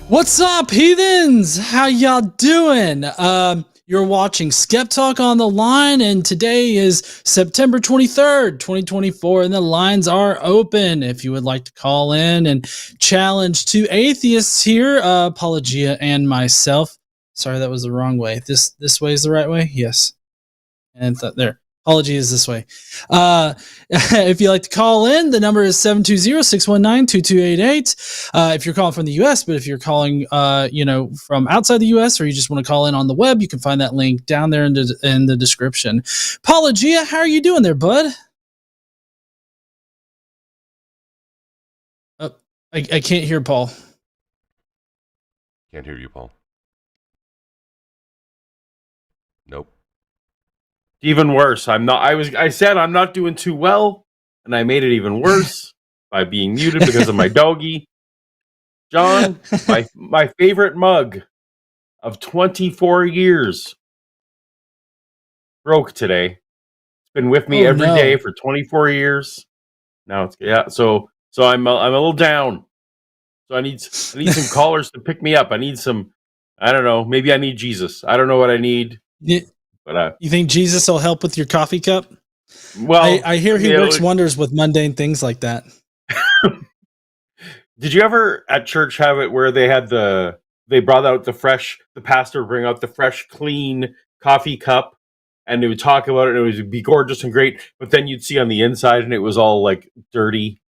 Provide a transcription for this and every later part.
What's up, heathens? How y'all doing? You're watching SkepTalk on the line, and today is September 23rd, 2024, and the lines are open. If you would like to call in and challenge two atheists here, Paulogia and myself. Sorry, that was the wrong way. This way is the right way? Yes. And there. Apology is this way. If you'd like to call in, the number is 720-619-2288. If you're calling from the U.S., but if you're calling, from outside the U.S., or you just want to call in on the web, you can find that link down there in the description. Paulogia, how are you doing there, bud? I can't hear Paul. Can't hear you, Paul. Nope. Even worse. I said I'm not doing too well, and I made it even worse by being muted because of my doggy. John, my favorite mug of 24 years broke today. It's been with me every day for 24 years. Now so I'm a little down. So I need some callers to pick me up. I need some, I don't know, maybe I need Jesus. I don't know what I need. Yeah. But you think Jesus will help with your coffee cup? Well, I hear he works wonders with mundane things like that. Did you ever at church have it where they brought out the pastor would bring out the fresh, clean coffee cup, and they would talk about it, and it would be gorgeous and great, but then you'd see on the inside, and it was all like dirty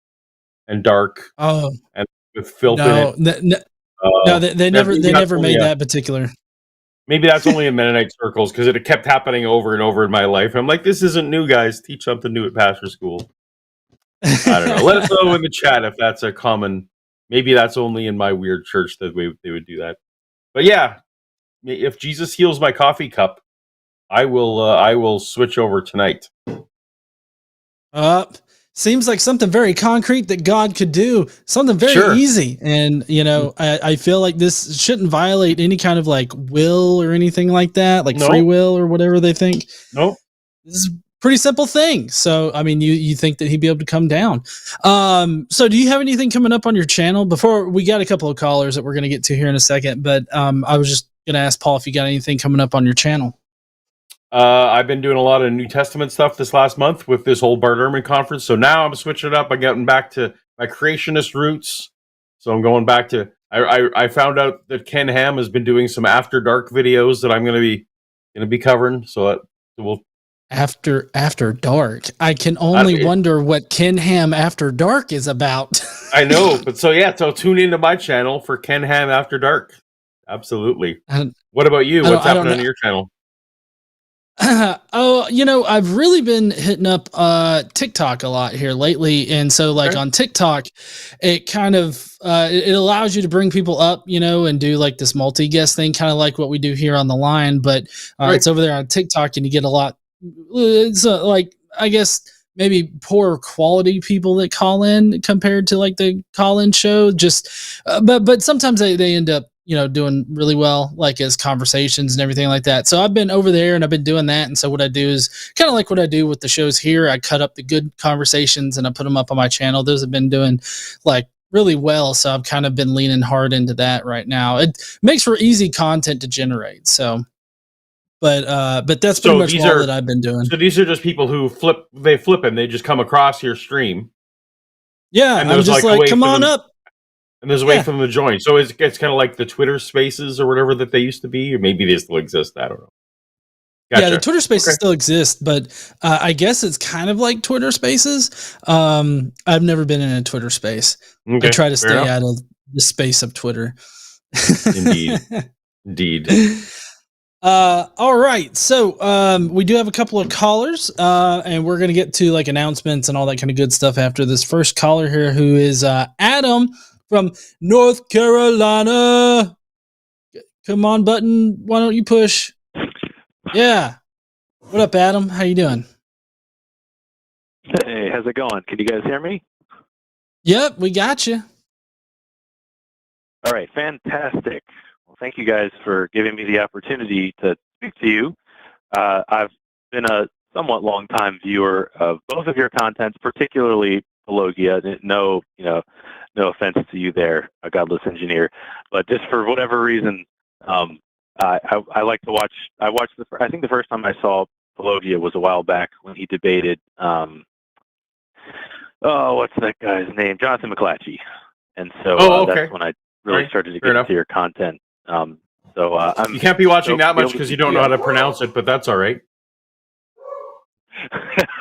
and dark, and with filth in it. They never made that particular. Maybe that's only in Mennonite circles, because it kept happening over and over in my life. I'm like, this isn't new, guys. Teach something new at pastor school. I don't know. Let us know in the chat if that's a common. Maybe that's only in my weird church that they would do that. But yeah, if Jesus heals my coffee cup, I will switch over tonight. Seems like something very concrete that God could do, something very easy. And, I feel like this shouldn't violate any kind of like will or anything like that, like free will or whatever they think. Nope. This is a pretty simple thing. So, I mean, you think that he'd be able to come down. So do you have anything coming up on your channel? Before we got a couple of callers that we're going to get to here in a second, but I was just going to ask Paul if you got anything coming up on your channel. I've been doing a lot of New Testament stuff this last month with this whole Bart Ehrman conference. So now I'm switching it up. I'm getting back to my creationist roots. So I'm going back to, I found out that Ken Ham has been doing some After Dark videos that I'm going to be covering. So we'll. After Dark. I can only wonder what Ken Ham After Dark is about. I know. But so tune into my channel for Ken Ham After Dark. Absolutely. What about you? What's happening on your channel? I've really been hitting up TikTok a lot here lately, and so on TikTok, it kind of it allows you to bring people up, and do like this multi-guest thing, kind of like what we do here on the line, but it's over there on TikTok, and you get a lot. It's I guess maybe poorer quality people that call in compared to like the call-in show. Just but sometimes they end up doing really well, like as conversations and everything like that. So I've been over there and I've been doing that. And so what I do is kind of like what I do with the shows here. I cut up the good conversations and I put them up on my channel. Those have been doing like really well. So I've kind of been leaning hard into that right now. It makes for easy content to generate. So, but that's pretty much all that I've been doing. So these are just people who flip and they just come across your stream. Yeah. And I'm just like come on up. And there's a way for them to join. So it's kind of like the Twitter spaces or whatever that they used to be, or maybe they still exist. I don't know. Gotcha. Yeah, the Twitter spaces still exist, but I guess it's kind of like Twitter spaces. I've never been in a Twitter space. Okay, I try to stay out of the space of Twitter. Indeed. All right. So we do have a couple of callers, and we're going to get to like announcements and all that kind of good stuff after this first caller here, who is Adam from North Carolina. Come on, button. Why don't you push? Yeah. What up, Adam? How you doing? Hey, how's it going? Can you guys hear me? Yep, we got you. All right, fantastic. Well, thank you guys for giving me the opportunity to speak to you. I've been a somewhat long-time viewer of both of your contents, particularly Paulogia. No offense to you there, a godless engineer, but just for whatever reason, I like to watch. I think the first time I saw Paulogia was a while back when he debated. What's that guy's name? Jonathan McClatchy. And so that's when I really started to get into your content. You can't be watching that much because you don't know how to pronounce it, but that's all right.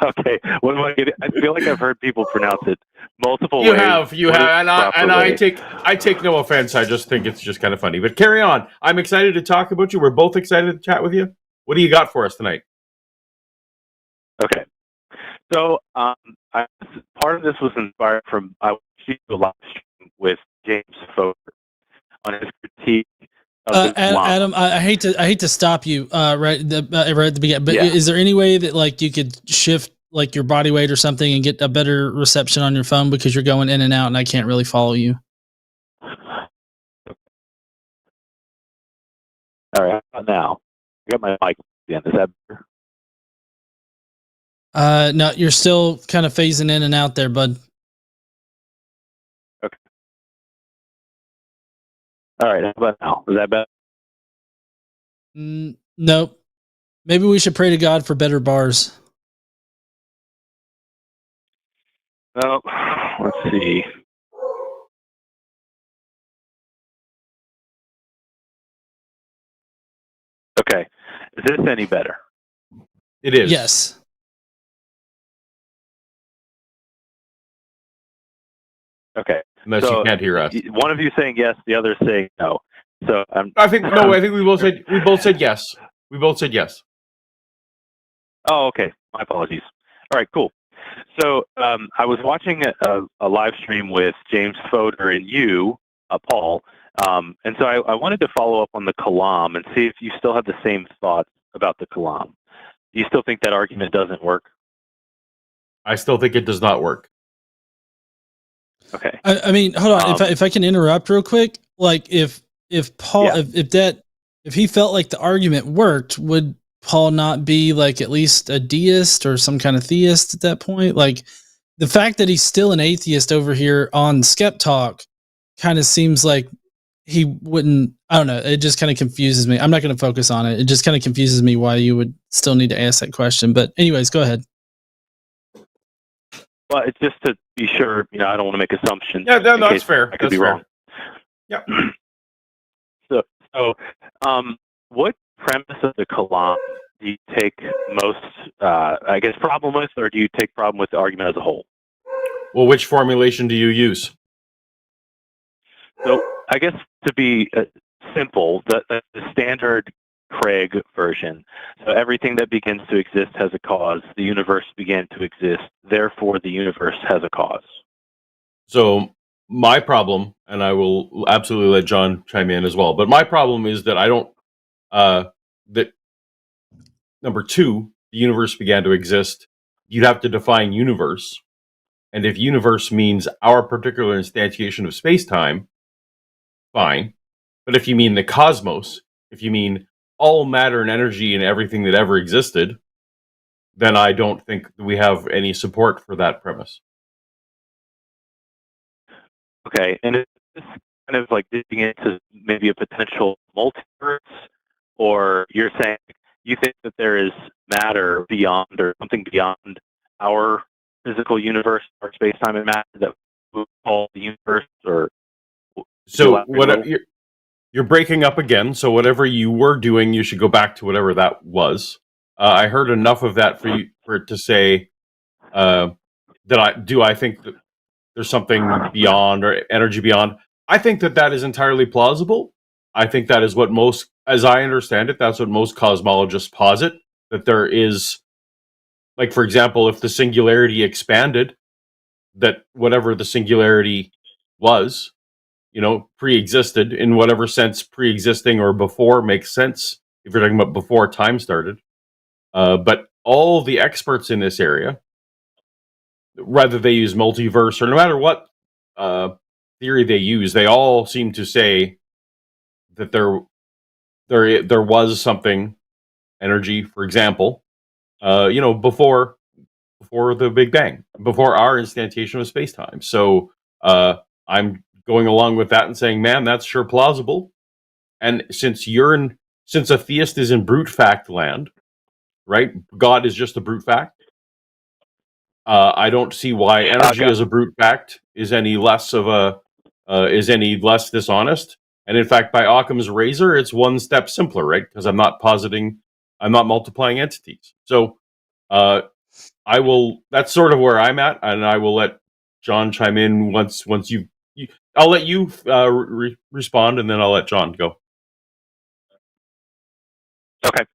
Okay. What do I get? I feel like I've heard people pronounce it multiple ways. You have, and I take no offense. I just think it's just kind of funny. But carry on. I'm excited to talk about you. We're both excited to chat with you. What do you got for us tonight? Okay. So part of this was inspired from I watched a live stream with James Foder on his critique of Adam, I hate to stop you right at the beginning, but is there any way that like you could shift like your body weight or something and get a better reception on your phone because you're going in and out and I can't really follow you? All right, how about now? I got my mic again. Is that better? No, you're still kind of phasing in and out there, bud. Okay. All right, how about now? Is that better? Nope. Maybe we should pray to God for better bars. Oh, let's see. Okay. Is this any better? It is. Yes. Okay. Unless you can't hear us. One of you saying yes, the other saying no. So I think we both said yes. We both said yes. Oh, okay. My apologies. All right, cool. So I was watching a live stream with James Foder and you, Paul, and so I wanted to follow up on the Kalam and see if you still have the same thoughts about the Kalam. Do you still think that argument doesn't work? I still think it does not work. Okay. I mean, hold on. If I can interrupt real quick, like if Paul, if he felt like the argument worked, would Paul not be like at least a deist or some kind of theist at that point? Like the fact that he's still an atheist over here on SkepTalk kind of seems like he wouldn't. I don't know. It just kind of confuses me. I'm not going to focus on it. It just kind of confuses me why you would still need to ask that question. But anyways, go ahead. Well, it's just to be sure. I don't want to make assumptions. Yeah, no, that's fair. I could be wrong. Yeah. So, what premise of the Kalam do you take most, problem with, or do you take problem with the argument as a whole? Well, which formulation do you use? So, I guess to be simple, the standard Craig version. So everything that begins to exist has a cause. The universe began to exist. Therefore, the universe has a cause. So my problem, and I will absolutely let John chime in as well, but my problem is that I don't, that number two, the universe began to exist. You'd have to define universe. And if universe means our particular instantiation of space-time, fine. But if you mean the cosmos, if you mean all matter and energy and everything that ever existed, then I don't think we have any support for that premise. Okay, and is this kind of like digging into maybe a potential multiverse, or you're saying you think that there is matter beyond or something beyond our physical universe, our space-time and matter that we call the universe, or so what? You're breaking up again, so whatever you were doing, you should go back to whatever that was. I heard enough of that for it to say that I think that there's something beyond or energy beyond. I think that is entirely plausible. I think that is what most, as I understand it, that's what most cosmologists posit, that there is, like, for example, if the singularity expanded, that whatever the singularity was, pre-existed in whatever sense pre-existing or before makes sense if you're talking about before time started. But all the experts in this area, whether they use multiverse or no matter what theory they use, they all seem to say that there was something, energy, for example, before the Big Bang, before our instantiation of space-time. So I'm going along with that and saying, man, that's sure plausible. And since a theist is in brute fact land, right? God is just a brute fact. I don't see why energy as a brute fact is any less dishonest. And in fact, by Occam's razor, it's one step simpler, right? Because I'm not multiplying entities. So that's sort of where I'm at, and I will let John chime in once I'll let you respond, and then I'll let John go. Okay.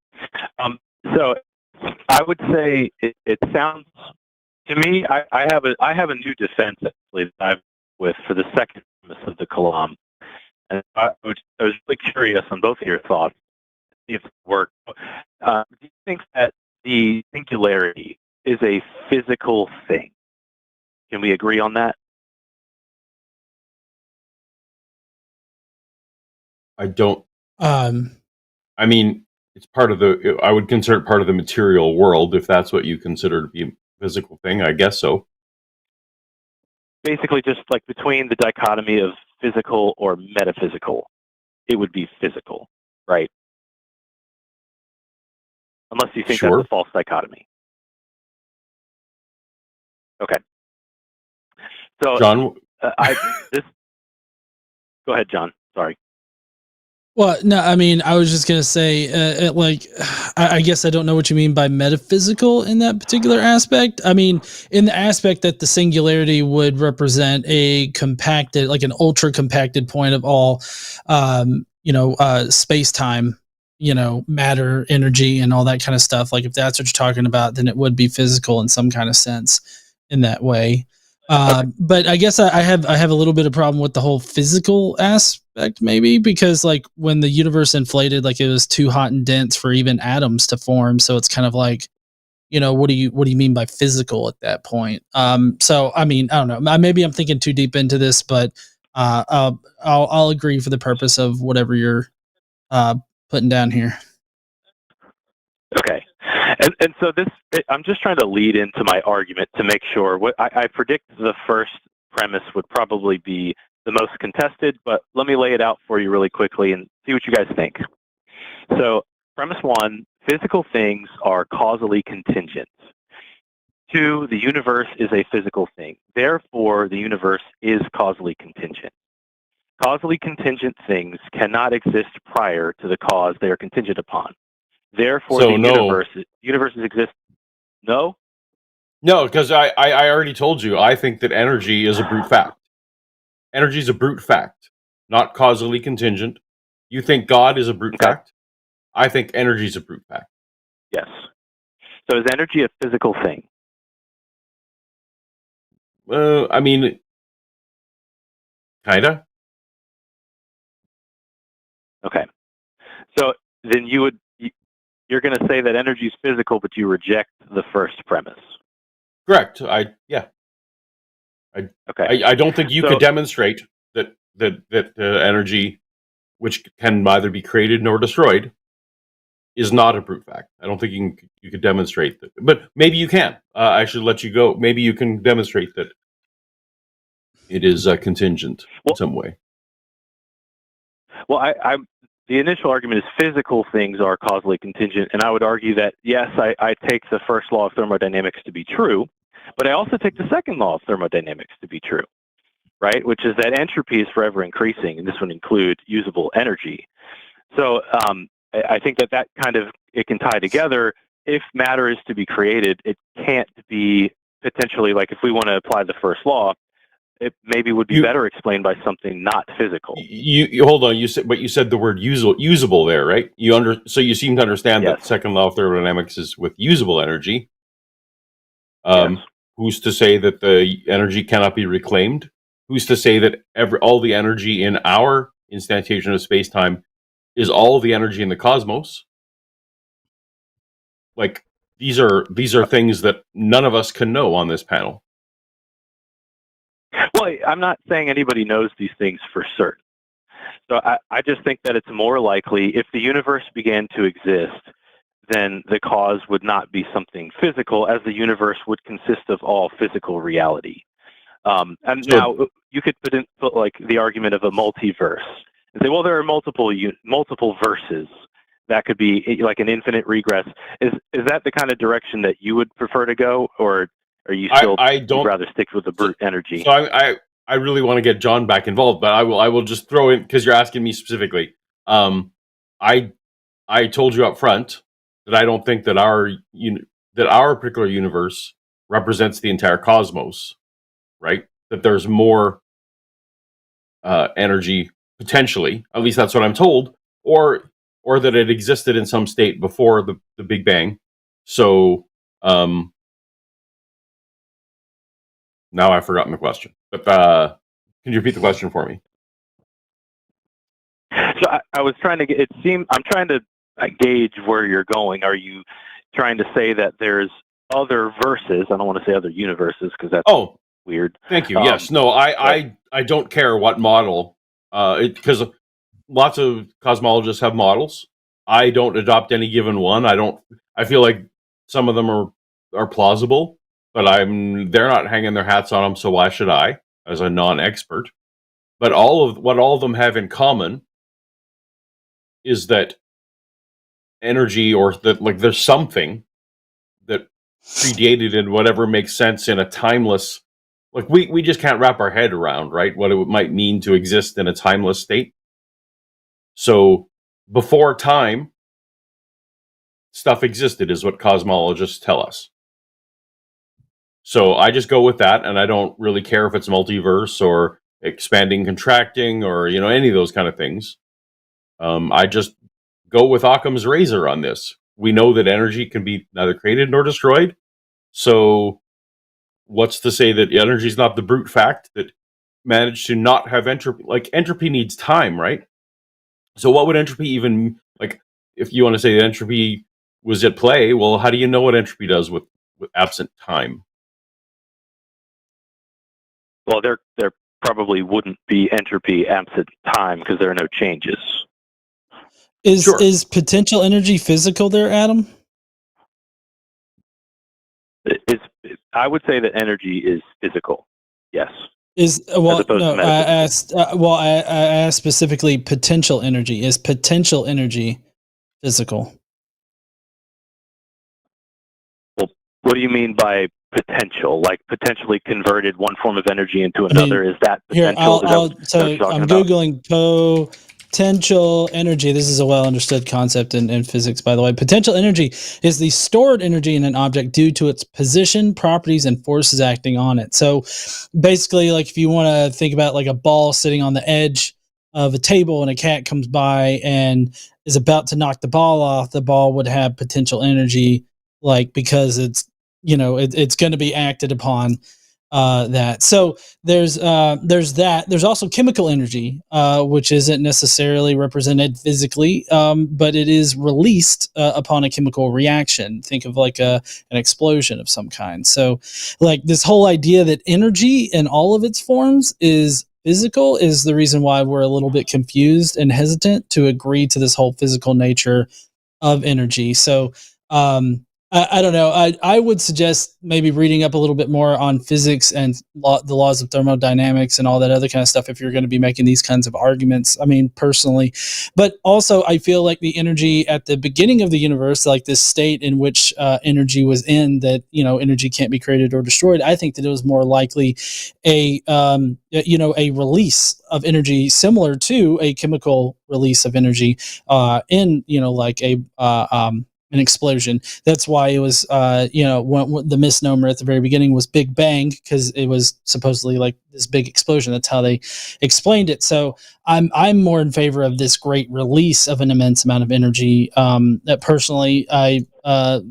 So I would say it sounds to me. I have a new defense actually that I've with for the second premise of the Kalam, and I was really curious on both of your thoughts. See if it worked. Do you think that the singularity is a physical thing? Can we agree on that? I don't. I mean, it's part of I would consider it part of the material world, if that's what you consider to be a physical thing. I guess so. Basically, just like between the dichotomy of physical or metaphysical, it would be physical, right? Unless you think Sure. that's a false dichotomy. Okay. So, John, go ahead, John. Sorry. Well, no, I mean, I was just gonna say, I guess I don't know what you mean by metaphysical in that particular aspect. I mean, in the aspect that the singularity would represent a compacted, like an ultra compacted point of all, space time, matter, energy, and all that kind of stuff. Like if that's what you're talking about, then it would be physical in some kind of sense in that way. But I guess I have a little bit of problem with the whole physical aspect, maybe because like when the universe inflated, like it was too hot and dense for even atoms to form. So it's kind of like, what do you mean by physical at that point? So I mean, I don't know. Maybe I'm thinking too deep into this, but I'll agree for the purpose of whatever you're putting down here. Okay. And so I'm just trying to lead into my argument to make sure. What I predict the first premise would probably be the most contested, but let me lay it out for you really quickly and see what you guys think. So premise one, physical things are causally contingent. 2, the universe is a physical thing. Therefore, the universe is causally contingent. Causally contingent things cannot exist prior to the cause they are contingent upon. Therefore, So the universes exist. No? No, because I already told you, I think that energy is a brute fact. Energy is a brute fact, not causally contingent. You think God is a brute fact? I think energy is a brute fact. Yes. So is energy a physical thing? I mean, kinda. Okay. So then you're going to say that energy is physical, but you reject the first premise. Correct. Okay. I don't think you could demonstrate that energy, which can neither be created nor destroyed, is not a brute fact. I don't think you could demonstrate that. But maybe you can. I should let you go. Maybe you can demonstrate that it is contingent in some way. Well, the initial argument is physical things are causally contingent, and I would argue that, yes, I take the first law of thermodynamics to be true, but I also take the second law of thermodynamics to be true, right? Which is that entropy is forever increasing, and this would include usable energy. So I think that kind of, it can tie together. If matter is to be created, it can't be potentially, like if we want to apply the first law, it maybe would be better explained by something not physical. You hold on. You said the word usable there, right? So you seem to understand that the second law of thermodynamics is with usable energy. Yes. Who's to say that the energy cannot be reclaimed? Who's to say that all the energy in our instantiation of space-time is all the energy in the cosmos? like these are things that none of us can know on this panel. Well, I'm not saying anybody knows these things for certain. So I just think that it's more likely if the universe began to exist, then the cause would not be something physical, as the universe would consist of all physical reality. And so, now you could put like the argument of a multiverse and say, well, there are multiple verses. That could be like an infinite regress. Is that the kind of direction that you would prefer to go, or are you still rather stick with the brute energy? So I really want to get John back involved, but I will just throw in, because you're asking me specifically. I told you up front that I don't think that our particular universe represents the entire cosmos, right? That there's more energy potentially, at least that's what I'm told, or that it existed in some state before the Big Bang. So now I've forgotten the question, but can you repeat the question for me? So I was trying to I'm trying to gauge where you're going. Are you trying to say that there's other verses? I don't want to say other universes because that's weird. Thank you. Yes. No, I don't care what model, because lots of cosmologists have models. I don't adopt any given one. I feel like some of them are plausible, but they're not hanging their hats on them, so why should I, as a non-expert? But what all of them have in common is that energy, or that like there's something that predated in whatever makes sense in a timeless, like we just can't wrap our head around, right, what it might mean to exist in a timeless state. So before time, stuff existed, is what cosmologists tell us. So I just go with that, and I don't really care if it's multiverse or expanding, contracting, or any of those kind of things. I just go with Occam's razor on this. We know that energy can be neither created nor destroyed. So what's to say that energy is not the brute fact that managed to not have entropy? Like, entropy needs time, right? So what would entropy even, like, if you want to say that entropy was at play, well, how do you know what entropy does with absent time? Well, there probably wouldn't be entropy absent time because there are no changes. Is potential energy physical there, Adam? I would say that energy is physical. Yes. I asked specifically potential energy. Is potential energy physical? Well, what do you mean by potential? Like potentially converted one form of energy into another? Is that potential? I'm Googling potential energy. This is a well-understood concept in physics, by the way. Potential energy is the stored energy in an object due to its position, properties, and forces acting on it. So basically, like if you want to think about like a ball sitting on the edge of a table and a cat comes by and is about to knock the ball off, the ball would have potential energy, like because it's it's going to be acted upon that. So there's that. There's also chemical energy, which isn't necessarily represented physically, but it is released upon a chemical reaction. Think of like an explosion of some kind. So like this whole idea that energy in all of its forms is physical is the reason why we're a little bit confused and hesitant to agree to this whole physical nature of energy. So I don't know. I would suggest maybe reading up a little bit more on physics and the laws of thermodynamics and all that other kind of stuff if you're going to be making these kinds of arguments. I mean, personally. But also, I feel like the energy at the beginning of the universe, like this state in which energy was in, that, energy can't be created or destroyed, I think that it was more likely a release of energy similar to a chemical release of energy in, like an explosion. That's why it was, when the misnomer at the very beginning was Big Bang, because it was supposedly like this big explosion. That's how they explained it. So I'm more in favor of this great release of an immense amount of energy. That personally, I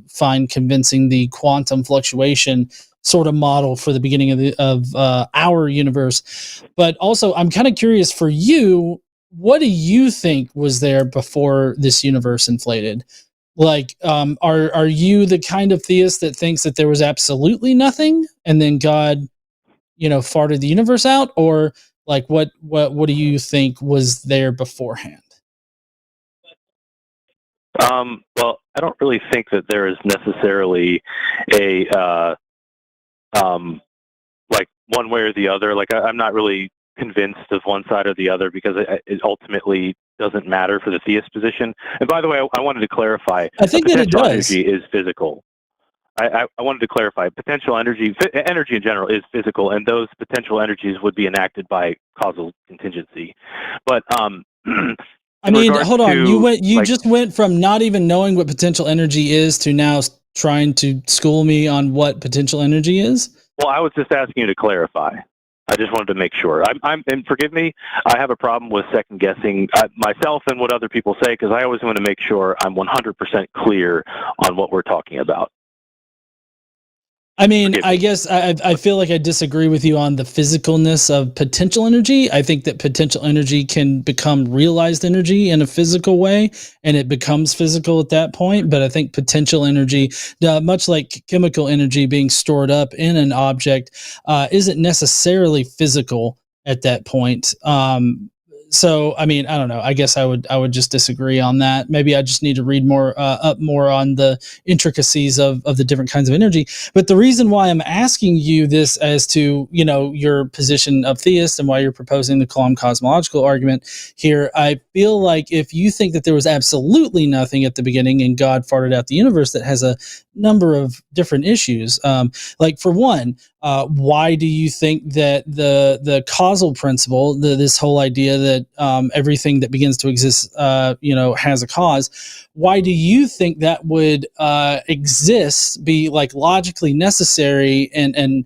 find convincing the quantum fluctuation sort of model for the beginning of our universe. But also, I'm kind of curious for you, what do you think was there before this universe inflated? Like, are you the kind of theist that thinks that there was absolutely nothing and then God, farted the universe out, or like what do you think was there beforehand? Well, I don't really think that there is necessarily a like one way or the other. Like I'm not really convinced of one side or the other because it ultimately doesn't matter for the theist position. And by the way, I wanted to clarify. I think that it potential does. Energy is physical. I wanted to clarify. Potential energy in general is physical, and those potential energies would be enacted by causal contingency. But I mean, hold on. You just went from not even knowing what potential energy is to now trying to school me on what potential energy is. Well, I was just asking you to clarify. I just wanted to make sure. And forgive me, I have a problem with second guessing myself and what other people say because I always want to make sure I'm 100% clear on what we're talking about. I mean, I guess I feel like I disagree with you on the physicalness of potential energy. I think that potential energy can become realized energy in a physical way, and it becomes physical at that point. But I think potential energy, much like chemical energy being stored up in an object, isn't necessarily physical at that point. So, I mean, I don't know. I guess I would just disagree on that. Maybe I just need to read up more on the intricacies of the different kinds of energy. But the reason why I'm asking you this as to, your position of theist and why you're proposing the Kalam cosmological argument here, I feel like if you think that there was absolutely nothing at the beginning and God farted out the universe, that has a number of different issues. Like for one, why do you think that the causal principle, this whole idea that everything that begins to exist, has a cause? Why do you think that would exist, be like logically necessary and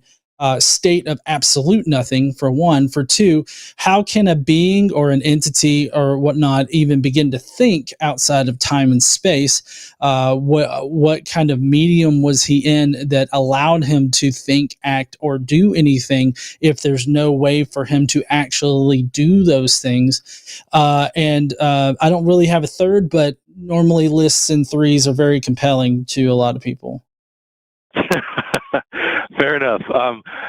state of absolute nothing, for one? For two, how can a being or an entity or whatnot even begin to think outside of time and space? What kind of medium was he in that allowed him to think, act, or do anything if there's no way for him to actually do those things? And I don't really have a third, but normally lists in threes are very compelling to a lot of people. Fair enough.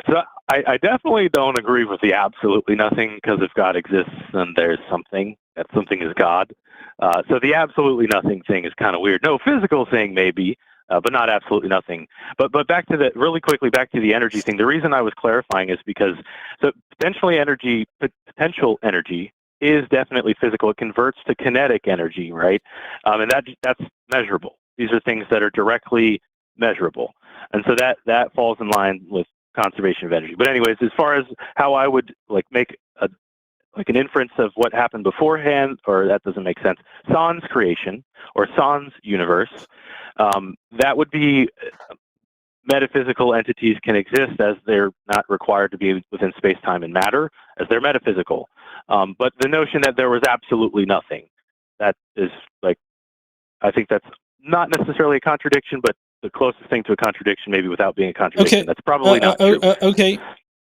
So I definitely don't agree with the absolutely nothing, because if God exists, then there's something. That something is God. So the absolutely nothing thing is kind of weird. No physical thing maybe, but not absolutely nothing. But back to really quickly, back to the energy thing. The reason I was clarifying is because potential energy is definitely physical. It converts to kinetic energy, right? And that's measurable. These are things that are directly measurable. And so that falls in line with conservation of energy. But anyways, as far as how I would make an inference of what happened beforehand, or that doesn't make sense. Sans creation or sans universe, that would be metaphysical entities can exist as they're not required to be within space, time, and matter, as they're metaphysical. But the notion that there was absolutely nothing, that is I think that's not necessarily a contradiction, but the closest thing to a contradiction, maybe without being a contradiction. Okay. That's probably not true.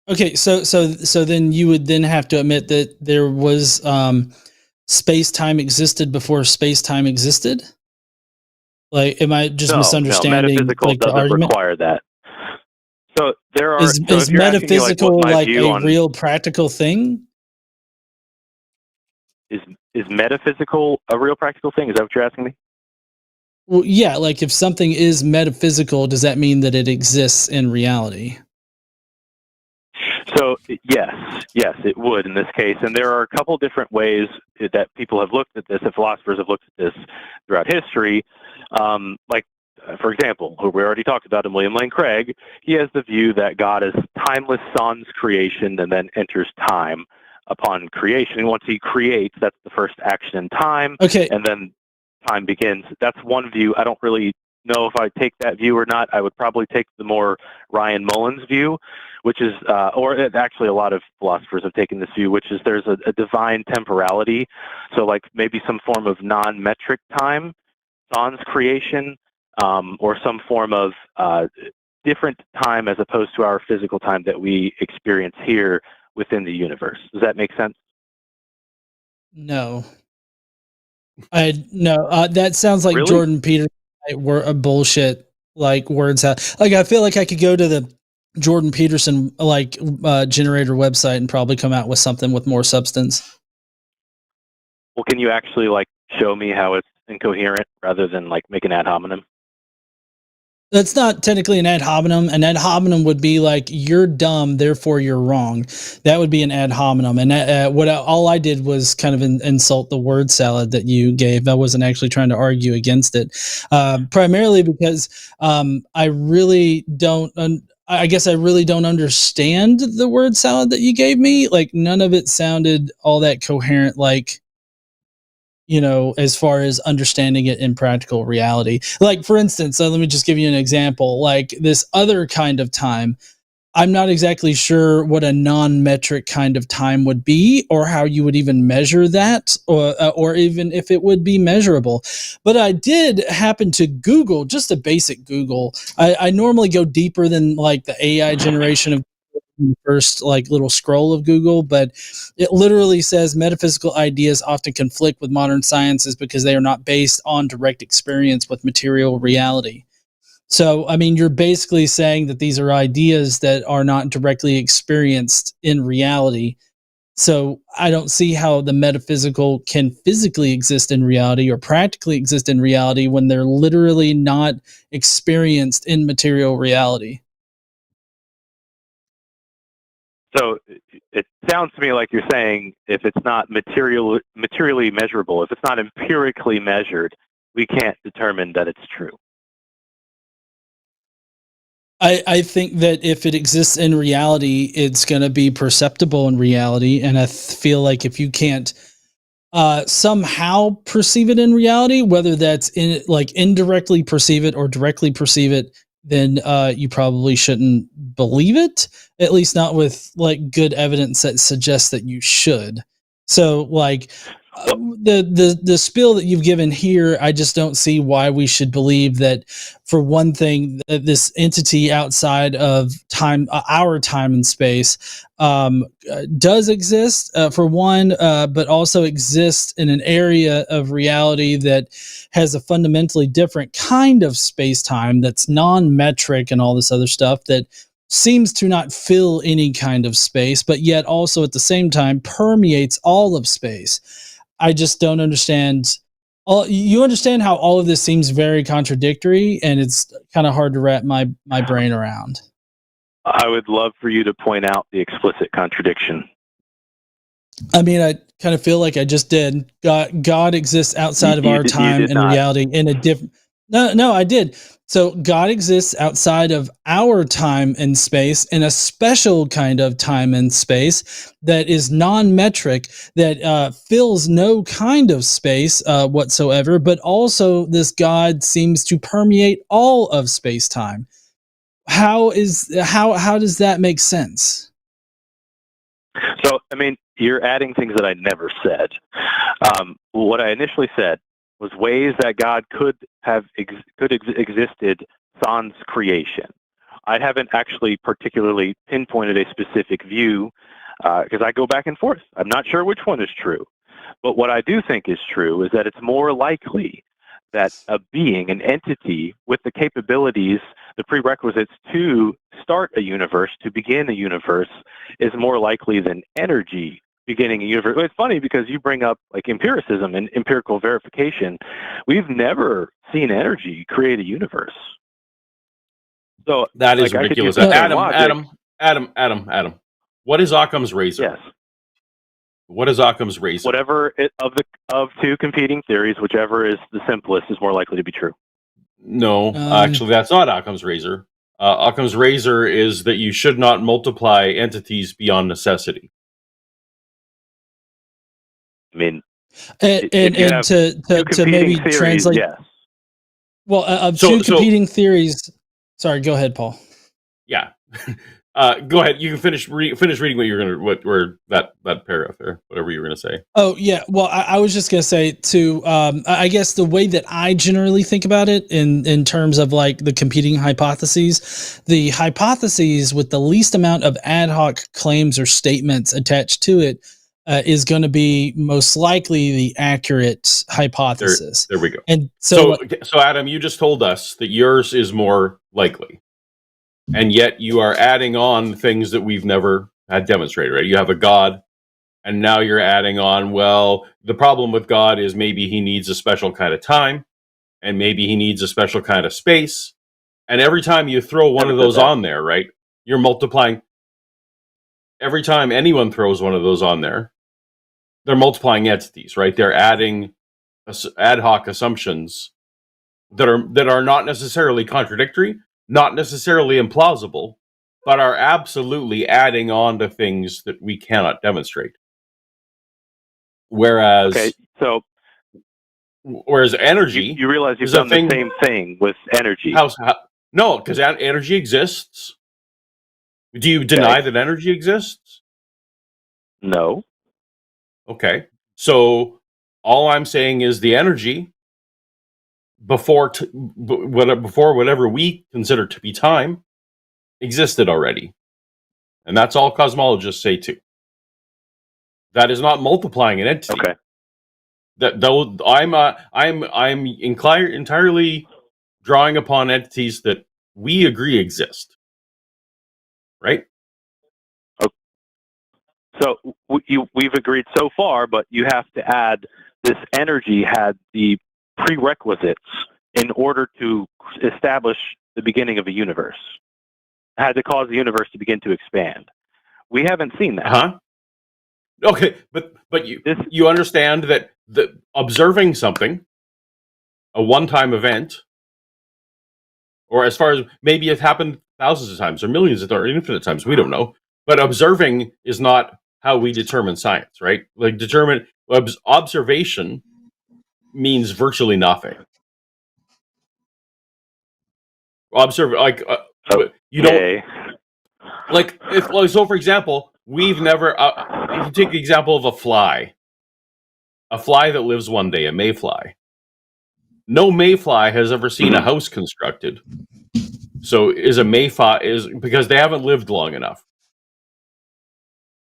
Okay. So then you would then have to admit that there was space-time existed before space-time existed? Like, am I just misunderstanding? No, metaphysical doesn't require that. So there are. Is metaphysical like a real practical thing? Is metaphysical a real practical thing? Is that what you're asking me? Well, yeah. Like, if something is metaphysical, does that mean that it exists in reality? So yes, it would in this case. And there are a couple different ways that people have looked at this, and philosophers have looked at this throughout history. For example, who we already talked about, William Lane Craig, he has the view that God is timeless sans creation and then enters time upon creation. And once he creates, that's the first action in time. Okay. And then time begins. That's one view. I don't really know if I take that view or not. I would probably take the more Ryan Mullins view, which is, or actually a lot of philosophers have taken this view, which is there's a divine temporality. So like maybe some form of non-metric time, sans creation, or some form of different time as opposed to our physical time that we experience here within the universe. Does that make sense? No. That sounds like Really? Jordan Peterson a bullshit like word salad. Like I feel like I could go to the Jordan Peterson generator website and probably come out with something with more substance. Well, can you actually show me how it's incoherent rather than make an ad hominem? That's not technically an ad hominem. An ad hominem would be like, you're dumb, therefore you're wrong. That would be an ad hominem. And all I did was kind of insult the word salad that you gave. I wasn't actually trying to argue against it, primarily because I really don't. I guess I really don't understand the word salad that you gave me. Like none of it sounded all that coherent. As far as understanding it in practical reality. Like, for instance, let me just give you an example. Like this other kind of time, I'm not exactly sure what a non-metric kind of time would be or how you would even measure that or even if it would be measurable. But I did happen to Google, just a basic Google. I normally go deeper than the AI generation of the first little scroll of Google, but it literally says metaphysical ideas often conflict with modern sciences because they are not based on direct experience with material reality. So, I mean, you're basically saying that these are ideas that are not directly experienced in reality. So I don't see how the metaphysical can physically exist in reality or practically exist in reality when they're literally not experienced in material reality. So it sounds to me like you're saying if it's not materially measurable, if it's not empirically measured, we can't determine that it's true. I think that if it exists in reality, it's going to be perceptible in reality. And I feel like if you can't somehow perceive it in reality, whether that's indirectly perceive it or directly perceive it, then you probably shouldn't believe it, at least not with good evidence that suggests that you should. So the spiel that you've given here, I just don't see why we should believe that, for one thing, this entity outside of time, our time and space, does exist, for one, but also exists in an area of reality that has a fundamentally different kind of space-time that's non-metric and all this other stuff that seems to not fill any kind of space, but yet also at the same time permeates all of space. I just don't understand. You understand how all of this seems very contradictory, and it's kind of hard to wrap my brain around. I would love for you to point out the explicit contradiction. I mean, I kind of feel like I just did. God exists outside of our time and reality in a different. No, I did. So God exists outside of our time and space in a special kind of time and space that is non-metric, that fills no kind of space whatsoever, but also this God seems to permeate all of space-time. How does that make sense? So, I mean, you're adding things that I never said. What I initially said was ways that God could have existed sans creation. I haven't actually particularly pinpointed a specific view because I go back and forth. I'm not sure which one is true. But what I do think is true is that it's more likely that a being, an entity with the capabilities, the prerequisites to start a universe, to begin a universe, is more likely than energy beginning a universe. It's funny because you bring up empiricism and empirical verification. We've never seen energy create a universe. So that is ridiculous. Adam. What is Occam's razor? Yes. What is Occam's razor? Whatever of two competing theories, whichever is the simplest is more likely to be true. No, actually, that's not Occam's razor. Occam's razor is that you should not multiply entities beyond necessity. I mean, and to maybe theories, translate. Yes. Well, two competing theories. Sorry, go ahead, Paul. Yeah, go ahead. You can finish reading what you're gonna that paragraph there, whatever you were gonna say. Oh yeah, well, I was just gonna say too. I guess the way that I generally think about it in terms of the competing hypotheses, the hypotheses with the least amount of ad hoc claims or statements attached to it is going to be most likely the accurate hypothesis. There we go. And so Adam, you just told us that yours is more likely, and yet you are adding on things that we've never had demonstrated, right? You have a God, and now you're adding on, well, the problem with God is maybe he needs a special kind of time, and maybe he needs a special kind of space. And every time you throw one of those on there, right, you're multiplying. Every time anyone throws one of those on there, they're multiplying entities, right? They're adding ad hoc assumptions that are not necessarily contradictory, not necessarily implausible, but are absolutely adding on to things that we cannot demonstrate. Whereas energy, you realize you've done the same thing with energy. No, because energy exists. Do you deny that energy exists? No. Okay. So all I'm saying is the energy before whatever we consider to be time existed already. And that's all cosmologists say too. That is not multiplying an entity. Okay. That though I'm entirely drawing upon entities that we agree exist. Right? So we've agreed so far, but you have to add this energy had the prerequisites in order to establish the beginning of a universe. It had to cause the universe to begin to expand. We haven't seen that. Uh-huh. Okay, but you understand that observing something, a one-time event, or as far as maybe it happened thousands of times or millions or infinite times, we don't know. But observing is not how we determine science, right? Like observation means virtually nothing. You don't so for example, we've never if you take the example of a fly that lives one day, a mayfly. No mayfly has ever seen a house constructed. So is because they haven't lived long enough.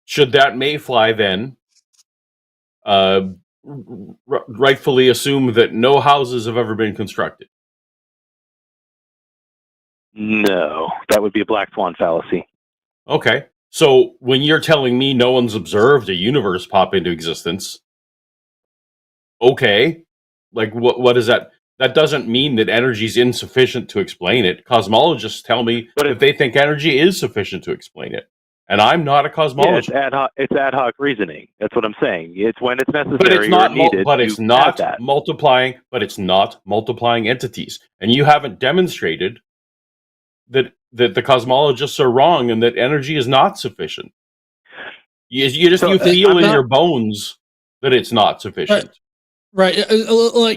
Should that mayfly then rightfully assume that no houses have ever been constructed? No, that would be a black swan fallacy. Okay, so when you're telling me no one's observed a universe pop into existence, okay, like what is that? That doesn't mean that energy is insufficient to explain it. Cosmologists tell me that they think energy is sufficient to explain it. And I'm not a cosmologist. Yeah, it's ad hoc reasoning. That's what I'm saying. It's when it's necessary but it's not or needed. But it's not multiplying. But it's not multiplying entities. And you haven't demonstrated that the cosmologists are wrong and that energy is not sufficient. You feel in your bones that it's not sufficient. Right.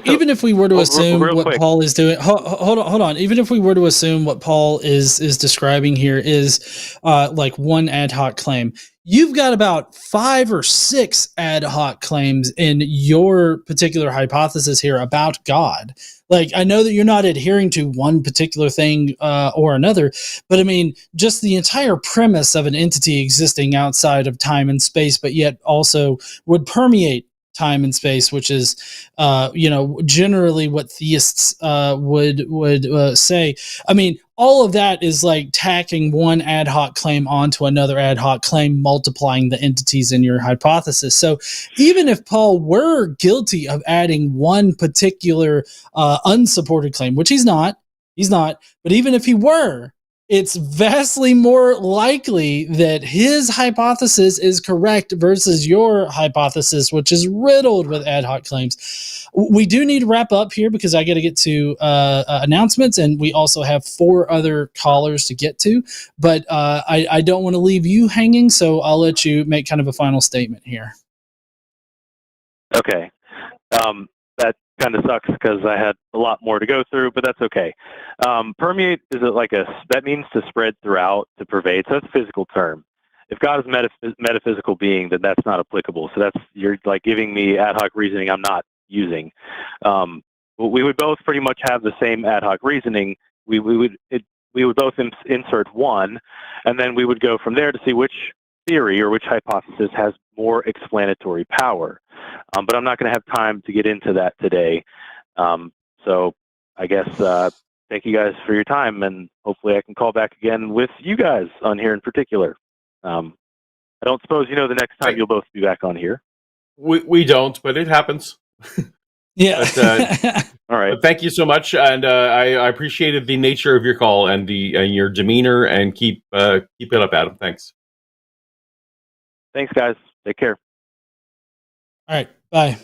Even if we were to assume what Paul is doing, hold on. Even if we were to assume what Paul is describing here is like one ad hoc claim, you've got about 5 or 6 ad hoc claims in your particular hypothesis here about God. Like, I know that you're not adhering to one particular thing or another, but I mean, just the entire premise of an entity existing outside of time and space, but yet also would permeate time and space, which is, generally what theists would say. I mean, all of that is like tacking one ad hoc claim onto another ad hoc claim, multiplying the entities in your hypothesis. So even if Paul were guilty of adding one particular unsupported claim, which he's not, but even if he were, it's vastly more likely that his hypothesis is correct versus your hypothesis, which is riddled with ad hoc claims. We do need to wrap up here because I got to get to announcements, and we also have 4 other callers to get to. But I don't want to leave you hanging, so I'll let you make kind of a final statement here. Okay. That kind of sucks because I had a lot more to go through, but that's okay. Permeate that means to spread throughout, to pervade. So that's a physical term. If God is a metaphysical being, then that's not applicable. So you're like giving me ad hoc reasoning I'm not using. We would both pretty much have the same ad hoc reasoning. We would both insert one, and then we would go from there to see which theory or which hypothesis has more explanatory power. But I'm not going to have time to get into that today. So I guess thank you guys for your time, and hopefully I can call back again with you guys on here in particular. I don't suppose you know the next time you'll both be back on here. We don't, but it happens. Yeah. But, all right. But thank you so much, and I appreciated the nature of your call and your demeanor, and keep it up, Adam. Thanks. Thanks, guys. Take care. All right. Bye.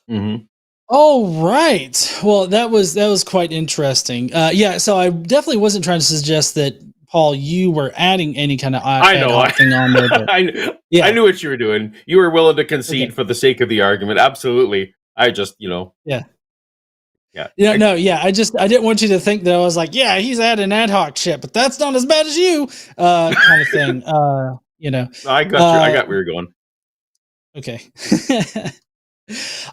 Mm-hmm. All right. Well, that was quite interesting. Yeah. So I definitely wasn't trying to suggest that, Paul, you were adding any kind of thing on there. But, I knew what you were doing. You were willing to concede for the sake of the argument. Absolutely. I just, Yeah. Yeah. I didn't want you to think that I was like, yeah, he's adding ad hoc shit, but that's not as bad as you, kind of thing. I got where you're going. Okay.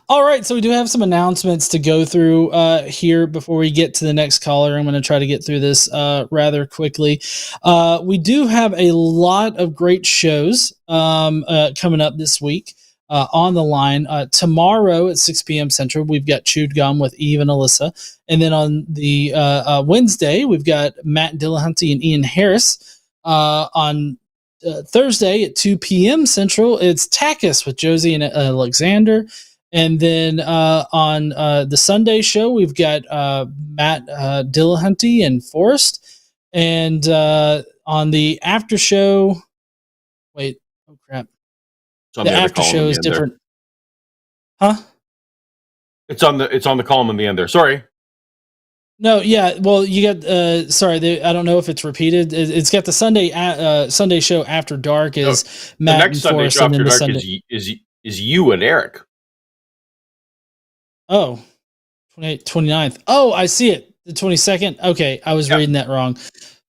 All right, so we do have some announcements to go through here before we get to the next caller. I'm going to try to get through this rather quickly. We do have a lot of great shows coming up this week on the line. Tomorrow at 6 p.m. Central, we've got Chewed Gum with Eve and Alyssa. And then on the Wednesday, we've got Matt Dillahunty and Ian Harris. On Thursday at 2 p.m. Central, it's Takis with Josie and Alexander. And then on the Sunday show, we've got Matt Dillahunty and Forrest. And on the after show, oh crap. The after show is different. Huh? It's on the column in the end there. Sorry. No, yeah. Well, you got. I don't know if it's repeated. It's got the Sunday show after dark is Matt the next and Sunday Forrest, show and after then dark is you and Eric. Oh, 29th. Oh, I see it. The 22nd. Okay, I was reading that wrong.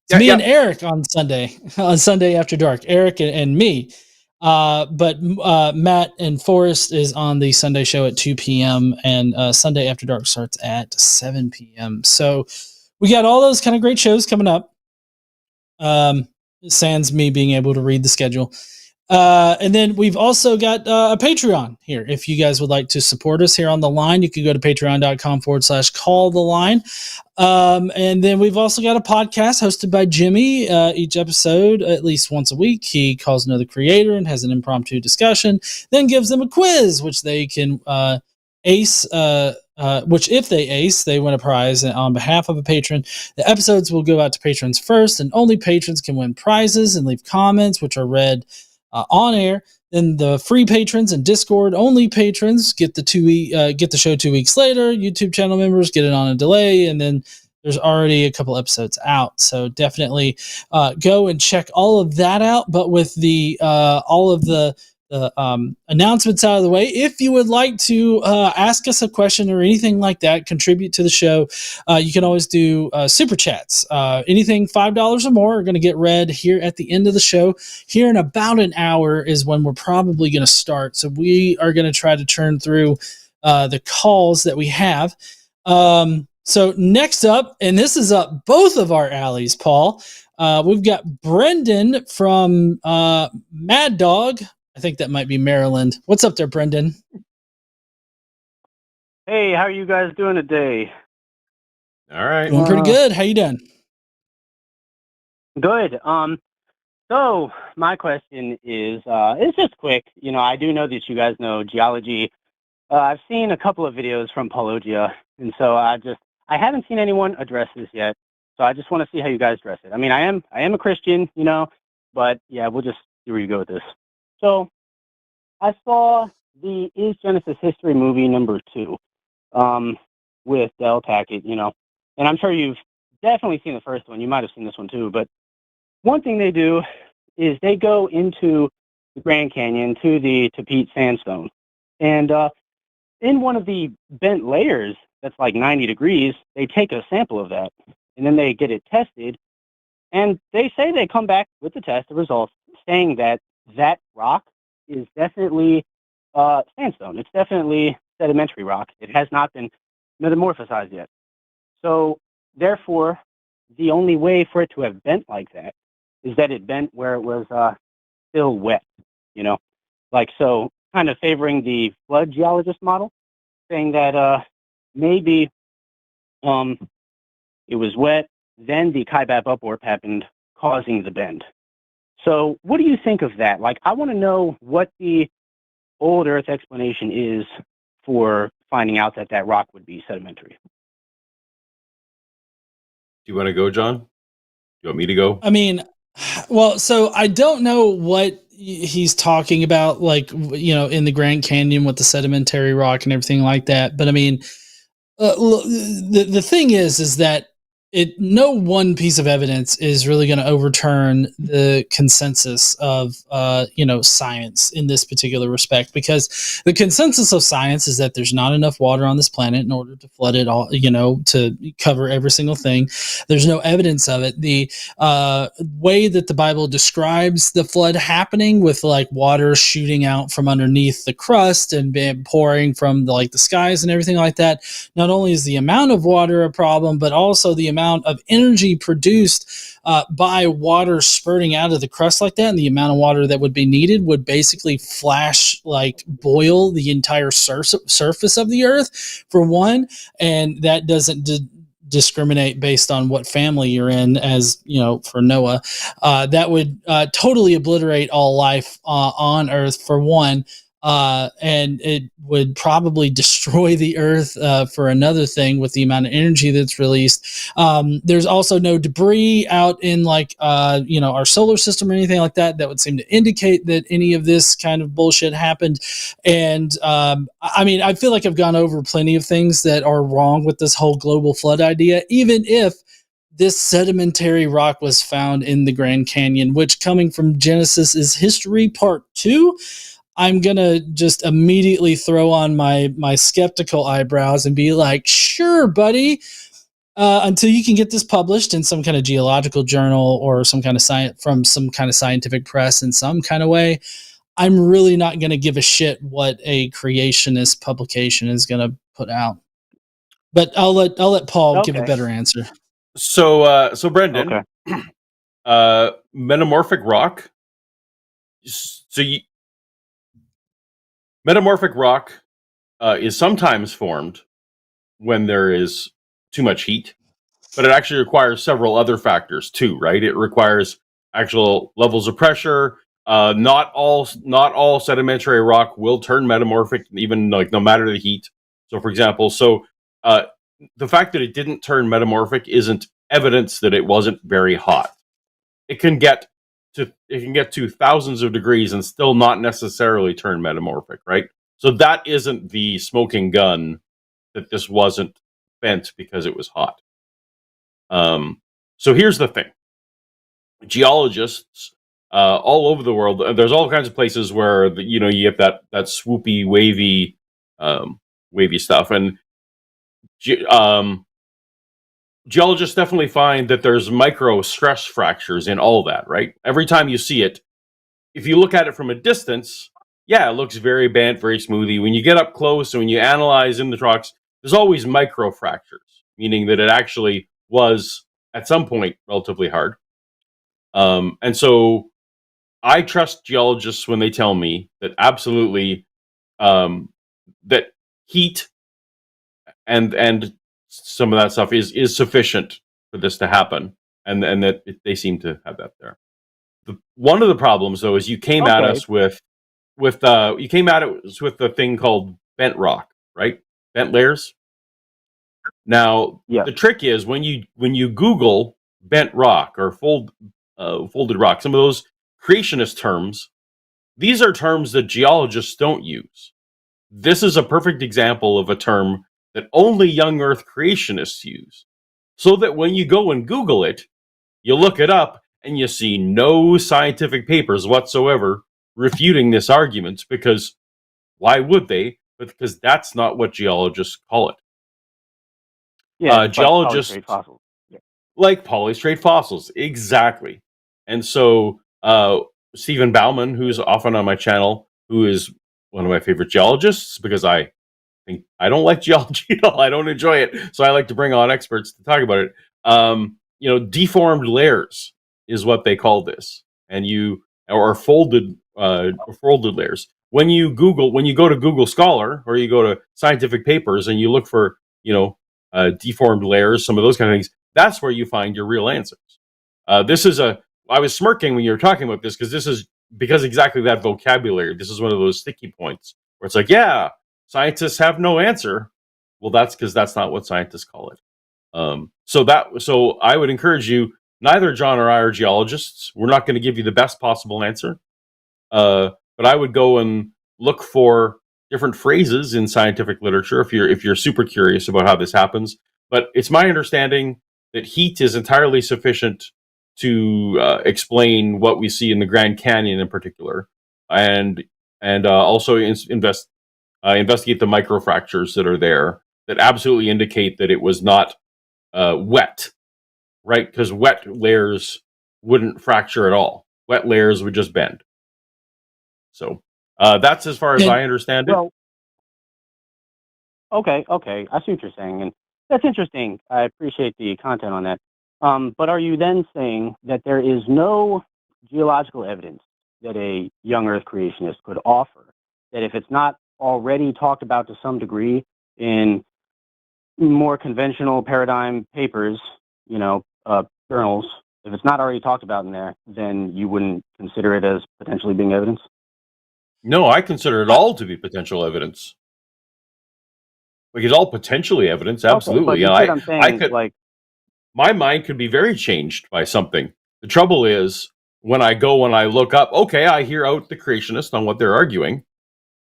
It's me and Eric on Sunday after dark. Eric and me. But Matt and Forrest is on the Sunday show at 2 p.m. and Sunday After Dark starts at 7 p.m. So we got all those kind of great shows coming up. Sans me being able to read the schedule. And then we've also got a Patreon here. If you guys would like to support us here on the line, you can go to patreon.com/call the line. And then we've also got a podcast hosted by Jimmy. Each episode, at least once a week, he calls another creator and has an impromptu discussion, then gives them a quiz, which they can ace, which if they ace, they win a prize on behalf of a patron. The episodes will go out to patrons first, and only patrons can win prizes and leave comments, which are read on air. Then the free patrons and Discord only patrons get the show 2 weeks later. YouTube channel members get it on a delay, and then there's already a couple episodes out. So definitely go and check all of that out. But with the all of the announcements out of the way, if you would like to ask us a question or anything like that, contribute to the show, you can always do super chats. Anything $5 or more are going to get read here at the end of the show. Here in about an hour is when we're probably going to start. So we are going to try to turn through the calls that we have. So next up, and this is up both of our alleys, Paul, we've got Brendan from Mad Dog. I think that might be Maryland. What's up there, Brendan? Hey, how are you guys doing today? All right. Doing pretty good. How you doing? Good. So my question is, it's just quick. I do know that you guys know geology. I've seen a couple of videos from Paulogia, and so I haven't seen anyone address this yet. So I just want to see how you guys address it. I mean, I am a Christian, but yeah, we'll just see where you go with this. So I saw the Is Genesis History movie #2 with Del Tackett, and I'm sure you've definitely seen the first one. You might have seen this one too. But one thing they do is they go into the Grand Canyon to the Tepete Sandstone. And in one of the bent layers that's like 90 degrees, they take a sample of that, and then they get it tested. And they say they come back with the test, the results, saying that rock is definitely sandstone. It's definitely sedimentary rock. It has not been metamorphosized yet. So, therefore, the only way for it to have bent like that is that it bent where it was still wet, you know? Like, so kind of favoring the flood geologist model, saying that maybe it was wet, then the Kaibab upwarp happened, causing the bend. So what do you think of that? Like, I want to know what the old Earth explanation is for finding out that that rock would be sedimentary. Do you want to go, John? Do you want me to go? I mean, well, so I don't know what he's talking about, like, you know, in the Grand Canyon with the sedimentary rock and everything like that. But I mean, the thing is that no one piece of evidence is really going to overturn the consensus of science in this particular respect, because the consensus of science is that there's not enough water on this planet in order to flood it all, to cover every single thing. There's no evidence of it. The way that the Bible describes the flood happening, with like water shooting out from underneath the crust and pouring from the skies and everything like that, not only is the amount of water a problem, but also the amount of energy produced by water spurting out of the crust like that, and the amount of water that would be needed would basically boil the entire surface of the earth, for one. And that doesn't discriminate based on what family you're in, as for Noah. That would totally obliterate all life on earth, for one. And it would probably destroy the earth for another thing, with the amount of energy that's released. There's also no debris out in our solar system or anything like that would seem to indicate that any of this kind of bullshit happened. And I mean, I feel like I've gone over plenty of things that are wrong with this whole global flood idea, even if this sedimentary rock was found in the Grand Canyon, which, coming from Genesis is History Part 2, I'm going to just immediately throw on my skeptical eyebrows and be like, sure, buddy, until you can get this published in some kind of geological journal or some kind of from some kind of scientific press in some kind of way. I'm really not going to give a shit what a creationist publication is going to put out. But I'll let Paul give a better answer. So Brendan, metamorphic rock. Metamorphic rock is sometimes formed when there is too much heat, but it actually requires several other factors too, right? It requires actual levels of pressure. Not all sedimentary rock will turn metamorphic, even no matter the heat. So, for example, the fact that it didn't turn metamorphic isn't evidence that it wasn't very hot. It can get to thousands of degrees and still not necessarily turn metamorphic, right? So that isn't the smoking gun that this wasn't bent because it was hot. So here's the thing. Geologists all over the world, there's all kinds of places where you have that swoopy, wavy stuff, and geologists definitely find that there's micro stress fractures in all that, right? Every time you see it, if you look at it from a distance, yeah, it looks very bent, very smoothly. When you get up close and when you analyze in the rocks, there's always micro fractures, meaning that it actually was at some point relatively hard. And so I trust geologists when they tell me that absolutely that heat and some of that stuff is sufficient for this to happen, and that they seem to have that there. One of the problems, though, is you came at us with the thing called bent rock, right? Bent layers. Now, the trick is when you Google bent rock or folded rock, some of those creationist terms, these are terms that geologists don't use. This is a perfect example of a term that only young Earth creationists use. So that when you go and Google it, you look it up and you see no scientific papers whatsoever refuting this argument, because why would they? But because that's not what geologists call it. Yeah, geologists like polystrate fossils, exactly. And so Stephen Bauman, who's often on my channel, who is one of my favorite geologists, because I don't like geology at all. I don't enjoy it, so I like to bring on experts to talk about it. deformed layers is what they call this, and or folded layers. When you go to Google Scholar or you go to scientific papers and you look for deformed layers, some of those kind of things, that's where you find your real answers. I was smirking when you were talking about this because exactly that vocabulary. This is one of those sticky points where it's like, yeah, scientists have no answer. Well, that's because that's not what scientists call it. So I would encourage you. Neither John or I are geologists. We're not going to give you the best possible answer. But I would go and look for different phrases in scientific literature if you're super curious about how this happens. But it's my understanding that heat is entirely sufficient to explain what we see in the Grand Canyon in particular, and also investigate the microfractures that are there that absolutely indicate that it was not wet, right? Because wet layers wouldn't fracture at all. Wet layers would just bend. So that's as far as I understand it. Well, okay, I see what you're saying, and that's interesting. I appreciate the content on that. But are you then saying that there is no geological evidence that a young Earth creationist could offer, that if it's not already talked about to some degree in more conventional paradigm papers, journals, if it's not already talked about in there, then you wouldn't consider it as potentially being evidence? No, I consider it all to be potential evidence. Like, it's all potentially evidence, absolutely. Okay, I'm saying, my mind could be very changed by something. The trouble is, when I go and I look up, okay, I hear out the creationists on what they're arguing,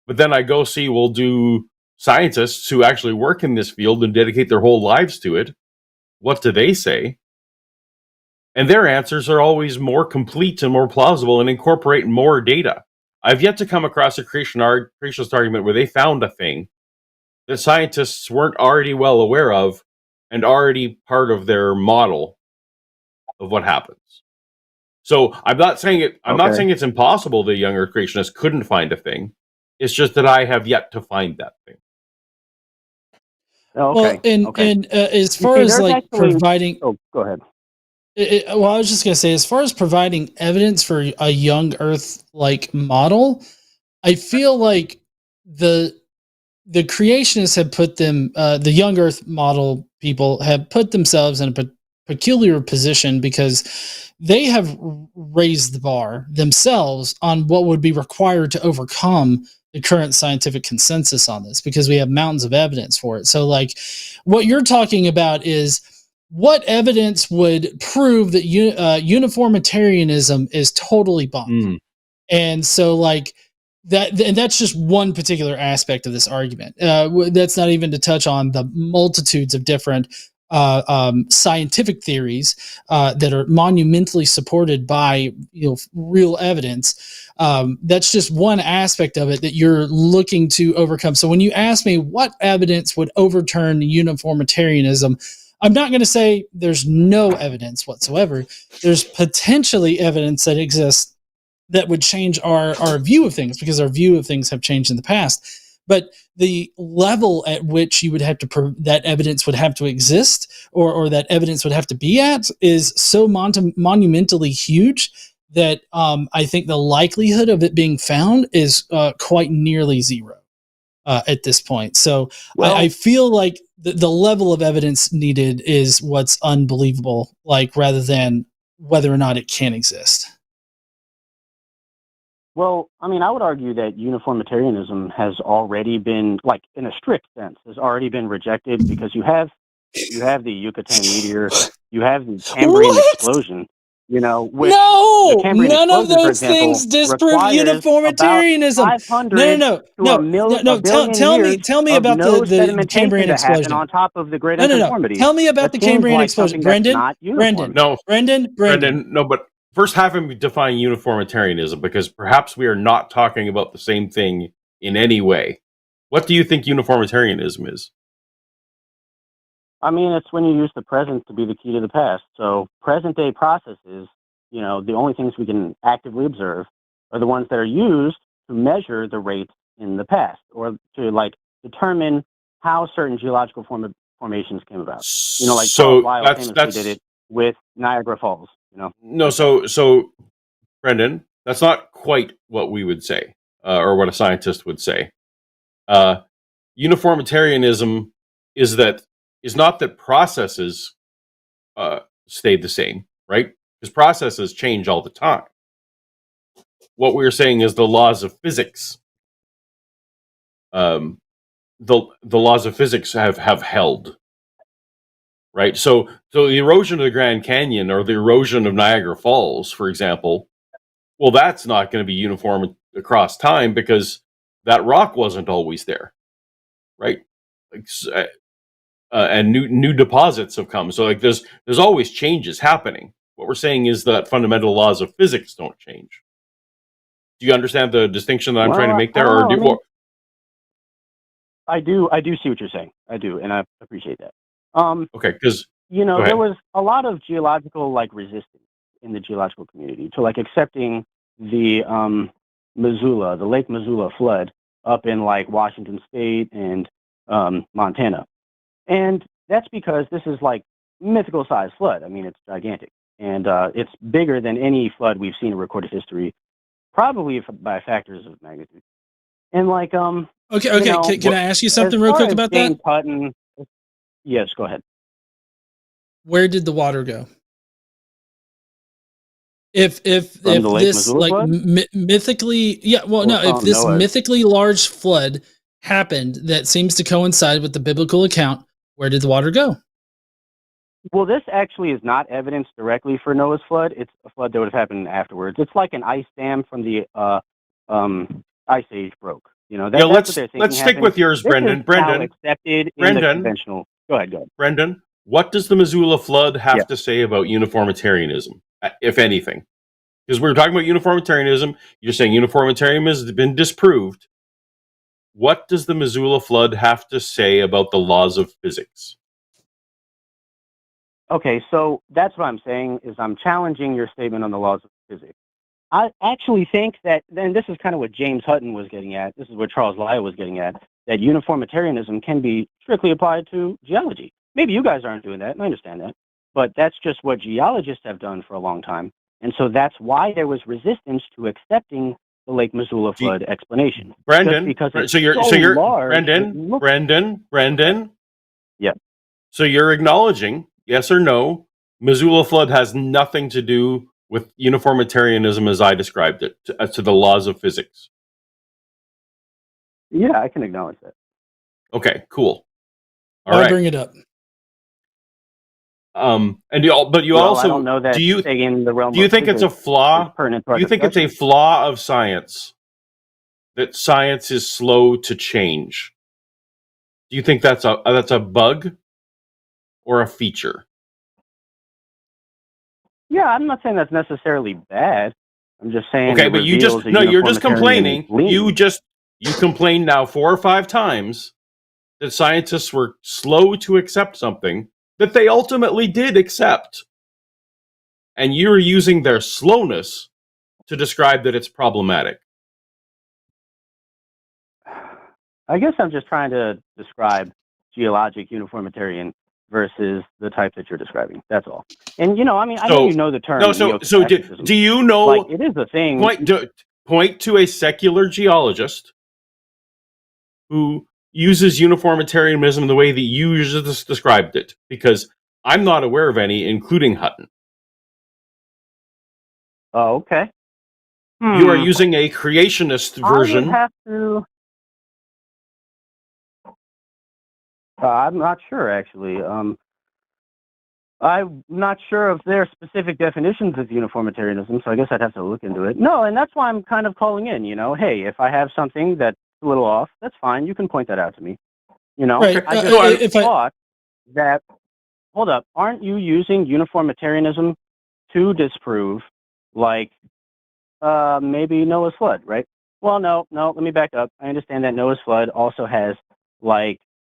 but then I go see, do scientists who actually work in this field and dedicate their whole lives to it, what do they say? And their answers are always more complete and more plausible and incorporate more data. I've yet to come across a creationist argument where they found a thing that scientists weren't already well aware of and already part of their model of what happens. So I'm not saying it's impossible the younger creationists couldn't find a thing. It's just that I have yet to find that thing. Well, and as far as providing, go ahead. I was just going to say, as far as providing evidence for a young Earth model, I feel like the creationists have put them, the young Earth model people have put themselves in a peculiar position because they have raised the bar themselves on what would be required to overcome the current scientific consensus on this, because we have mountains of evidence for it. So what you're talking about is what evidence would prove that uniformitarianism is totally bunk. And so and that's just one particular aspect of this argument. That's not even to touch on the multitudes of different scientific theories that are monumentally supported by real evidence. That's just one aspect of it that you're looking to overcome. So when you ask me what evidence would overturn uniformitarianism, I'm not going to say there's no evidence whatsoever. There's potentially evidence that exists that would change our view of things, because our view of things have changed in the past. But the level at which you would have to that evidence would have to exist, or that evidence would have to be at, is so monumentally huge that I think the likelihood of it being found is quite nearly zero at this point. So I feel like the level of evidence needed is what's unbelievable, rather than whether or not it can exist. Well, I mean, I would argue that uniformitarianism has already been, in a strict sense, has already been rejected, because you have the Yucatan meteor, you have the Cambrian explosion, which none of those things disprove uniformitarianism. Tell me about the Cambrian explosion on top of the Great Uniformity. Tell me about the Cambrian explosion, Brendan. No, but first have him define uniformitarianism, because perhaps we are not talking about the same thing in any way. What do you think uniformitarianism is? I mean, it's when you use the present to be the key to the past. So present day processes, the only things we can actively observe are the ones that are used to measure the rate in the past, or to determine how certain geological formations came about. So Lyle famously did it with Niagara Falls. You know? No, so Brendan, that's not quite what we would say, or what a scientist would say. Uniformitarianism is not that processes stayed the same, right? Because processes change all the time. What we're saying is the laws of physics. The laws of physics have held, right? So the erosion of the Grand Canyon or the erosion of Niagara Falls, for example, well, that's not going to be uniform across time because that rock wasn't always there, right? Like, and new deposits have come. So like there's always changes happening. What we're saying is that fundamental laws of physics don't change. Do you understand the distinction that I'm trying to make there? I do see what you're saying. I do, and I appreciate that. Okay, because there was a lot of geological resistance in the geological community to accepting the Missoula, the Lake Missoula flood up in Washington State and Montana, and that's because this is mythical sized flood. I mean, it's gigantic, and it's bigger than any flood we've seen in recorded history, probably by factors of magnitude. And okay. Can I ask you something real quick about James that? Hutton, yes, go ahead. Where did the water go? If From the Lake this Missoula flood? mythically, if this mythically large flood happened that seems to coincide with the biblical account, where did the water go? Well, this actually is not evidence directly for Noah's flood. It's a flood that would have happened afterwards. It's like an ice dam from the ice age broke. Let's stick with yours, Brendan. Brendan, accepted in the conventional. Go ahead. Brendan, what does the Missoula flood have to say about uniformitarianism, if anything? Because we were talking about uniformitarianism. You're saying uniformitarianism has been disproved. What does the Missoula flood have to say about the laws of physics? Okay, so that's what I'm saying is I'm challenging your statement on the laws of physics. I actually think that, and this is kind of what James Hutton was getting at, this is what Charles Lyell was getting at, that uniformitarianism can be strictly applied to geology. Maybe you guys aren't doing that, and I understand that, but that's just what geologists have done for a long time. And so that's why there was resistance to accepting the Lake Missoula flood explanation. Brendan, Brendan. Yeah. So you're acknowledging, yes or no, Missoula flood has nothing to do with uniformitarianism as I described it, to the laws of physics. Yeah, I can acknowledge that. Okay, cool. All I'll right. bring it up. But you also, I don't know that do you in the realm do you think it's a flaw? Do you think it's a flaw of science that science is slow to change? Do you think that's a bug or a feature? Yeah, I'm not saying that's necessarily bad. I'm just saying. Okay, but you're just complaining. You complained now 4 or 5 times that scientists were slow to accept something that they ultimately did accept. And you're using their slowness to describe that it's problematic. I guess I'm just trying to describe geologic uniformitarian versus the type that you're describing. That's all. And I know you know the term. Do you know? It is a thing. Point to a secular geologist who uses uniformitarianism the way that you just described it, because I'm not aware of any, including Hutton. Oh, okay. You are using a creationist version. I would have to. I'm not sure, actually. I'm not sure of their specific definitions of uniformitarianism, so I guess I'd have to look into it. No, and that's why I'm kind of calling in, hey, if I have something that's a little off, that's fine. You can point that out to me. Right. I just thought that, hold up, aren't you using uniformitarianism to disprove, maybe Noah's flood, right? Well, no, let me back up. I understand that Noah's flood also has,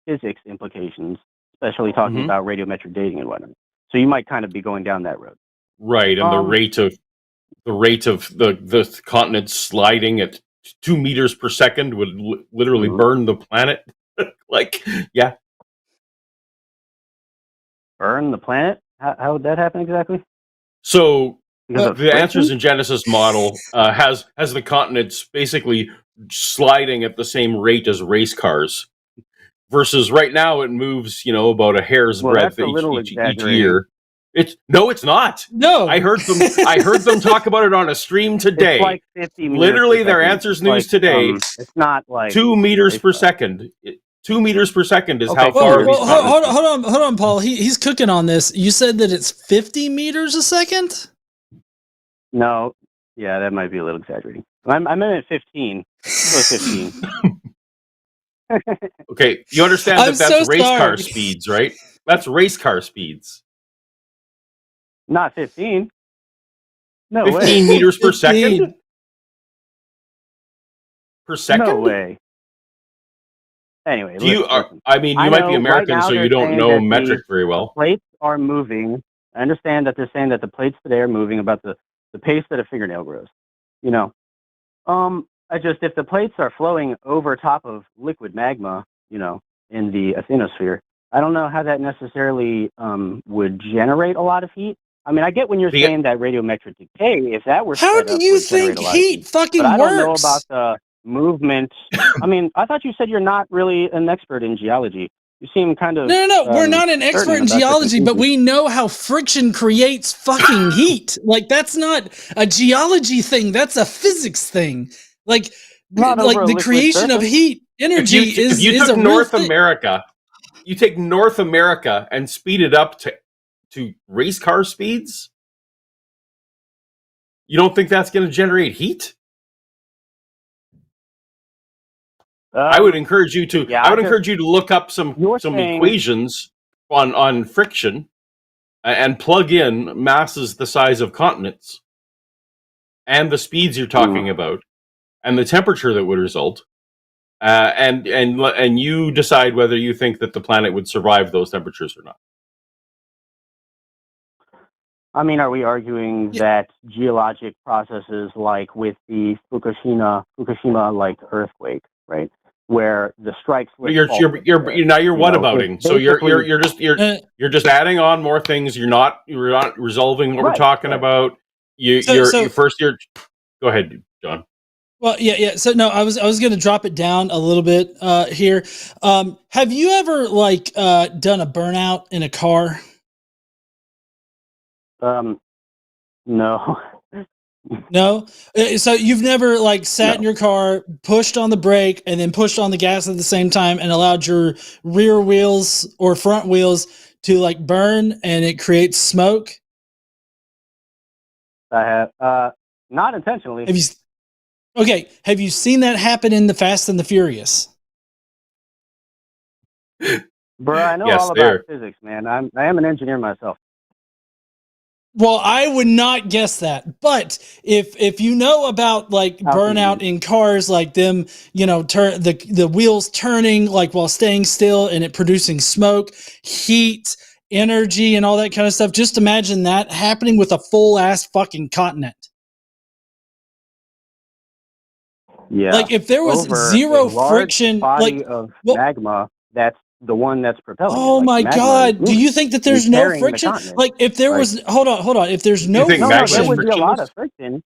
physics implications, especially talking about radiometric dating and whatnot. So you might kind of be going down that road. Right, and the rate of the continent sliding at 2 meters per second would literally burn the planet. Yeah. Burn the planet? How would that happen exactly? So Because of the answers friction? in Genesis model has the continents basically sliding at the same rate as race cars. Versus right now, it moves, about a hair's Well, that's breadth a little each exaggerating. year. It's not. No, I heard them talk about it on a stream It's today. like 50 meters Literally, per their second. answers It's news like, today. it's not like 2 meters per race car. second. 2 meters per second is Okay, how cool. far Well, these continents. hold on, Paul. He's cooking on this. You said that it's 50 meters a second? No, yeah, that might be a little exaggerating. I meant at 15. So 15. Okay, you understand I'm that that's so race car sorry. speeds, right? That's race car speeds. Not 15. No 15 way. meters per 15. second? Per second? No way. Anyway, Do you? listen. You I might know be right American, now so they're you don't saying know that metric very the well. plates are moving. I understand that they're saying that the plates today are moving about the pace that a fingernail grows. If the plates are flowing over top of liquid magma, in the asthenosphere, I don't know how that necessarily would generate a lot of heat. I mean, I get when you're saying that radiometric decay, if that were How sped do up, you would generate think a lot of heat fucking but I don't know works? about the movement. I mean, I thought you said you're not really an expert in geology. You seem kind of No. We're not an expert certain in about your geology, but conclusions. we know how friction creates fucking heat. Like, that's not a geology thing. That's a physics thing. Like Not over a the liquid creation of surface. heat energy If you is took a real North thing. America, you take North America and speed it up to race car speeds. You don't think that's going to generate heat? I would encourage you to. Yeah, I would encourage you to look up some saying- equations on friction and plug in masses the size of continents and the speeds you're talking about and the temperature that would result. And you decide whether you think that the planet would survive those temperatures or not. I mean, are we arguing that geologic processes like with the Fukushima like earthquake, right, where the strikes? You're whatabouting. So you're just adding on more things. You're not resolving what we're talking about. Go ahead, John. Well, yeah. So no, I was going to drop it down a little bit here. Have you ever done a burnout in a car? No. No. So you've never sat in your car, pushed on the brake, and then pushed on the gas at the same time, and allowed your rear wheels or front wheels to burn, and it creates smoke? I have not intentionally. Have you seen that happen in the Fast and the Furious? Bro, I know all about physics, man. I am an engineer myself. Well, I would not guess that. But if you know about burnout in cars, like them, turn the wheels turning while staying still and it producing smoke, heat, energy, and all that kind of stuff, just imagine that happening with a full ass fucking continent. Yeah. If there was zero friction, body of magma, that's the one that's propelling. Oh my God! Do you think that there's no friction? If there was, hold on. If there's no friction, there would be a lot of friction.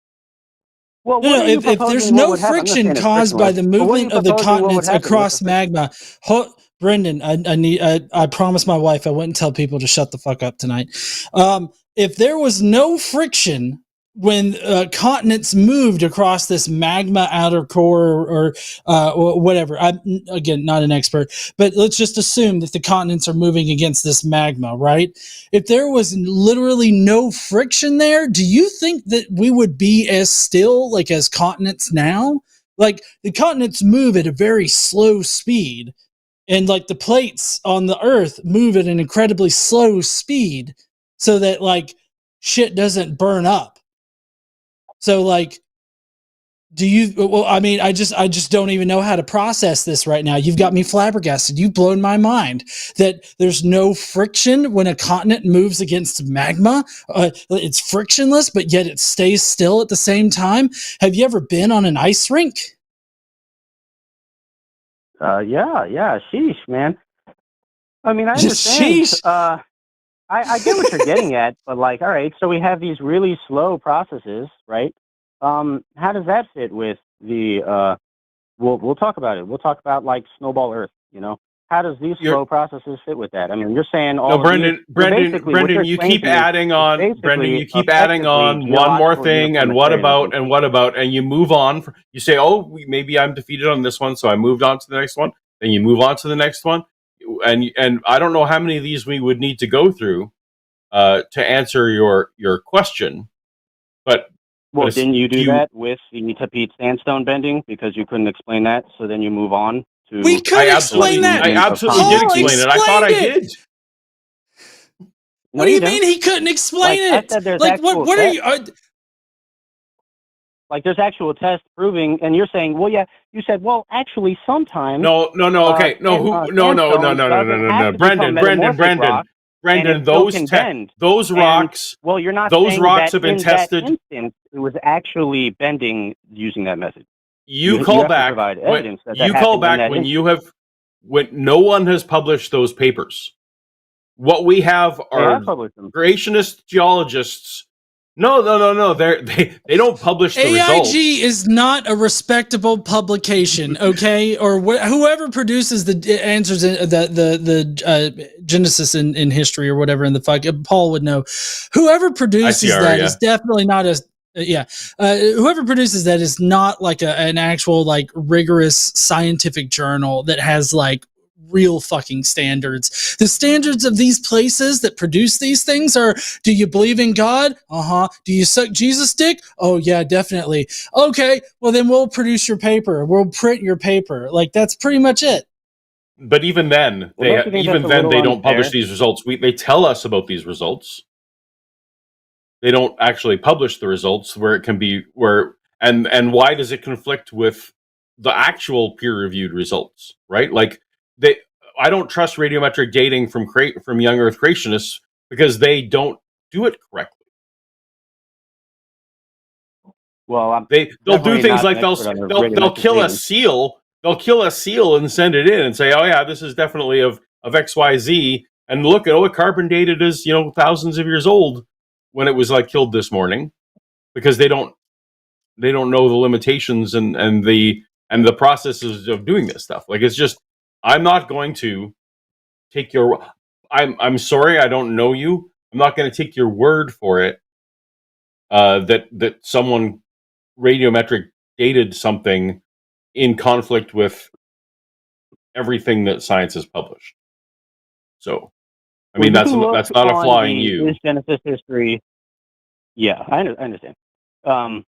Well, if there's no friction caused by the movement of the continents across magma, Brendan, I promised my wife I wouldn't tell people to shut the fuck up tonight. If there was no friction when continents moved across this magma outer core or whatever, I'm again not an expert, but let's just assume that the continents are moving against this magma, right? If there was literally no friction there, do you think that we would be as still as continents now? The continents move at a very slow speed, and the plates on the Earth move at an incredibly slow speed, so that shit doesn't burn up. So do you, well, I mean, I just don't even know how to process this right now. You've got me flabbergasted. You've blown my mind that there's no friction when a continent moves against magma. It's frictionless, but yet it stays still at the same time. Have you ever been on an ice rink? Yeah. Sheesh, man. I mean, I understand. Sheesh. I get what you're getting at, but like, all right, so we have these really slow processes, right? How does that fit with the? We'll talk about it. We'll talk about like snowball Earth. How does these slow processes fit with that? I mean, you're saying all. No, Brendan, you keep adding on. Brendan, you keep adding on one more thing, and what about, and you move on. You say, oh, maybe I'm defeated on this one, so I moved on to the next one. Then you move on to the next one, and I don't know how many of these we would need to go through to answer your question, but. Well, didn't you do that with the Tapete sandstone bending because you couldn't explain that? So then you move on to. We could explain that. I absolutely did explain it. I thought I did. What do you mean he couldn't explain it? I said there's what are you? Like there's actual tests proving, and you're saying, well, yeah. You said, well, actually, sometimes. No. Okay, no. Brendan, those rocks. Well, you're not. Those rocks have been tested. That instance, it was actually bending using that method. You call back when no one has published those papers. What we have are creationist geologists. No. They don't publish the results. AIG is not a respectable publication, okay? Or whoever produces the answers, the Genesis in history or whatever in the fuck, Paul would know. Whoever produces that is definitely not a. Whoever produces that is not like an actual like rigorous scientific journal that has like real fucking standards. The standards of these places that produce these things are: do you believe in God? Do you suck Jesus' dick? Oh yeah, definitely. Okay, well then we'll produce your paper. We'll print your paper. Like that's pretty much it. But even then, they don't publish these results. They tell us about these results. They don't actually publish the results where it can be and why does it conflict with the actual peer-reviewed results, right? Like I don't trust radiometric dating from young Earth creationists because they don't do it correctly. Well, they'll do things like they'll kill a seal. They'll kill a seal and send it in and say, oh yeah, this is definitely of XYZ. And look, carbon dated is thousands of years old when it was like killed this morning, because they don't know the limitations and the processes of doing this stuff. Like it's just, I'm not going to take your. I'm sorry, I don't know you. I'm not going to take your word for it. That someone radiometric dated something in conflict with everything that science has published. So, I mean, that's not a flaw in you. Is Genesis history? Yeah, I understand.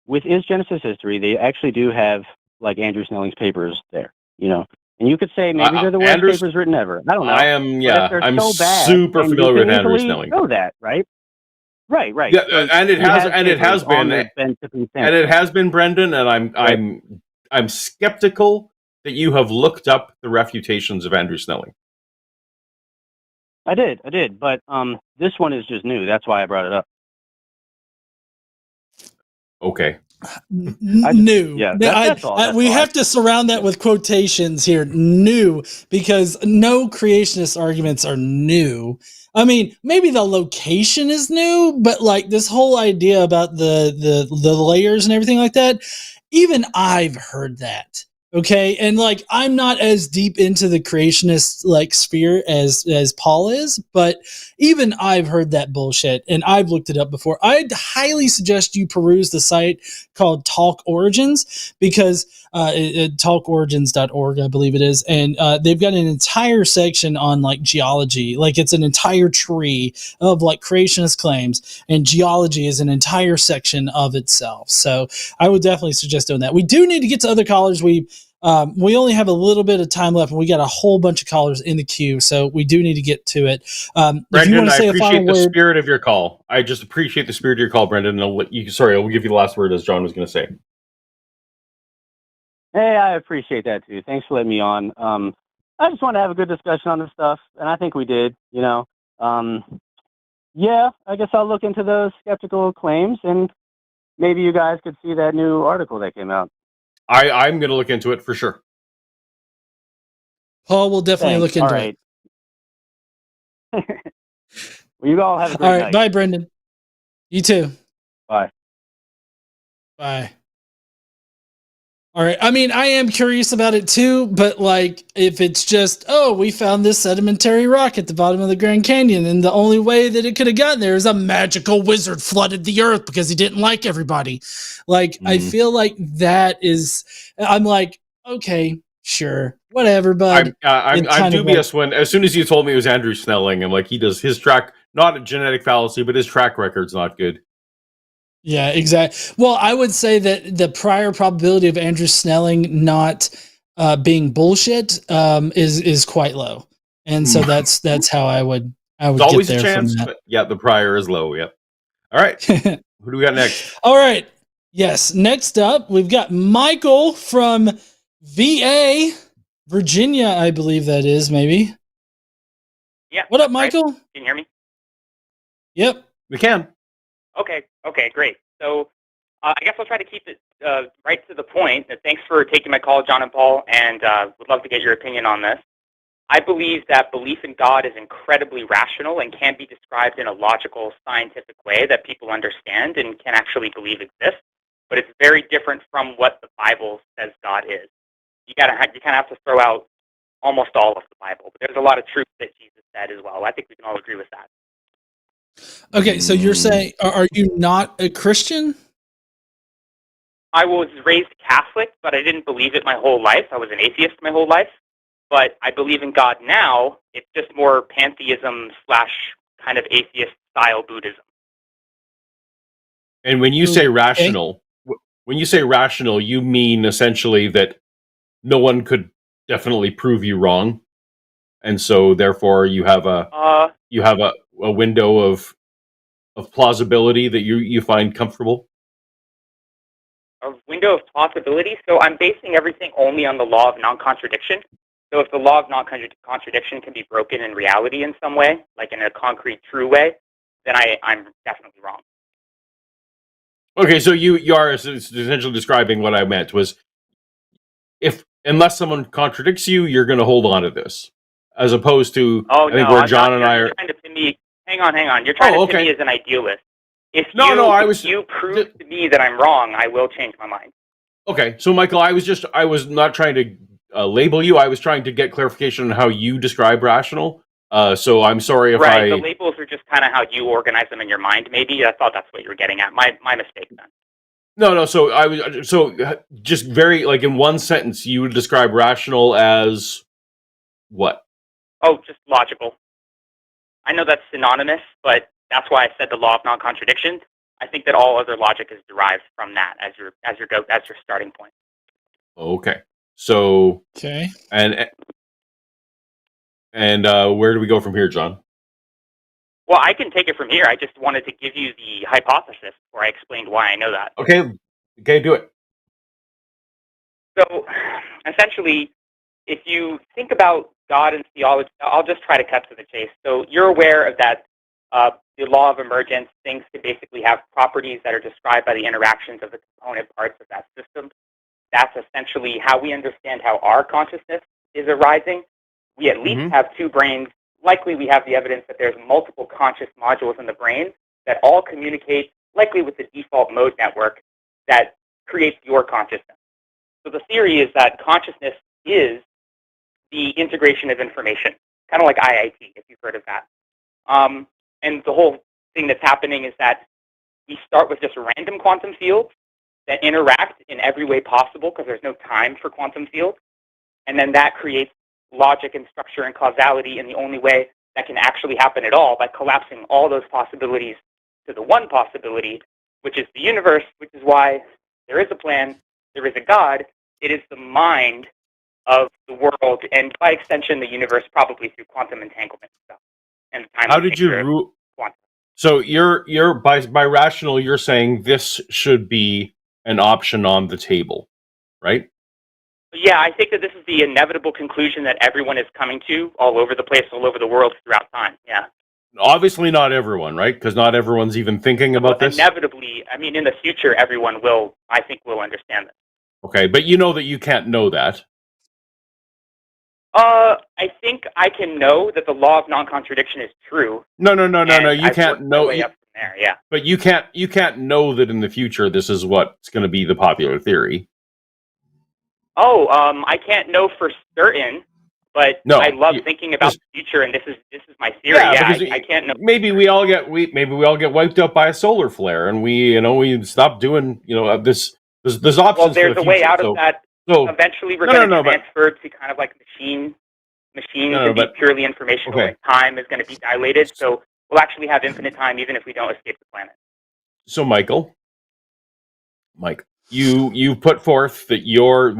With Is Genesis History, they actually do have like Andrew Snelling's papers there. And you could say maybe they're the worst papers written ever. I don't know. I'm super familiar with Andrew Snelling. Know that, right? Right. Yeah, and it has been, Brendan. And I'm skeptical that you have looked up the refutations of Andrew Snelling. I did, but this one is just new. That's why I brought it up. Okay. New. Yeah, that's all. We have to surround that with quotations here. New, because no creationist arguments are new. I mean, maybe the location is new, but like this whole idea about the layers and everything like that, even I've heard that. Okay, and like I'm not as deep into the creationist like sphere as Paul is, but even I've heard that bullshit and I've looked it up before. I'd highly suggest you peruse the site called Talk Origins, because talkorigins.org, I believe it is, and they've got an entire section on like geology. Like it's an entire tree of like creationist claims, and geology is an entire section of itself. So I would definitely suggest doing that. We do need to get to other callers. We only have a little bit of time left, and we got a whole bunch of callers in the queue, so we do need to get to it. Brendan, I appreciate the spirit of your call. I just appreciate the spirit of your call, Brendan. And I'll give you the last word, as John was going to say. Hey, I appreciate that too. Thanks for letting me on. I just want to have a good discussion on this stuff, and I think we did. Yeah, I guess I'll look into those skeptical claims, and maybe you guys could see that new article that came out. I'm going to look into it for sure. Paul will definitely look into it. Well, you all have a great All right. night. Bye, Brendan. You too. Bye. Bye. All right. I mean, I am curious about it too, but like, if it's just, oh, we found this sedimentary rock at the bottom of the Grand Canyon, and the only way that it could have gotten there is a magical wizard flooded the earth because he didn't like everybody. Like, I feel like that is, I'm like, okay, sure, whatever, bud. I'm dubious when, as soon as you told me it was Andrew Snelling, I'm like, he does his track, not a genetic fallacy, but his track record's not good. Yeah, exactly. Well, I would say that the prior probability of Andrew Snelling not being bullshit is quite low, and so that's how I would It's always get there a chance, from that. but yeah, the prior is low. Yep. All right, who do we got next? All right. Yes. Next up, we've got Michael from VA, Virginia, I believe that is, maybe. Yeah. What up, Michael? Right. Can you hear me? Yep. We can. Okay, great. So I guess I'll try to keep it right to the point. Thanks for taking my call, John and Paul, and would love to get your opinion on this. I believe that belief in God is incredibly rational and can be described in a logical, scientific way that people understand and can actually believe exists, but it's very different from what the Bible says God is. You kind of have to throw out almost all of the Bible, but there's a lot of truth that Jesus said as well. I think we can all agree with that. Okay, so you're saying, are you not a Christian? I was raised Catholic, but I didn't believe it my whole life. I was an atheist my whole life, but I believe in God now. It's just more pantheism / kind of atheist style Buddhism. And when you say rational, you mean essentially that no one could definitely prove you wrong, and so therefore you have a window of plausibility that you find comfortable. A window of possibility. So I'm basing everything only on the law of non-contradiction. So if the law of non-contradiction can be broken in reality in some way, like in a concrete, true way, then I'm definitely wrong. Okay, so you are essentially describing what I meant was, unless someone contradicts you, you're going to hold on to this, as opposed to I think where John and I are. Trying to pin me. Hang on. You're trying to pin me as an idealist. If you prove to me that I'm wrong, I will change my mind. Okay, so Michael, I was not trying to label you. I was trying to get clarification on how you describe rational. So I'm sorry if the labels are just kind of how you organize them in your mind. Maybe I thought that's what you were getting at. My mistake then. No. So just very like in one sentence, you would describe rational as what? Oh, just logical. I know that's synonymous, but that's why I said the law of non-contradiction. I think that all other logic is derived from that as your starting point. Okay. So okay. And where do we go from here, John? Well, I can take it from here. I just wanted to give you the hypothesis before I explained why I know that. Okay, do it. So, essentially, if you think about God and theology, I'll just try to cut to the chase. So you're aware of that the law of emergence, things can basically have properties that are described by the interactions of the component parts of that system. That's essentially how we understand how our consciousness is arising. We at least have two brains. Likely we have the evidence that there's multiple conscious modules in the brain that all communicate, likely with the default mode network that creates your consciousness. So the theory is that consciousness is the integration of information, kind of like IIT, if you've heard of that. And the whole thing that's happening is that we start with just random quantum fields that interact in every way possible because there's no time for quantum fields. And then that creates logic and structure and causality in the only way that can actually happen at all, by collapsing all those possibilities to the one possibility, which is the universe, which is why there is a plan, there is a God. It is the mind of the world, and by extension, the universe, probably through quantum entanglement stuff. And how did you rule? So you're by rational, you're saying this should be an option on the table, right? Yeah, I think that this is the inevitable conclusion that everyone is coming to all over the place, all over the world throughout time. Yeah. Obviously not everyone, right? Because not everyone's even thinking about this. Inevitably, I mean, in the future, everyone will, I think, will understand this. Okay, but you know that you can't know that. I think I can know that the law of non-contradiction is true. No. You can't know. Way up from there, yeah. But you can't know that in the future this is what's going to be the popular theory. Oh, I can't know for certain, but no, I love thinking about the future, and this is my theory. Yeah, I can't know. Maybe we all get wiped out by a solar flare, and we stop doing this. There's options. Well, there's for the a way future, out of that. So eventually, we're going to transfer to kind of like machines to be purely informational. Okay. Time is going to be dilated, so we'll actually have infinite time, even if we don't escape the planet. So, Mike, you put forth that your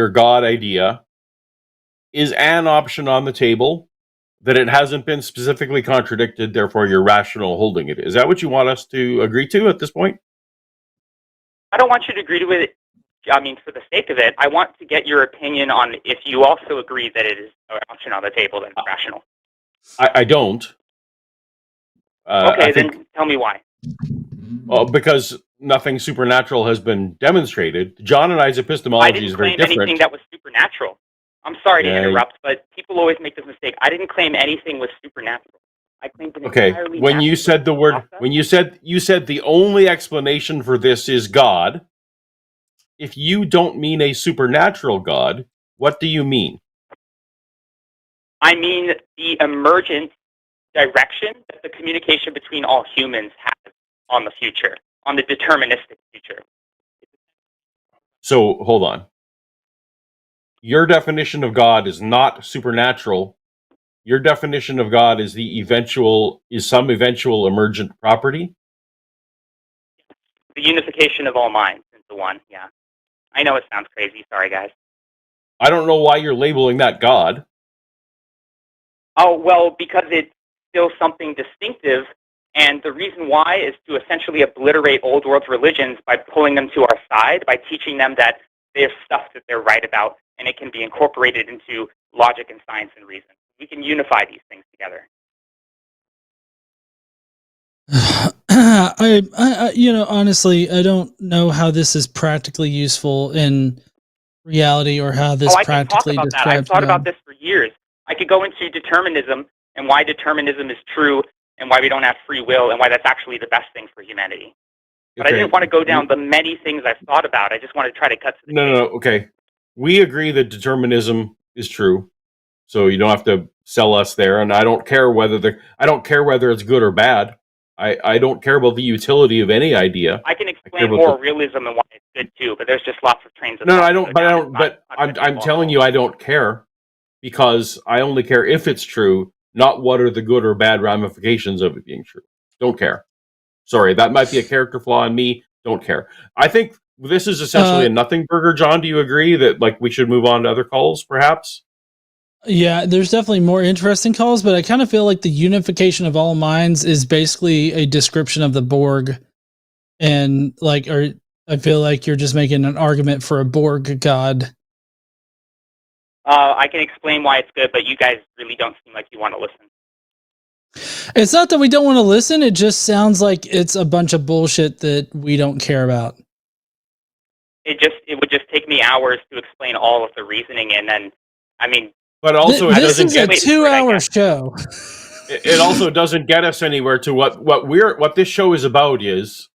God idea is an option on the table, that it hasn't been specifically contradicted, therefore you're rational holding it. Is that what you want us to agree to at this point? I don't want you to agree to it. I mean, for the sake of it, I want to get your opinion on if you also agree that it is an option on the table, then rational. I don't. Okay, then tell me why. Because nothing supernatural has been demonstrated. John and I's epistemology is very different. I didn't claim anything that was supernatural. I'm sorry to interrupt, but people always make this mistake. I didn't claim anything was supernatural. I claimed an entirely when you said the word, process. When you said the only explanation for this is God. If you don't mean a supernatural God, what do you mean? I mean the emergent direction that the communication between all humans has on the future, on the deterministic future. So, hold on. Your definition of God is not supernatural. Your definition of God is some eventual emergent property? The unification of all minds is the one, yeah. I know it sounds crazy. Sorry, guys. I don't know why you're labeling that God. Oh, well, because it's still something distinctive, and the reason why is to essentially obliterate old world religions by pulling them to our side, by teaching them that there's stuff that they're right about, and it can be incorporated into logic and science and reason. We can unify these things together. Honestly, I don't know how this is practically useful in reality, or how this practically describes that. I've thought about this for years. I could go into determinism and why determinism is true, and why we don't have free will, and why that's actually the best thing for humanity. But I didn't want to go down the many things I've thought about. I just want to try to cut to the No, okay. We agree that determinism is true, so you don't have to sell us there. And I don't care whether it's good or bad. I don't care about the utility of any idea. I can explain more realism and why it's good too, but there's just lots of trains of thought. No, I don't. But I'm telling you, I don't care, because I only care if it's true, not what are the good or bad ramifications of it being true. Don't care. Sorry, that might be a character flaw in me. Don't care. I think this is essentially a nothing burger. John, do you agree that we should move on to other calls, perhaps? Yeah, there's definitely more interesting calls, but I kind of feel like the unification of all minds is basically a description of the Borg, and I feel like you're just making an argument for a Borg god. I can explain why it's good, but you guys really don't seem like you want to listen. It's not that we don't want to listen. It just sounds like it's a bunch of bullshit that we don't care about. It would just take me hours to explain all of the reasoning, and then, but also this is a 2-hour show. It also doesn't get us anywhere to what this show is about is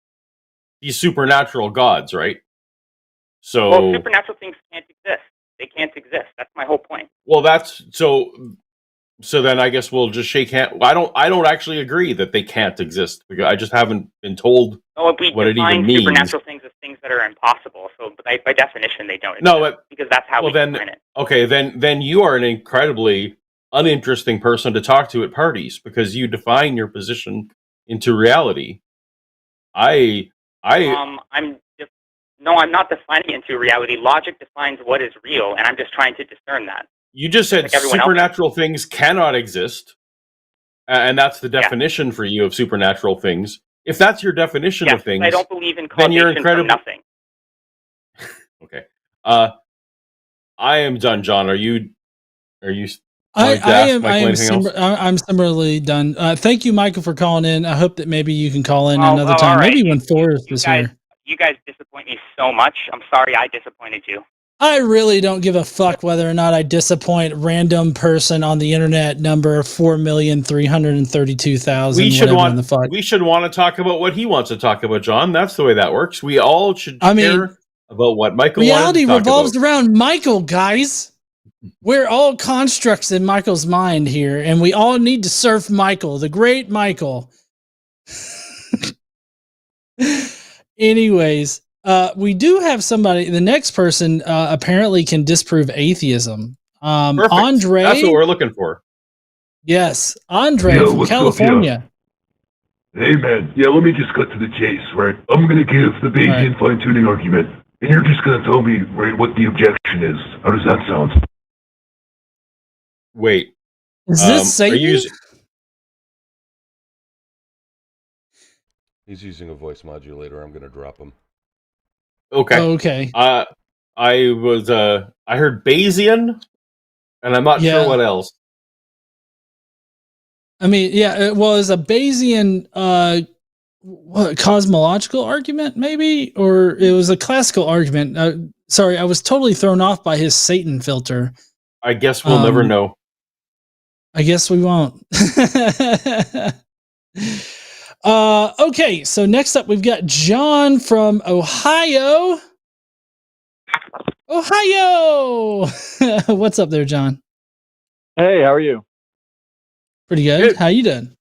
these supernatural gods, right? So supernatural things can't exist. They can't exist. That's my whole point. Well, that's so then I guess we'll just shake hands. I don't actually agree that they can't exist, because I just haven't been told what it even means. Supernatural things as things that are impossible. So by definition, they don't exist. No, because that's how we define it. Okay, then you are an incredibly uninteresting person to talk to at parties, because you define your position into reality. I'm not defining it into reality. Logic defines what is real, and I'm just trying to discern that. You just said supernatural things cannot exist, and that's the definition for you of supernatural things. If that's your definition of things, I don't believe in causation from nothing. Okay, I am done. John, are you? I'm similarly done. Thank you, Michael, for calling in. I hope that maybe you can call in another time. Right. Maybe when Forrest is here. You guys disappoint me so much. I'm sorry I disappointed you. I really don't give a fuck whether or not I disappoint random person on the internet number 4,332,000. We should want to talk about what he wants to talk about, John. That's the way that works. We all should care about what Michael reality wanted to talk revolves about. around Michael, guys. We're all constructs in Michael's mind here, and we all need to surf Michael, the great Michael. Anyways, we do have somebody. The next person apparently can disprove atheism. Perfect. Andre, that's what we're looking for. Yes, Andre from California. Hey man, let me just cut to the chase, right? I'm gonna give the Bayesian fine-tuning argument, and you're just gonna tell me, right, what the objection is. How does that sound? Wait, is this Satan? He's using a voice modulator. I'm gonna drop him. Okay. Okay. I heard Bayesian, and I'm not sure what else. I mean, it was a Bayesian cosmological argument, maybe, or it was a classical argument. Sorry, I was totally thrown off by his Satan filter. I guess we'll never know. I guess we won't. Okay, so next up we've got John from Ohio. What's up there, John? Hey, how are you? Pretty good. How you doing?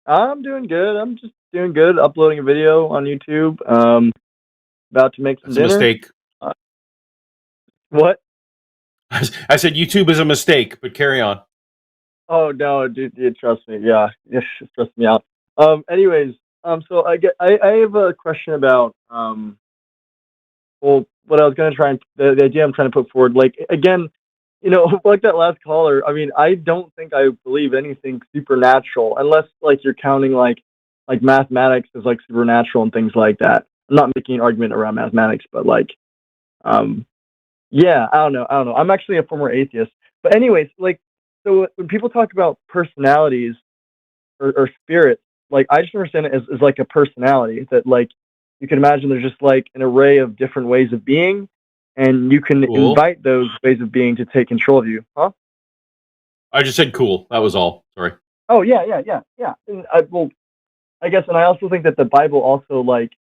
I'm doing good. I'm just doing good. Uploading a video on YouTube. About to make some dinner. That's a mistake. What? I said YouTube is a mistake, but carry on. Oh no, dude, trust me. Yeah, trust me out. Anyways, so I have a question about what I was gonna try and the idea I'm trying to put forward. Like again, like that last caller. I mean, I don't think I believe anything supernatural unless like you're counting like mathematics as like supernatural and things like that. I'm not making an argument around mathematics, but like, yeah, I don't know. I'm actually a former atheist, but anyways, like. So when people talk about personalities or spirits, like I just understand it as like a personality that like you can imagine there's just like an array of different ways of being, and you can invite those ways of being to take control of you, huh? I just said cool. That was all. Sorry. Oh yeah. And I guess, and I also think that the Bible also like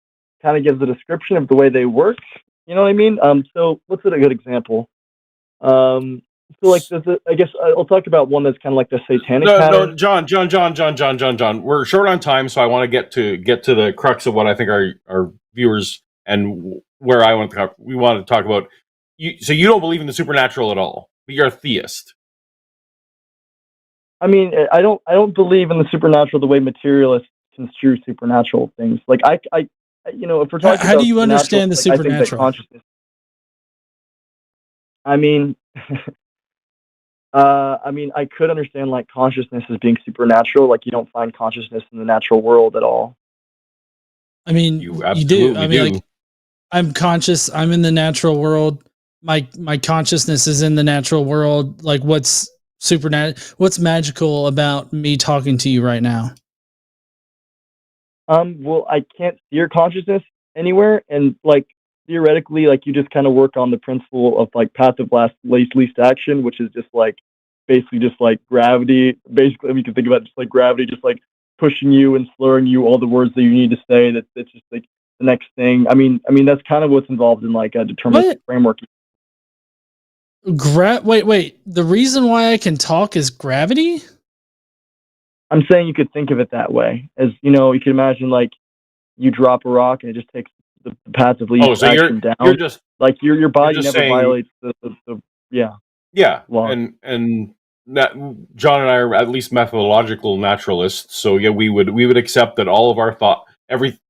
kind of gives a description of the way they work. You know what I mean? So what's a good example? So like, I guess I'll talk about one that's kind of like the satanic pattern. No, John. We're short on time, so I want to get to the crux of what I think our viewers and where we want to talk about. So you don't believe in the supernatural at all, but you're a theist. I mean, I don't believe in the supernatural the way materialists construe supernatural things. Like I if we're talking how do you understand the supernatural? Consciousness. I mean. I could understand like consciousness as being supernatural. Like you don't find consciousness in the natural world at all. I mean, you do. I mean, like I'm conscious. I'm in the natural world. My consciousness is in the natural world. Like what's what's magical about me talking to you right now? Well, I can't see your consciousness anywhere, and like theoretically, like you just kind of work on the principle of like path of least action, which is just like basically just like gravity. Basically, you can think about it just like gravity, just like pushing you and slurring you all the words that you need to say. That's just like the next thing. I mean that's kind of what's involved in like a deterministic framework. Wait. The reason why I can talk is gravity? I'm saying you could think of it that way. As you can imagine like you drop a rock and it just takes the path of least action down. You're just like your body never saying, violates the law. And that John and I are at least methodological naturalists, so yeah, we would accept that all of our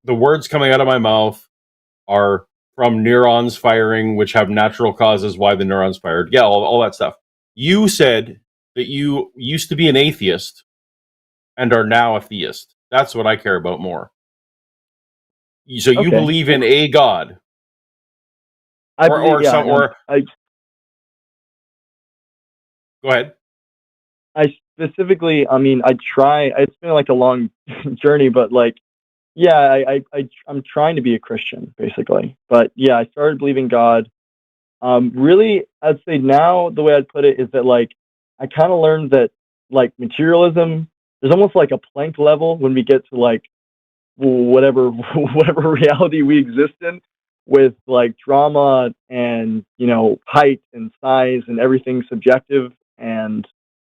the words coming out of my mouth are from neurons firing, which have natural causes why the neurons fired. Yeah, all that stuff. You said that you used to be an atheist and are now a theist. That's what I care about more. So you believe in a God? Go ahead. I specifically, I mean, it's been like a long journey, but like, yeah, I'm trying to be a Christian basically. But yeah, I started believing God Really, I'd say now the way I'd put it is that like I kind of learned that like materialism, there's almost like a Planck level when we get to like whatever whatever reality we exist in, with like drama and height and size and everything subjective, and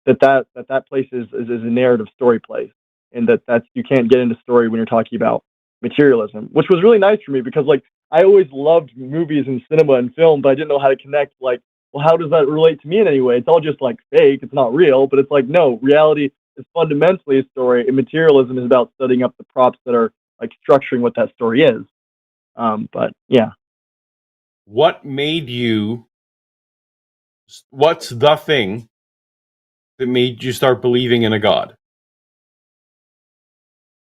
that place is a narrative story place, and that's you can't get into story when you're talking about materialism, which was really nice for me because like I always loved movies and cinema and film, but I didn't know how to connect like, well, how does that relate to me in any way? It's all just like fake, it's not real. But it's like, no, reality is fundamentally a story, and materialism is about setting up the props that are like structuring what that story is. But yeah. What made you? What's the thing that made you start believing in a god?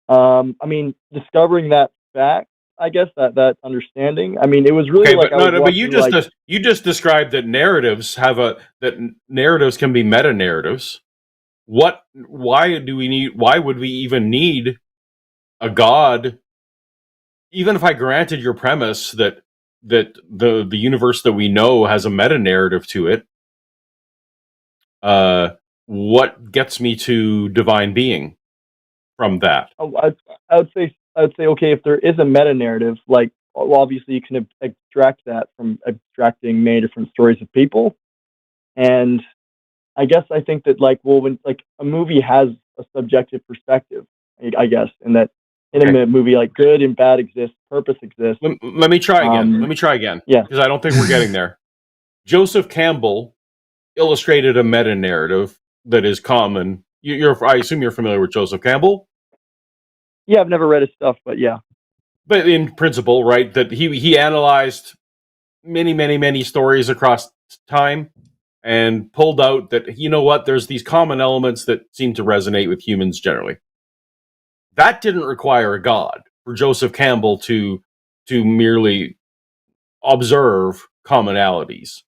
I mean, discovering that fact, I guess that understanding. I mean, it was really like but you just described that narratives that narratives can be meta narratives. Why would we even need a god? Even if I granted your premise that the universe that we know has a meta narrative to it, what gets me to divine being from that? I would say okay, if there is a meta narrative, like, well, obviously you can extract that from abstracting many different stories of people, and I guess I think that like, well, when like a movie has a subjective perspective, I guess, and that in a movie like good and bad exists, purpose exists. Let me try again. Yeah, because I don't think we're getting there. Joseph Campbell illustrated a meta narrative that is common. I assume you're familiar with Joseph Campbell. Yeah, I've never read his stuff, but yeah. But in principle, right, that he analyzed many stories across time and pulled out that, there's these common elements that seem to resonate with humans generally. That didn't require a god for Joseph Campbell to merely observe commonalities.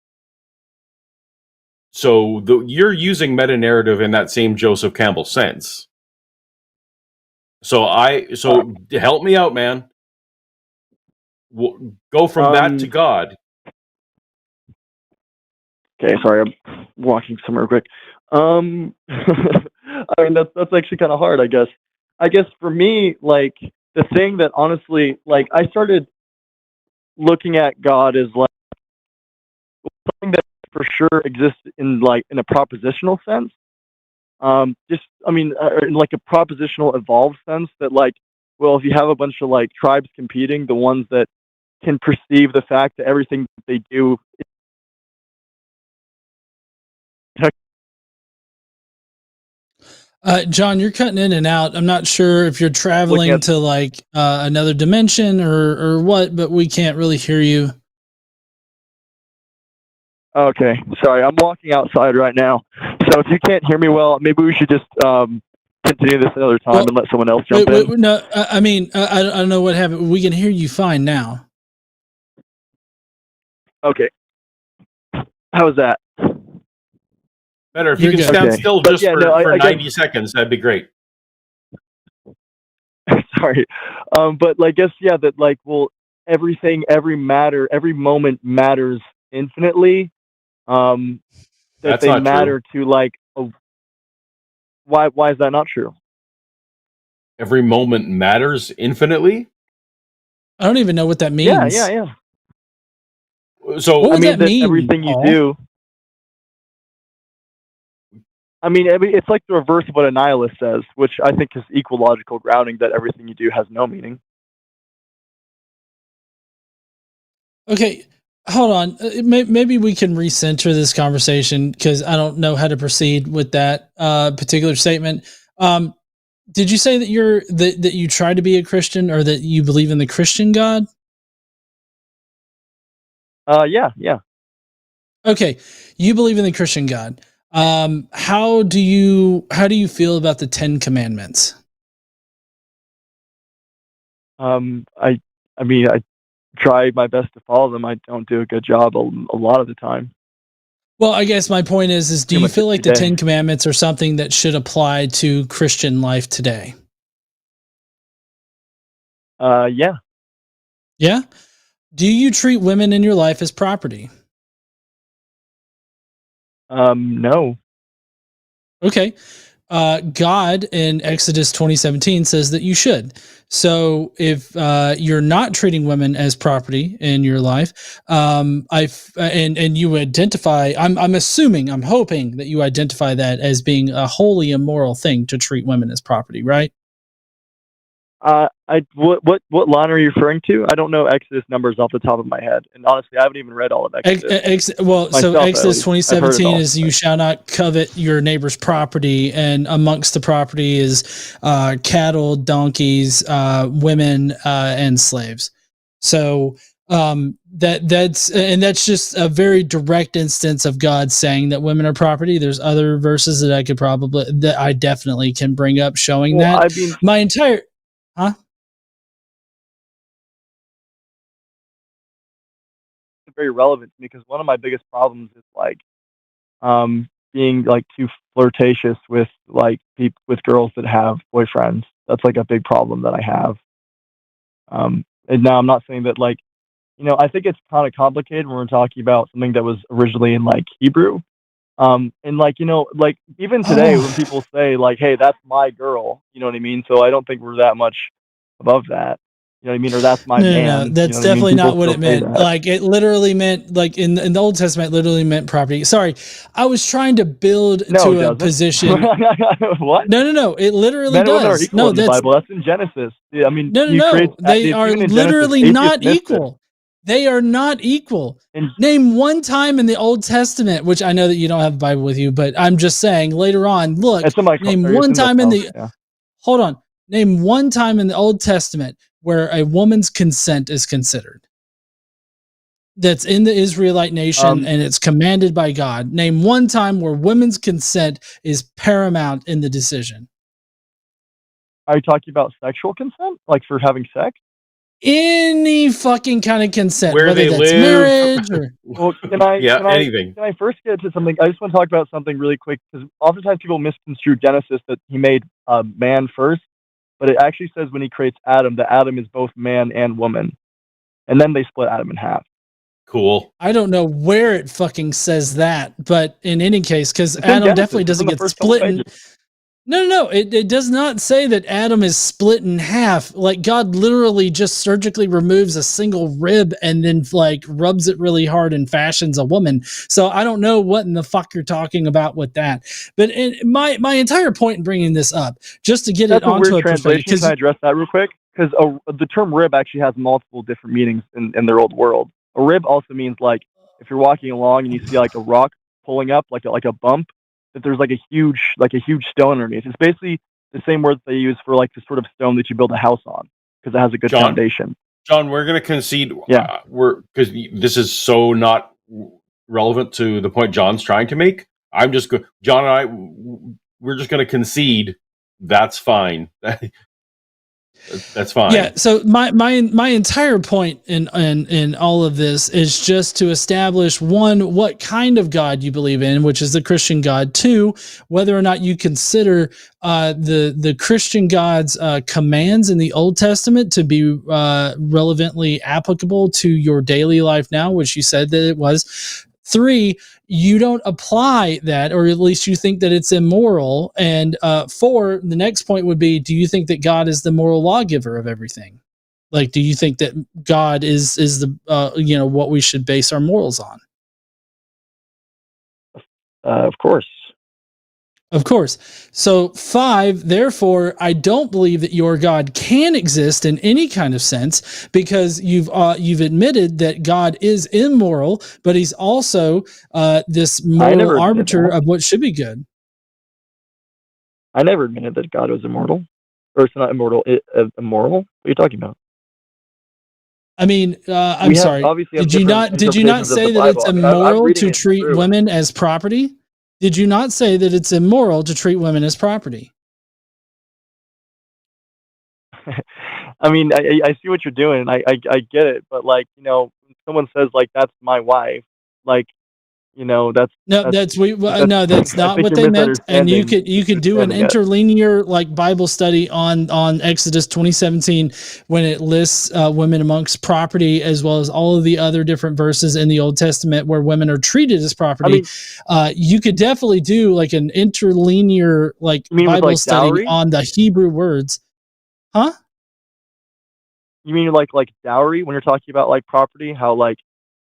So you're using meta-narrative in that same Joseph Campbell sense. So help me out, man. Go from that to God. Okay, sorry, I'm walking somewhere quick. I mean, that's actually kind of hard, I guess. I guess for me, like, the thing that honestly, like, I started looking at God as like something that for sure exists in a propositional sense. In like a propositional evolved sense that like, well, if you have a bunch of like tribes competing, the ones that can perceive the fact that everything that they do. John, you're cutting in and out. I'm not sure if you're traveling to like another dimension or what, but we can't really hear you. Okay, sorry, I'm walking outside right now. So if you can't hear me well, maybe we should just continue this another time and let someone else jump in. No, I mean, I don't know what happened. We can hear you fine now. Okay. How's that? Better. If you can stand still just for 90 seconds, that'd be great. Sorry. But I guess, yeah, that like, well, everything, every moment matters infinitely. That That's they not matter true. to like, why is that not true? Every moment matters infinitely? I don't even know what that means. Yeah. So what would that mean? Everything you do. I mean, it's like the reverse of what a nihilist says, which I think is equal logical grounding that everything you do has no meaning. Okay, hold on. Maybe we can recenter this conversation because I don't know how to proceed with that particular statement. Did you say that that you try to be a Christian or that you believe in the Christian God? Yeah. Okay, you believe in the Christian God. How do you feel about the 10 Commandments? I mean, I try my best to follow them. I don't do a good job a lot of the time. Well, I guess my point is do you feel like the 10 Commandments are something that should apply to Christian life today? Yeah. Yeah? Do you treat women in your life as property? No. Okay. God in Exodus 20:17 says that you should. So if you're not treating women as property in your life, and you identify, I'm assuming, I'm hoping that you identify that as being a wholly immoral thing to treat women as property, right? What line are you referring to? I don't know Exodus numbers off the top of my head, and honestly, I haven't even read all of Exodus. So Exodus least. I've heard it 20:17 all. is you shall not covet your neighbor's property, and amongst the property is cattle, donkeys, women, and slaves. So that's just a very direct instance of God saying that women are property. There's other verses that I definitely can bring up showing that. I mean, My entire Huh? It's very relevant to me because one of my biggest problems is like being like too flirtatious with like with girls that have boyfriends. That's like a big problem that I have. And now I'm not saying that like, I think it's kind of complicated when we're talking about something that was originally in like Hebrew. And like, like even today when people say like, hey, that's my girl, you know what I mean? So I don't think we're that much above that. You know what I mean? Or that's my man. No, that's definitely not what it meant. That. Like it literally meant, like in the Old Testament, literally meant property. Sorry, I was trying to build to a position. What? No. It literally Men and women are does. equal No, in the Bible. That's in Genesis. Yeah, I mean, no. They are literally not equal. They are not equal. Name one time in the Old Testament, which I know that you don't have the Bible with you, but I'm just saying later on, look, name one time in the, hold on. Name one time in the Old Testament where a woman's consent is considered. That's in the Israelite nation and it's commanded by God. Name one time where women's consent is paramount in the decision. Are you talking about sexual consent? Like for having sex? Any fucking kind of consent, where whether they that's live, marriage or well, anything. Can I first get to something? I just want to talk about something really quick because oftentimes people misconstrue Genesis that he made man first, but it actually says when he creates Adam that Adam is both man and woman, and then they split Adam in half. Cool. I don't know where it fucking says that, but in any case, because Adam definitely doesn't get split in. No. It does not say that Adam is split in half. Like God literally just surgically removes a single rib and then like rubs it really hard and fashions a woman. So I don't know what in the fuck you're talking about with that. But my entire point in bringing this up, just to get it onto a translation. Can I address that real quick? Because the term rib actually has multiple different meanings in their old world. A rib also means like if you're walking along and you see like a rock pulling up, like a bump, that there's like a huge stone underneath. It's basically the same word they use for like the sort of stone that you build a house on because it has a good foundation. John, we're going to concede. Yeah, because this is so not relevant to the point John's trying to make. John and I, we're just going to concede. That's fine. That's fine. Yeah. So my entire point in all of this is just to establish one, what kind of God you believe in, which is the Christian God. Two, whether or not you consider the Christian God's commands in the Old Testament to be relevantly applicable to your daily life now, which you said that it was. Three, you don't apply that, or at least you think that it's immoral. And four, the next point would be, do you think that God is the moral lawgiver of everything? Like, do you think that God is the what we should base our morals on? Of course. Of course. So five, therefore, I don't believe that your God can exist in any kind of sense because you've admitted that God is immoral, but he's also this moral arbiter of what should be good. I never admitted that God was immortal. Or it's not immortal, immoral? What are you talking about? I mean, I'm sorry. Did you not say that it's immoral to treat women as property? Did you not say that it's immoral to treat women as property? I mean, I see what you're doing. I get it. But like, someone says like, that's my wife. Like, You know, that's no, that's not what they meant. And you could do an interlinear like Bible study on Exodus 20:17 when it lists women amongst property, as well as all of the other different verses in the Old Testament where women are treated as property. You could definitely do like an interlinear like Bible study dowry? On the Hebrew words, huh? You mean like dowry when you're talking about like property? How like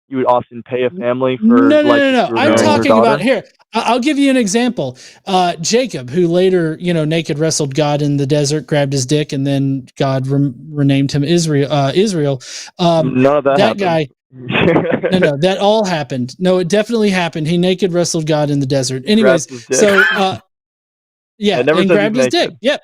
you would often pay a family for no. I'm talking about here. I'll give you an example. Jacob, who later, naked wrestled God in the desert, grabbed his dick, and then God renamed him Israel. None of that guy. No, that all happened. No, it definitely happened. He naked wrestled God in the desert. Anyways, so yeah, and grabbed his dick. Yep.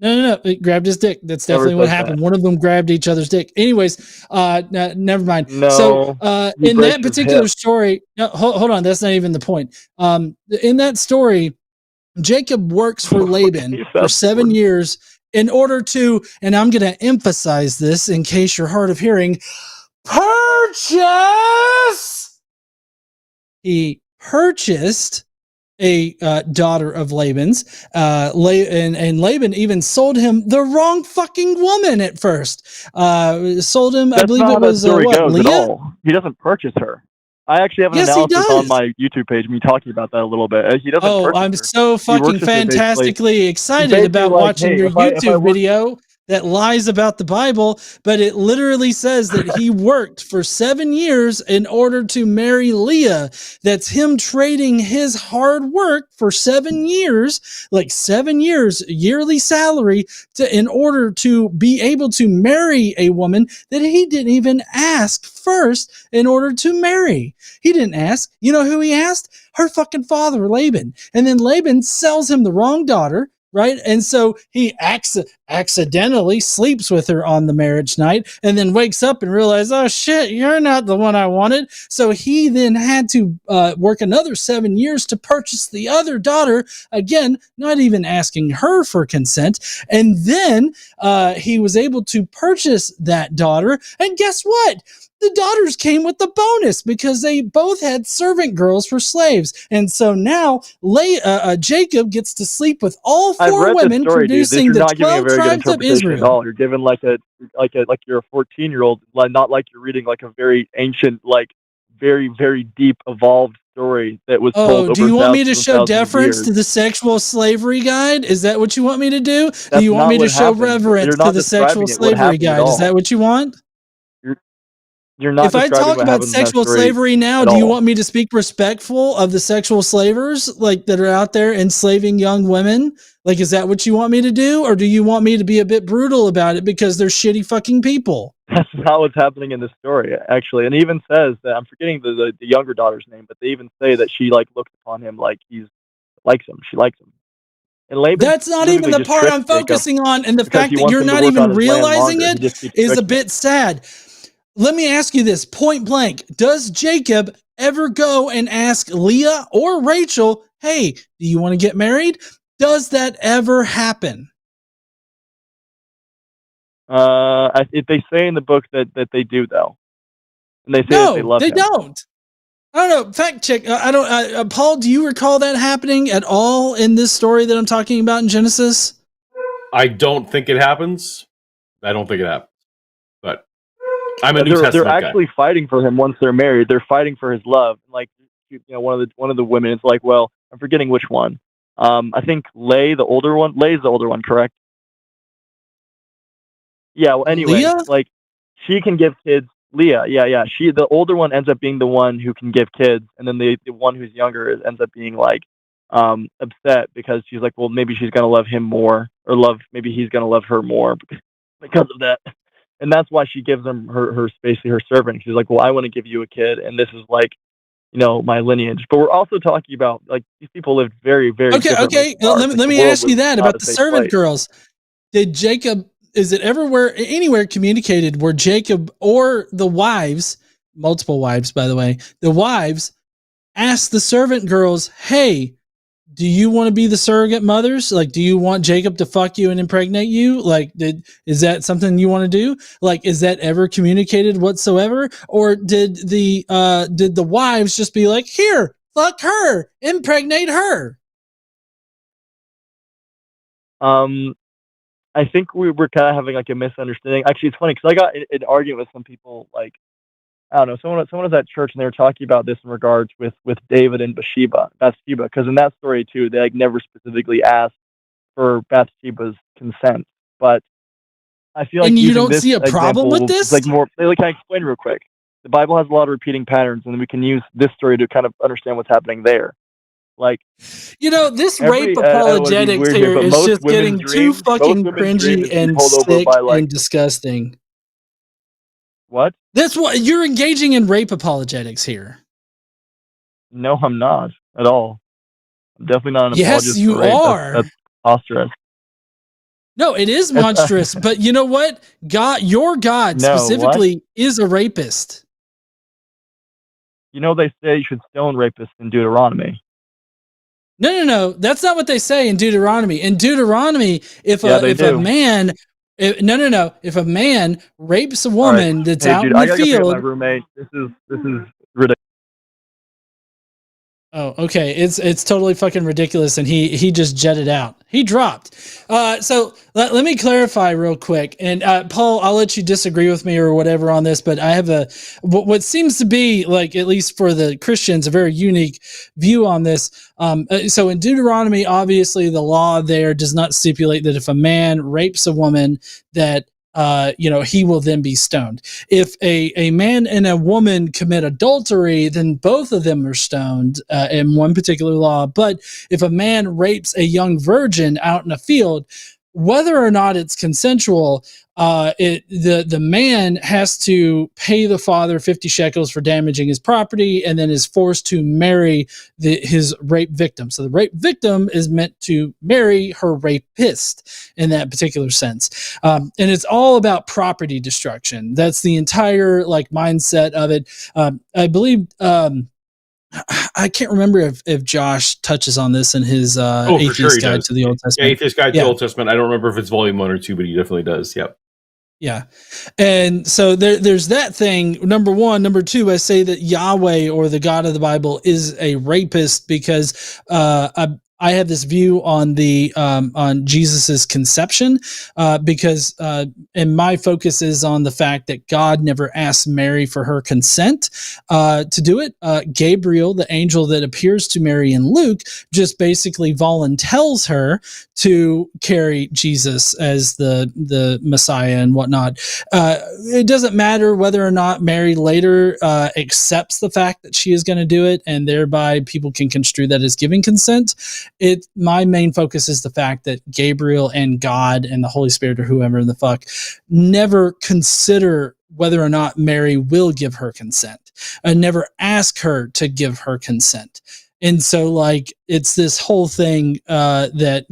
No. It grabbed his dick. That's definitely what happened. One of them grabbed each other's dick. Anyways, never mind. No, so in that particular story, no, hold on. That's not even the point. In that story, Jacob works for Laban for 7 years in order to, and I'm going to emphasize this in case you're hard of hearing, purchase. He purchased a daughter of Laban's, and Laban even sold him the wrong fucking woman at first. Sold him, I believe it was Leah. He doesn't purchase her. I actually have an analysis on my YouTube page, me talking about that a little bit. He doesn't. Oh, I'm so fucking fantastically excited about watching your YouTube video that lies about the Bible, but it literally says that he worked for 7 years in order to marry Leah. That's him trading his hard work for 7 years, like 7 years yearly salary in order to be able to marry a woman that he didn't even ask first in order to marry. He didn't ask. You know who he asked? Her fucking father, Laban. And then Laban sells him the wrong daughter. Right. And so he accidentally sleeps with her on the marriage night and then wakes up and realizes, oh, shit, you're not the one I wanted. So he then had to work another 7 years to purchase the other daughter. Again, not even asking her for consent. And then he was able to purchase that daughter. And guess what? The daughters came with the bonus because they both had servant girls for slaves. And so now Jacob gets to sleep with all four women, producing the 12 tribes of Israel. You're given like you're a 14-year-old, not like you're reading like a very ancient, like very, very deep, evolved story that was told over do you want me to show deference to the sexual slavery guide? Is that what you want me to do? Do you want me to show reverence to the sexual slavery guide? Is that what you want? You're not. If I talk about sexual slavery now, do you want me to speak respectful of the sexual slavers like that are out there enslaving young women? Like, is that what you want me to do? Or do you want me to be a bit brutal about it because they're shitty fucking people? That's not what's happening in this story, actually. And it even says that, I'm forgetting the younger daughter's name, but they even say that she like looks upon him like likes him. She likes him. And Laban, that's not even the part I'm focusing on. And the fact that you're not even realizing it is a bit sad. Let me ask you this point blank. Does Jacob ever go and ask Leah or Rachel, hey, do you want to get married? Does that ever happen? They say in the book that they do, though. And they say that they love him. No, they don't. I don't know. Fact check. Paul, do you recall that happening at all in this story that I'm talking about in Genesis? I don't think it happens. But I'm a New Testament they're actually fighting for him once they're married. They're fighting for his love. Like, one of the women is like, well, I'm forgetting which one. I think Lay's the older one, correct? Yeah. Well, anyway, Leah? Like, she can give kids. Leah, yeah. The older one ends up being the one who can give kids, and then the one who's younger ends up being like upset because she's like, well, maybe she's gonna love him more, or maybe he's gonna love her more because of that. And that's why she gives him her basically her servant. She's like, well, I want to give you a kid, and this is like, my lineage. But we're also talking about like these people lived very, very okay. Let me ask you that about the servant girls. Did Jacob? Is it anywhere communicated where Jacob or the wives, multiple wives, by the way, the wives asked the servant girls, hey, do you want to be the surrogate mothers? Like, do you want Jacob to fuck you and impregnate you? Like, is that something you want to do? Like, is that ever communicated whatsoever? Or did the wives just be like, here, fuck her, impregnate her? I think we were kind of having like a misunderstanding. Actually, it's funny because I got in an argument with some people. Like, I don't know, someone was at church and they were talking about this in regards with David and Bathsheba, because in that story too, they like never specifically asked for Bathsheba's consent. But I feel like and you don't see a problem with this. Like more, like, can I explain real quick? The Bible has a lot of repeating patterns, and we can use this story to kind of understand what's happening there. Like, this rape apologetics here is just getting too fucking cringy and sick and disgusting. What? That's what you're engaging in, rape apologetics here. No, I'm not at all. I'm definitely not an apologist. Yes, you are. That's monstrous. No, it is monstrous. But you know what? Your God specifically is a rapist. You know, they say you should stone rapists in Deuteronomy. No. That's not what they say in Deuteronomy. In Deuteronomy, if a man rapes a woman that's out in the field, my roommate. This is ridiculous. Oh, okay. It's totally fucking ridiculous, and he just jetted out. He dropped. So let me clarify real quick, and Paul, I'll let you disagree with me or whatever on this, but I have what seems to be, like, at least for the Christians, a very unique view on this. So in Deuteronomy, obviously the law there does not stipulate that if a man rapes a woman that he will then be stoned. If a man and a woman commit adultery, then both of them are stoned in one particular law. But if a man rapes a young virgin out in a field, whether or not it's consensual, the man has to pay the father 50 shekels for damaging his property, and then is forced to marry his rape victim. So the rape victim is meant to marry her rapist in that particular sense. And it's all about property destruction. That's the entire mindset of it. I believe, I can't remember if Josh touches on this in his Atheist Guide to the Old Testament. Yeah, Atheist Guide to the Old Testament. I don't remember if it's volume 1 or 2, but he definitely does. Yep. Yeah. And so there's that thing, number one. Number two, I say that Yahweh, or the God of the Bible, is a rapist because I have this view on on Jesus's conception, because and my focus is on the fact that God never asked Mary for her consent to do it. Gabriel, the angel that appears to Mary in Luke, just basically voluntells her to carry Jesus as the Messiah and whatnot. It doesn't matter whether or not Mary later accepts the fact that she is going to do it, and thereby people can construe that as giving consent. My main focus is the fact that Gabriel and God and the Holy Spirit, or whoever in the fuck, never consider whether or not Mary will give her consent, and never ask her to give her consent. And so it's this whole thing that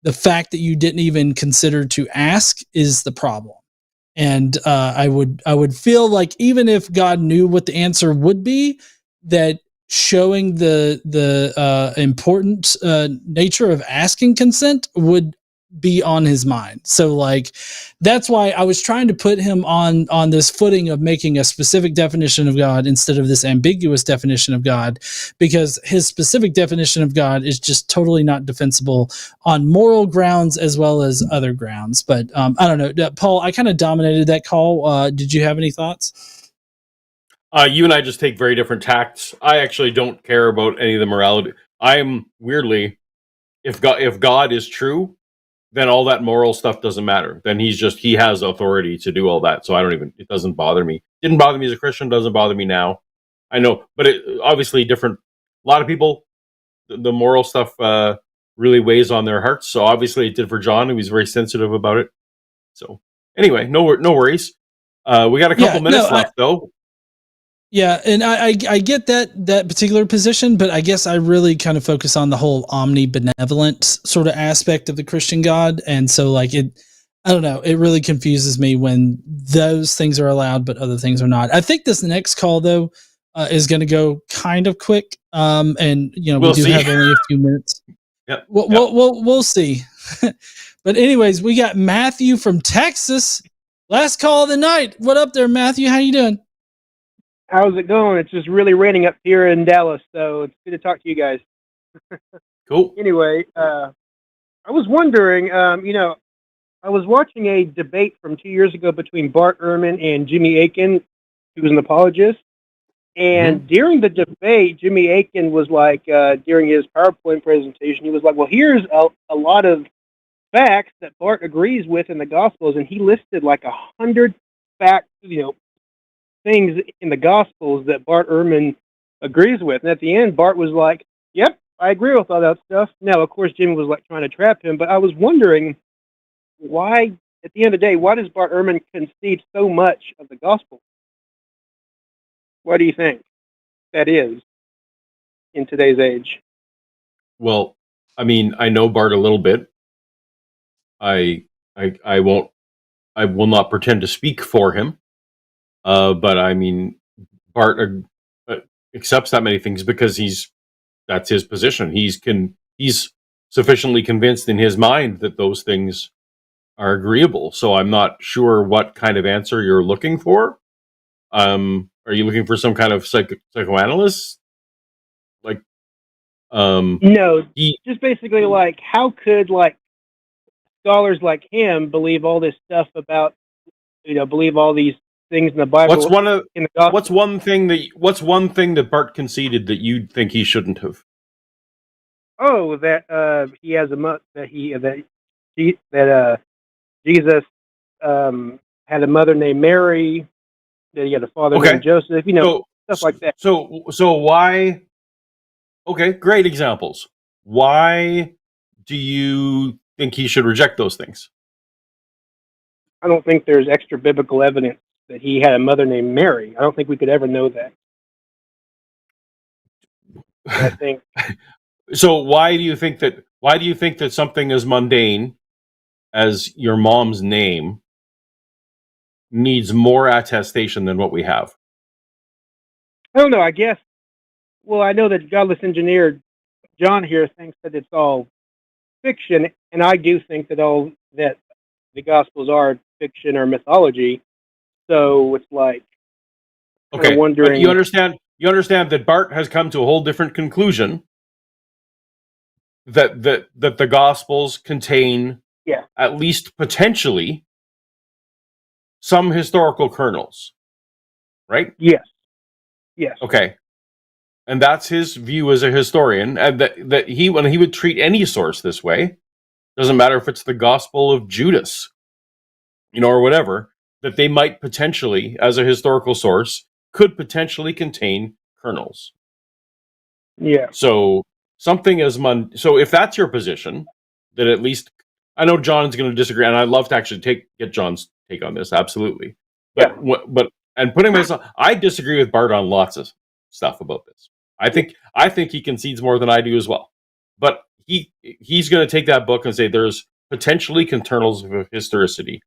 the fact that you didn't even consider to ask is the problem. And I would feel like even if God knew what the answer would be, that showing the important nature of asking consent would be on his mind. So that's why I was trying to put him on this footing of making a specific definition of God instead of this ambiguous definition of God, because his specific definition of God is just totally not defensible on moral grounds as well as other grounds. But I don't know, Paul, I kind of dominated that call. Did you have any thoughts? You and I just take very different tacts. I actually don't care about any of the morality. I'm weirdly, if God is true, then all that moral stuff doesn't matter. Then he has authority to do all that. So it doesn't bother me. Didn't bother me as a Christian, doesn't bother me now. I know, but it obviously different. A lot of people, the moral stuff really weighs on their hearts. So obviously it did for John. He was very sensitive about it. So anyway, no worries. We got a couple minutes left though. Yeah, and I get that particular position, but I guess I really kind of focus on the whole omnibenevolent sort of aspect of the Christian God, and so I don't know, it really confuses me when those things are allowed but other things are not. I think this next call though is going to go kind of quick, And we We'll do see. have only a few minutes. Yep. We'll see. But anyways, we got Matthew from Texas. Last call of the night. What up there, Matthew? How you doing? How's it going? It's just really raining up here in Dallas, so it's good to talk to you guys. Cool. Anyway, I was wondering, I was watching a debate from 2 years ago between Bart Ehrman and Jimmy Akin, who was an apologist. And during the debate, Jimmy Akin was like, during his PowerPoint presentation, he was like, well, here's a lot of facts that Bart agrees with in the Gospels. And he listed like 100 facts, things in the Gospels that Bart Ehrman agrees with. And at the end, Bart was like, yep, I agree with all that stuff. Now, of course, Jimmy was like trying to trap him, but I was wondering why, at the end of the day, why does Bart Ehrman concede so much of the Gospel? What do you think that is in today's age? Well, I mean, I know Bart a little bit. I will not pretend to speak for him. But I mean, Bart accepts that many things because that's his position. He's sufficiently convinced in his mind that those things are agreeable. So I'm not sure what kind of answer you're looking for. Are you looking for some kind of psychoanalyst? Like, no, just basically like, how could like scholars like him believe all this stuff about, believe all these things in the Bible? What's one thing that Bart conceded that you'd think he shouldn't have? Oh, that he has Jesus had a mother named Mary, that he had a father named Joseph, stuff like that. So why? Okay, great examples. Why do you think he should reject those things? I don't think there's extra biblical evidence that he had a mother named Mary. I don't think we could ever know that. I think. So why do you think that something as mundane as your mom's name needs more attestation than what we have? I don't know. I guess. Well, I know that Godless Engineer John here thinks that it's all fiction, and I do think that that the Gospels are fiction or mythology. So it's like, okay, wondering. But you understand that Bart has come to a whole different conclusion. That the Gospels contain, at least potentially, some historical kernels, right? Yes. Okay, and that's his view as a historian, and that when he would treat any source this way, doesn't matter if it's the Gospel of Judas, or whatever, that they might potentially, as a historical source, could potentially contain kernels. Yeah. So something as so if that's your position, that at least, I know John's going to disagree, and I'd love to actually get John's take on this, absolutely. But and putting myself, I disagree with Bart on lots of stuff about this. I think he concedes more than I do as well. But he's going to take that book and say there's potentially kernels of historicity.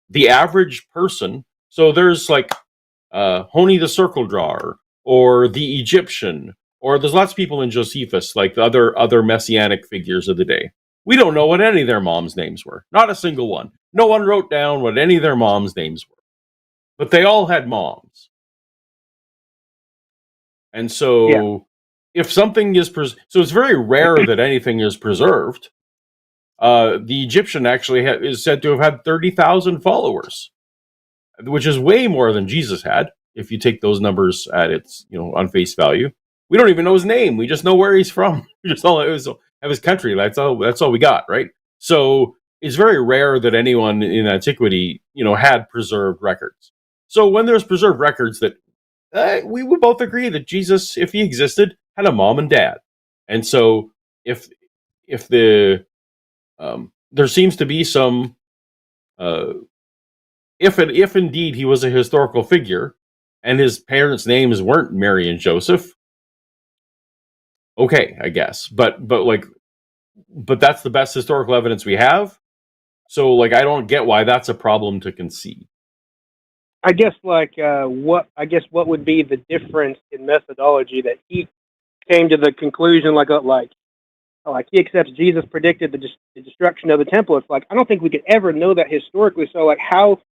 The average person, so there's like Honi the Circle Drawer, or the Egyptian, or there's lots of people in Josephus, like the other messianic figures of the day. We don't know what any of their moms' names were. Not a single one. No one wrote down what any of their moms' names were. But they all had moms. And so if something is so it's very rare that anything is preserved. The Egyptian actually is said to have had 30,000 followers, which is way more than Jesus had, if you take those numbers at its, on face value. We don't even know his name. We just know where he's from. We just all have his country. That's all we got, right? So it's very rare that anyone in antiquity, had preserved records. So when there's preserved records, that we would both agree that Jesus, if he existed, had a mom and dad. And so if there seems to be some, if indeed he was a historical figure and his parents' names weren't Mary and Joseph, okay, I guess. But that's the best historical evidence we have. So I don't get why that's a problem to concede. I guess what would be the difference in methodology that he came to the conclusion like he accepts Jesus predicted the destruction of the temple. It's like I don't think we could ever know that historically. So like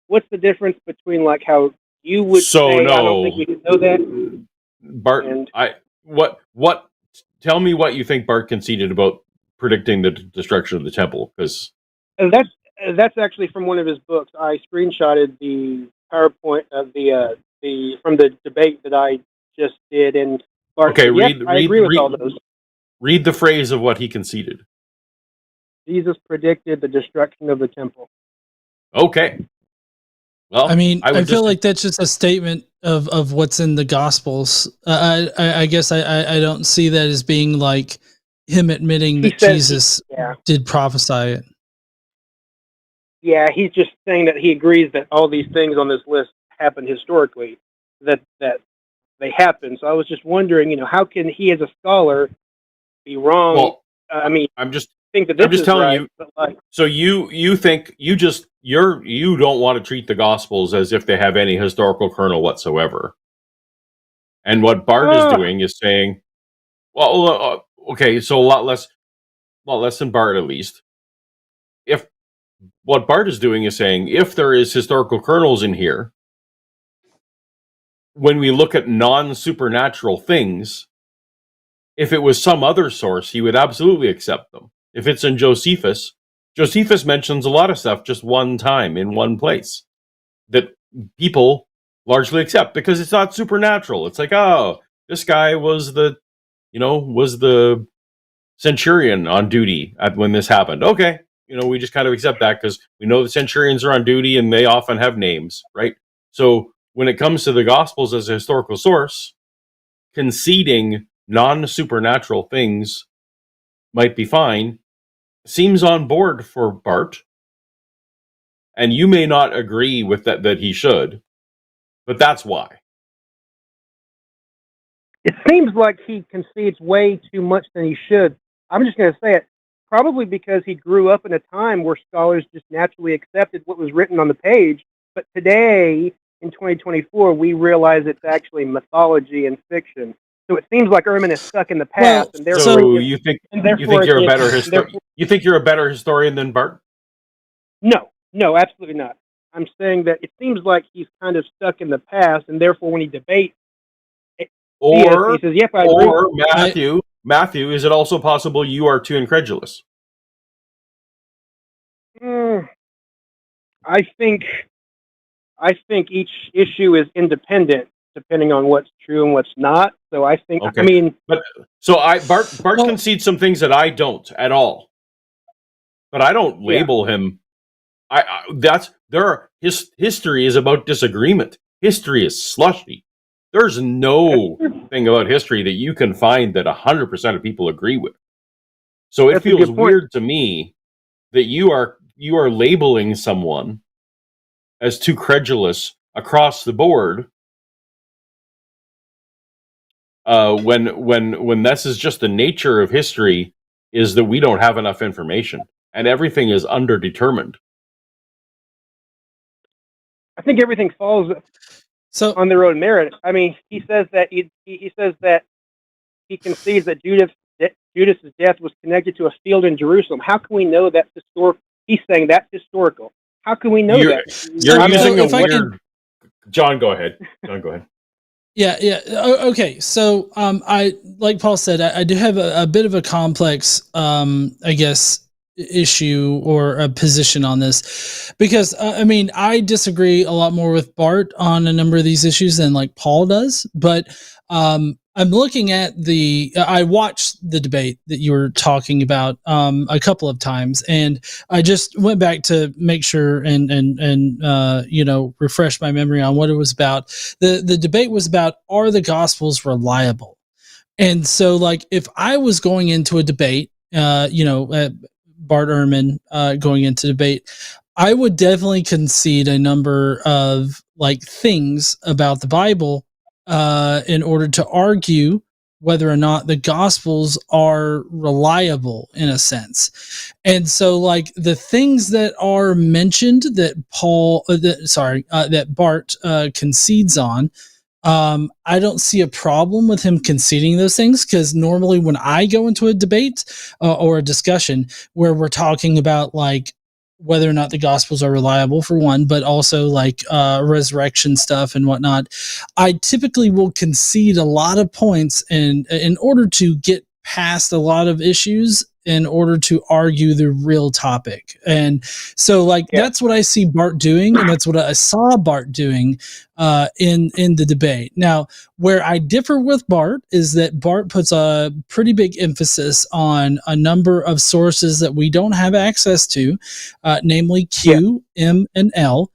what's the difference between like how you would say I don't think we could know that? Bart, tell me what you think Bart conceded about predicting the destruction of the temple, because that's actually from one of his books. I screenshotted the PowerPoint of the from the debate that I just did, and Bart said, I agree with all those. Read the phrase of what he conceded. Jesus predicted the destruction of the temple. Okay. Well, I mean, I feel like that's just a statement of what's in the Gospels. I guess I don't see that as being like him admitting that Jesus did prophesy it. Yeah, he's just saying that he agrees that all these things on this list happened historically, that they happened. So I was just wondering, how can he as a scholar be wrong? Well, I mean, I'm just think that this is telling right, you. But like, so you think you don't want to treat the Gospels as if they have any historical kernel whatsoever. And what Bart is doing is saying, well, okay, so a lot less than Bart at least. If what Bart is doing is saying, if there is historical kernels in here, when we look at non-supernatural things, if it was some other source, he would absolutely accept them. If it's in Josephus mentions a lot of stuff just one time in one place that people largely accept because it's not supernatural. It's like, oh, this guy was the centurion on duty when this happened. Okay. We just kind of accept that because we know the centurions are on duty and they often have names, right? So when it comes to the Gospels as a historical source, conceding non-supernatural things might be fine, seems on board for Bart. And you may not agree with that he should, but that's why. it seems like he concedes way too much than he should. I'm just going to say it. Probably because he grew up in a time where scholars just naturally accepted what was written on the page. But today, in 2024, we realize it's actually mythology and fiction. So it seems like Ehrman is stuck in the past, and therefore, so you think you're a better historian? You think you're a better historian than Bart? No, absolutely not. I'm saying that it seems like he's kind of stuck in the past, and therefore, when he debates, he says, "Yep, I agree." Or Matthew, is it also possible you are too incredulous? I think each issue is independent, depending on what's true and what's not. So I think, okay. I mean, Bart concedes some things that I don't at all, but I don't label him. His history is about disagreement. History is slushy. There's no thing about history that you can find that 100% of people agree with. So it feels weird to me that you are labeling someone as too credulous across the board when this is just the nature of history, is that we don't have enough information and everything is underdetermined. I think everything falls on their own merit. I mean, he says that he concedes that Judas's death was connected to a field in Jerusalem. How can we know that's historical? He's saying that's historical. How can we know that? You're using a weird. John, go ahead. Yeah. Okay. So, I, like Paul said, I do have a bit of a complex, I guess, issue or a position on this, because I mean, I disagree a lot more with Bart on a number of these issues than like Paul does, but I'm looking at I watched the debate that you were talking about a couple of times, and I just went back to make sure and refresh my memory on what it was about. The debate was about, are the Gospels reliable? And so, like, if I was going into a debate, Bart Ehrman going into debate, I would definitely concede a number of like things about the Bible in order to argue whether or not the Gospels are reliable in a sense. And so, like, the things that are mentioned that that Bart concedes on, I don't see a problem with him conceding those things, because normally when I go into a debate or a discussion where we're talking about like whether or not the Gospels are reliable, for one, but also like resurrection stuff and whatnot, I typically will concede a lot of points in order to get past a lot of issues, in order to argue the real topic. And so like, that's what I see Bart doing. And that's what I saw Bart doing in the debate. Now, where I differ with Bart is that Bart puts a pretty big emphasis on a number of sources that we don't have access to, namely Q, M, and L.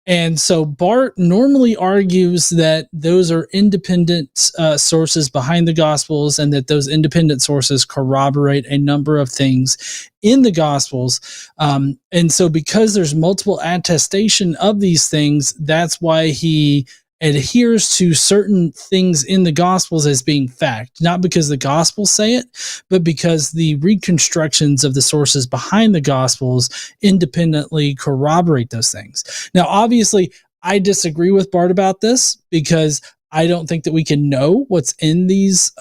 And so Bart normally argues that those are independent sources behind the Gospels, and that those independent sources corroborate a number of things in the Gospels. And so because there's multiple attestation of these things, that's why he adheres to certain things in the Gospels as being fact, not because the Gospels say it, but because the reconstructions of the sources behind the Gospels independently corroborate those things. Now, obviously, I disagree with Bart about this, because I don't think that we can know what's in these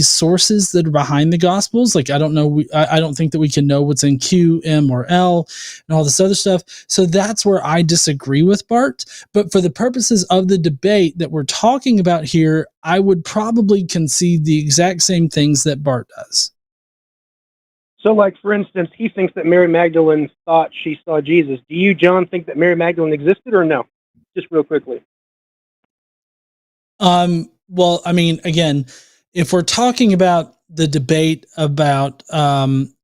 sources that are behind the Gospels. Like, I don't know. I don't think that we can know what's in Q, M, or L, and all this other stuff. So that's where I disagree with Bart. But for the purposes of the debate that we're talking about here, I would probably concede the exact same things that Bart does. So, like, for instance, he thinks that Mary Magdalene thought she saw Jesus. Do you, John, think that Mary Magdalene existed, or no? Just real quickly. Well, I mean, again, if we're talking about the debate about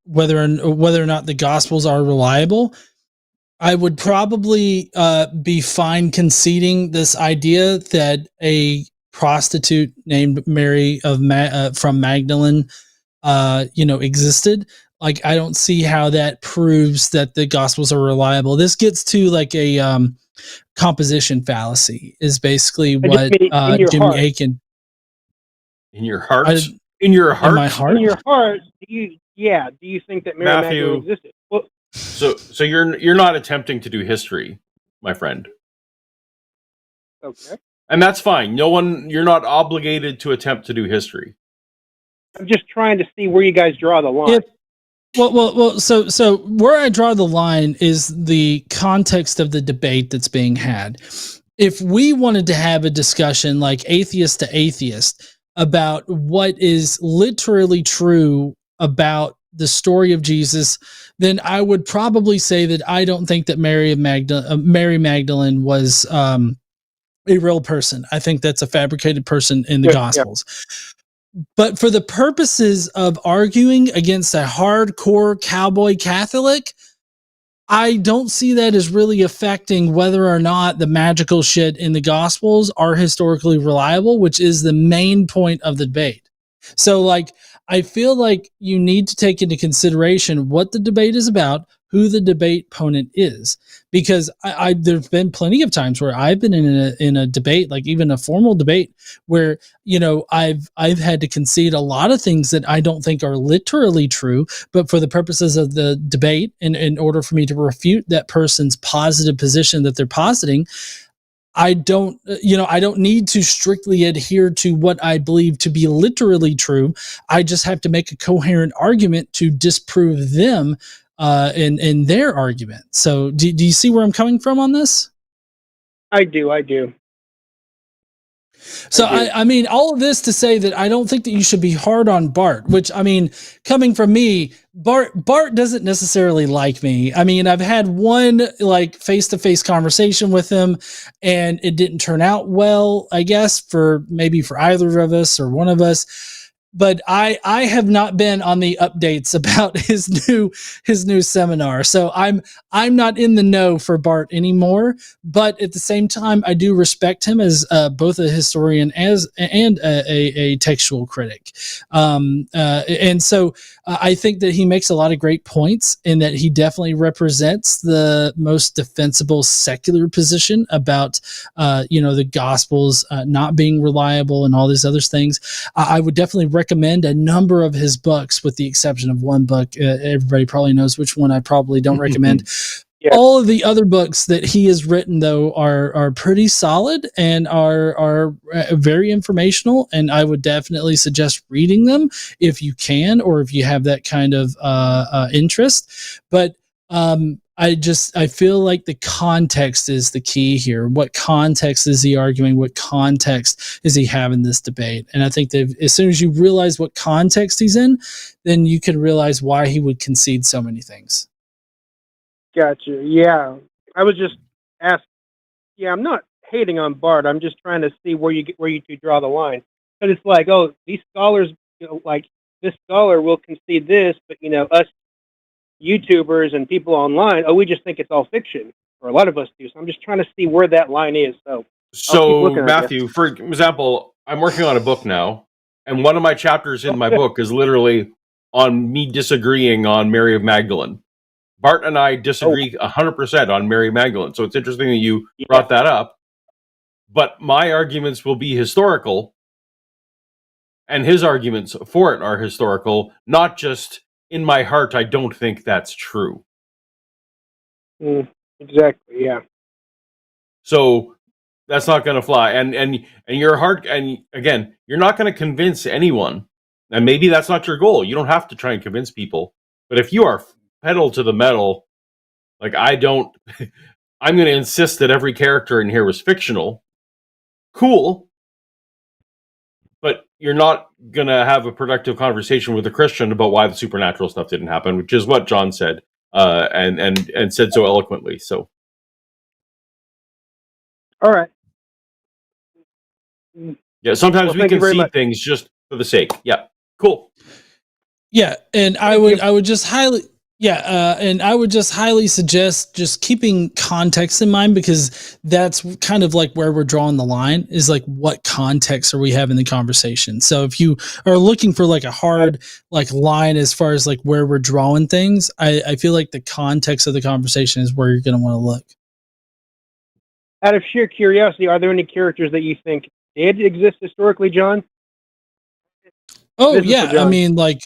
whether or not the Gospels are reliable, I would probably be fine conceding this idea that a prostitute named Mary from Magdalene, existed. Like, I don't see how that proves that the Gospels are reliable. This gets to like a composition fallacy, is basically what Jimmy Akin. In your heart? In your heart? In my heart? In your heart, do you think that Mary Magdalene existed? Well, so you're not attempting to do history, my friend. Okay. And that's fine. You're not obligated to attempt to do history. I'm just trying to see where you guys draw the line. Well. So where I draw the line is the context of the debate that's being had. If we wanted to have a discussion like atheist to atheist about what is literally true about the story of Jesus, then I would probably say that I don't think that Mary Magdalene was a real person. I think that's a fabricated person in the Gospels. But for the purposes of arguing against a hardcore cowboy Catholic, I don't see that as really affecting whether or not the magical shit in the Gospels are historically reliable, which is the main point of the debate. So, like, I feel like you need to take into consideration what the debate is about, who the debate opponent is, because there've been plenty of times where I've been in a debate, like even a formal debate, where I've had to concede a lot of things that I don't think are literally true, but for the purposes of the debate, and in order for me to refute that person's positive position that they're positing, I don't need to strictly adhere to what I believe to be literally true. I just have to make a coherent argument to disprove them in their argument. So do you see where I'm coming from on this? I do. So I mean, all of this to say that I don't think that you should be hard on Bart, which, I mean, coming from me, Bart doesn't necessarily like me. I mean, I've had one like face-to-face conversation with him, and it didn't turn out well, I guess, for either of us or one of us. But I have not been on the updates about his new seminar, so I'm not in the know for Bart anymore. But at the same time, I do respect him as both a historian and a textual critic, and so I think that he makes a lot of great points, and that he definitely represents the most defensible secular position about the Gospels not being reliable and all these other things. I would definitely recommend a number of his books, with the exception of one book. Everybody probably knows which one I probably don't recommend. All of the other books that he has written, though, are pretty solid and are very informational. And I would definitely suggest reading them if you can, or if you have that kind of interest. But I feel like the context is the key here. What context is he arguing? What context is he having this debate? And I think that as soon as you realize what context he's in, then you can realize why he would concede so many things. Gotcha. Yeah, I was just asked. Yeah, I'm not hating on Bart. I'm just trying to see where you two draw the line. But it's like, oh, these scholars, like this scholar will concede this, but us YouTubers and people online, we just think it's all fiction, or a lot of us do. So I'm just trying to see where that line is. So Matthew, for example, I'm working on a book now, and one of my chapters in my book is literally on me disagreeing on Mary of Magdalene. Bart and I disagree 100% on Mary Magdalene, so it's interesting that you brought that up. But my arguments will be historical, and his arguments for it are historical, not just in my heart, I don't think that's true. Exactly, yeah. So that's not going to fly. And your heart, and again, you're not going to convince anyone, and maybe that's not your goal. You don't have to try and convince people. But if you are pedal to the metal, like I'm going to insist that every character in here was fictional. Cool. But you're not going to have a productive conversation with a Christian about why the supernatural stuff didn't happen, which is what John said, and said so eloquently. So, all right. Yeah, sometimes we can see things just for the sake. Yeah, cool. Yeah, and I would just highly suggest just keeping context in mind, because that's kind of like where we're drawing the line, is like what context are we having the conversation. So if you are looking for like a hard like line as far as like where we're drawing things, I feel like the context of the conversation is where you're going to want to look. Out of sheer curiosity, are there any characters that you think did exist historically, John? Oh, yeah. I mean, like,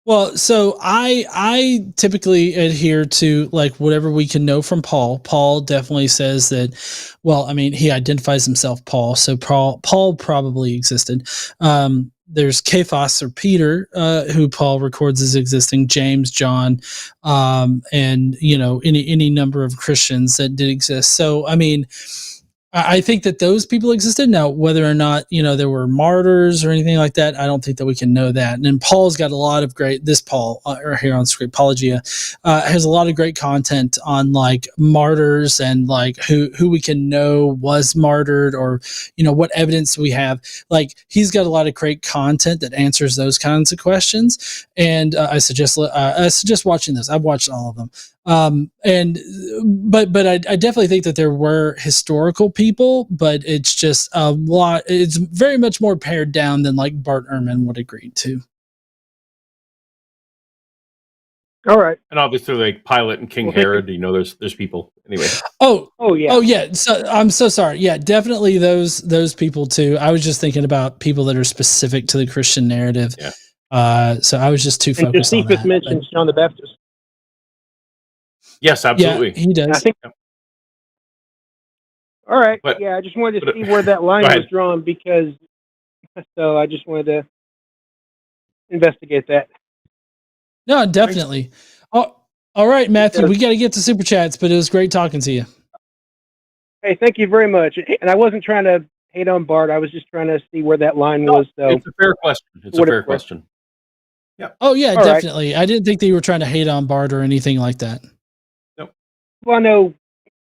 well, so I typically adhere to like whatever we can know from Paul. Paul definitely says that, well, I mean, he identifies himself Paul, so Paul probably existed. There's Cephas or Peter, who Paul records as existing, James, John, and any number of Christians that did exist. So I mean, I think that those people existed. Now, whether or not, there were martyrs or anything like that, I don't think that we can know that. And then Paul's got a lot of Paul, or here on screen, Paulogia, has a lot of great content on like martyrs and like who we can know was martyred, or, what evidence we have. Like, he's got a lot of great content that answers those kinds of questions. And I suggest watching those. I've watched all of them. But I definitely think that there were historical people, but it's just a lot. It's very much more pared down than like Bart Ehrman would agree to. All right. And obviously, like Pilate and King Herod, there's people anyway. Oh yeah. So I'm so sorry. Yeah, definitely those people too. I was just thinking about people that are specific to the Christian narrative. Yeah. So I was just too focused on that. Mentioned John the Baptist. Yes, absolutely. Yeah, he does. I think. All right. I just wanted to see where that line was drawn, because so I just wanted to investigate that. No, definitely. All right, Matthew, we got to get to super chats, but it was great talking to you. Hey, thank you very much. And I wasn't trying to hate on Bart. I was just trying to see where that line was. So it's a fair question. It's a fair question. Yeah. Oh yeah, all definitely. Right. I didn't think that you were trying to hate on Bart or anything like that. Well, I know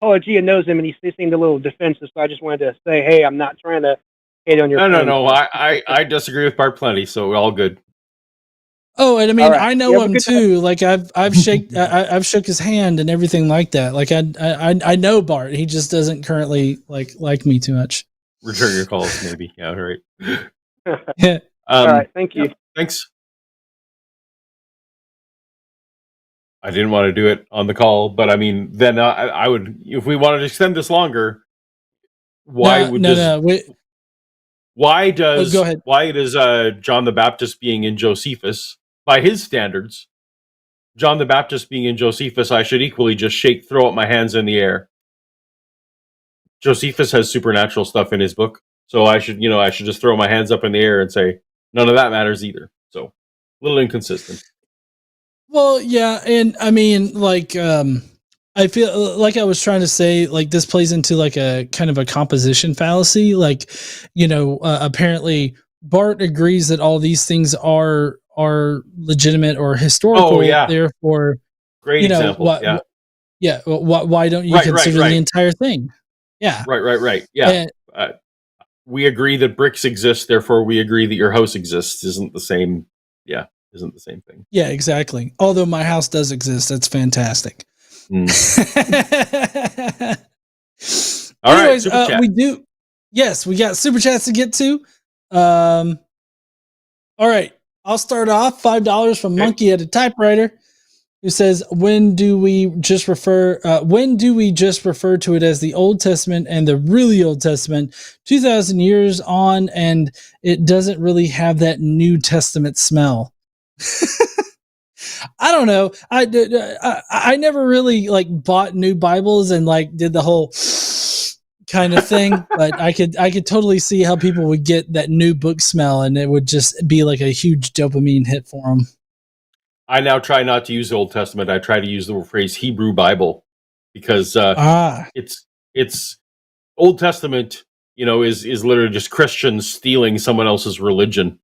Paulogia knows him, and he seemed a little defensive, so I just wanted to say, hey, I'm not trying to hate on your No. I disagree with Bart plenty, so we're all good. Oh, and I mean, I know him too. Like I've shook his hand and everything like that. Like I know Bart. He just doesn't currently like me too much. Return your calls, maybe. Yeah, all right. Yeah. All right. Thank you. Thanks. I didn't want to do it on the call, but I mean, then I would, if we wanted to extend this longer, why does go ahead. John the Baptist being in Josephus, by his standards, John the Baptist being in Josephus, I should equally just throw up my hands in the air. Josephus has supernatural stuff in his book, so I should just throw my hands up in the air and say none of that matters either. So, a little inconsistent. Well, yeah, and I mean, like, I feel like I was trying to say, like, this plays into like a kind of a composition fallacy. Like, apparently Bart agrees that all these things are legitimate or historical. Oh, yeah. Therefore, great example. Why don't you consider the entire thing? Yeah. Right. Yeah. We agree that bricks exist, therefore we agree that your house exists. Isn't the same thing. Yeah, exactly. Although my house does exist, that's fantastic. All Anyways, right, we do. Yes, we got super chats to get to. All right, I'll start off. $5 from Monkey at a Typewriter, who says, when do we just refer to it as the Old Testament and the really Old Testament 2,000 years on, and it doesn't really have that New Testament smell? I don't know. I never really like bought new Bibles and like did the whole kind of thing, but I could totally see how people would get that new book smell, and it would just be like a huge dopamine hit for them. I now try not to use the Old Testament. I try to use the phrase Hebrew Bible, because it's Old Testament, is literally just Christians stealing someone else's religion.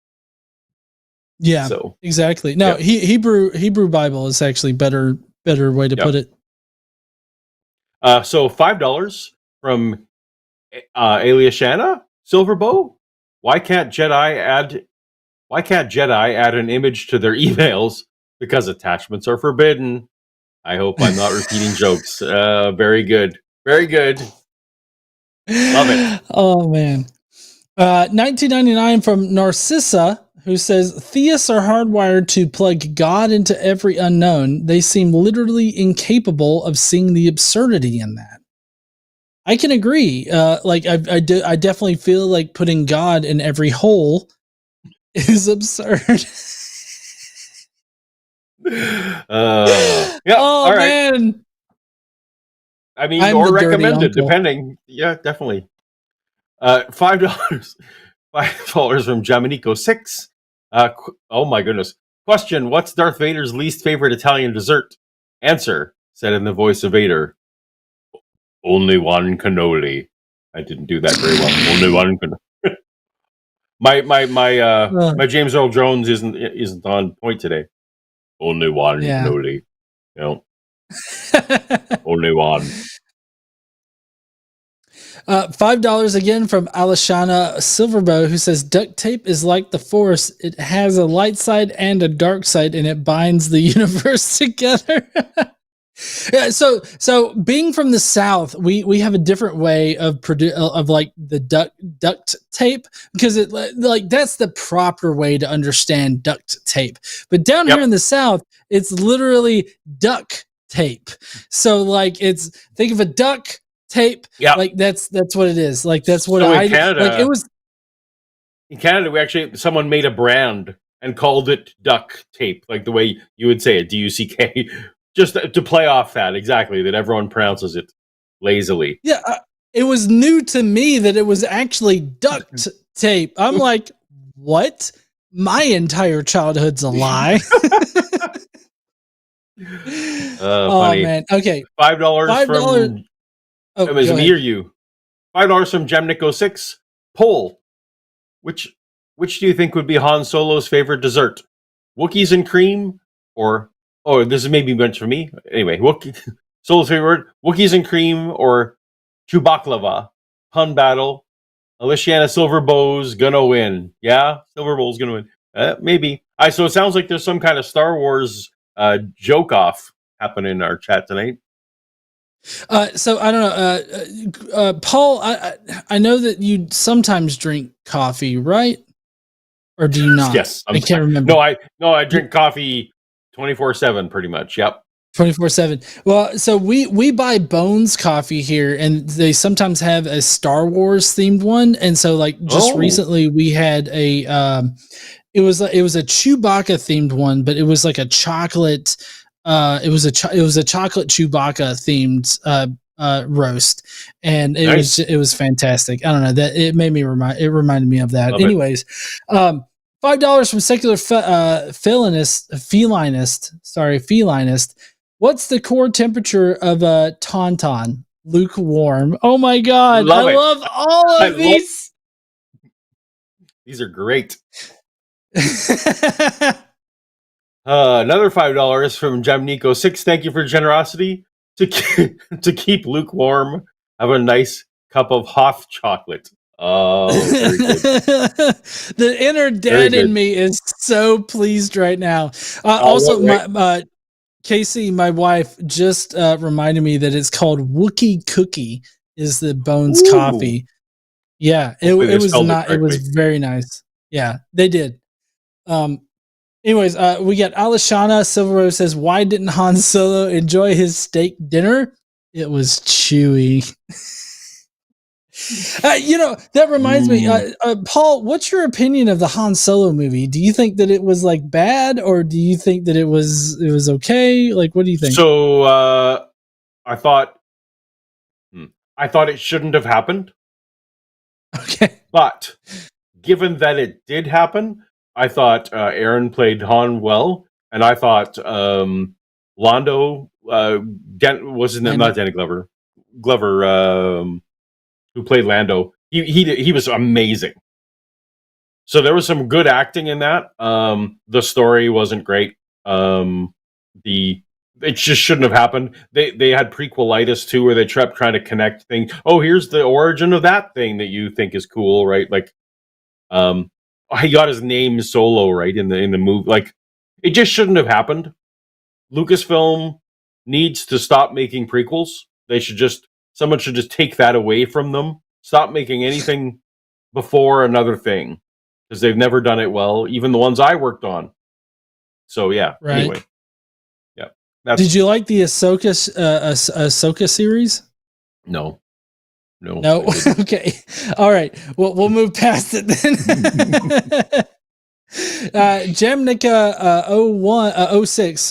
Yeah, so, exactly. No, Hebrew Bible is actually better way to put it. So $5 from Aliashana Silverbow. Why can't Jedi add an image to their emails? Because attachments are forbidden. I hope I'm not repeating jokes. Very good. Very good. Love it. Oh, man. $19.99 from Narcissa, who says, theists are hardwired to plug God into every unknown. They seem literally incapable of seeing the absurdity in that. I can agree. I definitely feel like putting God in every hole is absurd. All right. Man. I mean, or recommended, depending. Yeah, definitely. $5 from Jamanico 6. Oh my goodness. Question: what's Darth Vader's least favorite Italian dessert? Answer, said in the voice of Vader, only one cannoli. I didn't do that very well. Only one cannoli. My James Earl Jones isn't on point today. Only one cannoli. Only one. $5 again from Alishana Silverbow, who says duct tape is like the Force. It has a light side and a dark side, and it binds the universe together. Yeah, so being from the South, we have a different way of like the duct tape, because it like that's the proper way to understand duct tape. But down here in the South, it's literally duck tape. So like think of a duck tape. Yeah, like that's what it is. Like that's what Canada, like it was. In Canada, someone made a brand and called it duck tape, like the way you would say it, DUCK. Just to play off that, exactly, that everyone pronounces it lazily. Yeah, it was new to me that it was actually duct tape. I'm like, what? My entire childhood's a lie. Funny. Man. Okay. $5 from... it was me or you. $5 from Gemnico6. Poll. Which do you think would be Han Solo's favorite dessert? Wookiees and cream, or... Oh, this is maybe meant for me. Anyway, Solo's favorite: Wookiees and cream or Chewbaklava. Pun battle. Aliciana Silverbow's gonna win. Yeah, Silverbow's gonna win. Maybe. So it sounds like there's some kind of Star Wars joke off happening in our chat tonight. So I don't know, Paul. I know that you sometimes drink coffee, right? Or do you not? Yes, I can't remember. No, I drink coffee 24/7 pretty much. Yep. 24/7. Well, so we buy Bones coffee here, and they sometimes have a Star Wars themed one. And so like just recently we had it was a Chewbacca themed one, but it was like a chocolate it was a chocolate Chewbacca themed roast, and it was fantastic. I don't know, that it reminded me of that. Love Anyways, $5 from secular felinist. What's the core temperature of a tauntaun? Lukewarm. Oh my god, I love all of these. These are great. Another $5 from Jamnico6. Thank you for your generosity. To keep lukewarm, have a nice cup of hot chocolate. Oh, very good. The inner dad in me is so pleased right now. Also, Casey, my wife, just reminded me that it's called Wookie Cookie is the Bones coffee. Yeah, it was not. It was very nice. Yeah, they did. Anyways, we got Alishana Silver Rose says, "Why didn't Han Solo enjoy his steak dinner? It was chewy." That reminds me, Paul, what's your opinion of the Han Solo movie? Do you think that it was like bad, or do you think that it was okay? Like, what do you think? So, I thought it shouldn't have happened. Okay. But given that it did happen, I thought Aaron played Han well, and I thought Londo was his name, not Danny Glover. Who played Lando? He was amazing. So there was some good acting in that. The story wasn't great. It just shouldn't have happened. They had prequelitis too, where they kept trying to connect things. Oh, here's the origin of that thing that you think is cool, right? Like, he got his name Solo right in the movie. Like, it just shouldn't have happened. Lucasfilm needs to stop making prequels. Someone should just take that away from them. Stop making anything before another thing, because they've never done it well. Even the ones I worked on. So yeah. Right. Anyway. Did you like the Ahsoka series? No. Okay. All right. Well, we'll move past it then. Jamnica 06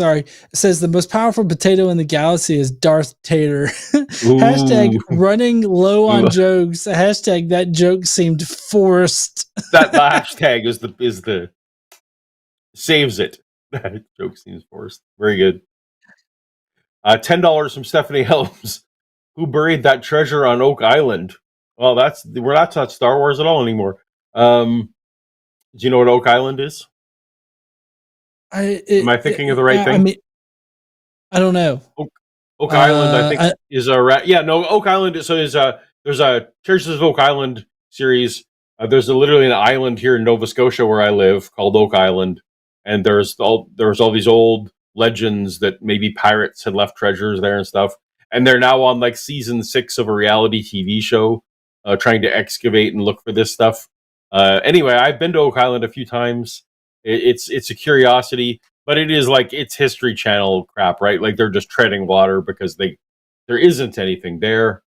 says the most powerful potato in the galaxy is Darth Tater. Hashtag running low on jokes. Hashtag that joke seemed forced. That hashtag is the saves it. That joke seems forced. Very good. $10 from Stephanie Helms. Who buried that treasure on Oak Island? Well, we're not talking Star Wars at all anymore. Do you know what Oak Island is? Am I thinking of the right thing? I mean, I don't know. Oak Island, I think, is a Oak Island. So there's a Churches of Oak Island series. There's literally an island here in Nova Scotia where I live called Oak Island, and there's all these old legends that maybe pirates had left treasures there and stuff. And they're now on like season 6 of a reality TV show, trying to excavate and look for this stuff. Anyway, I've been to Oak Island a few times. It's a curiosity, but it is like it's History Channel crap, right? Like they're just treading water because there isn't anything there,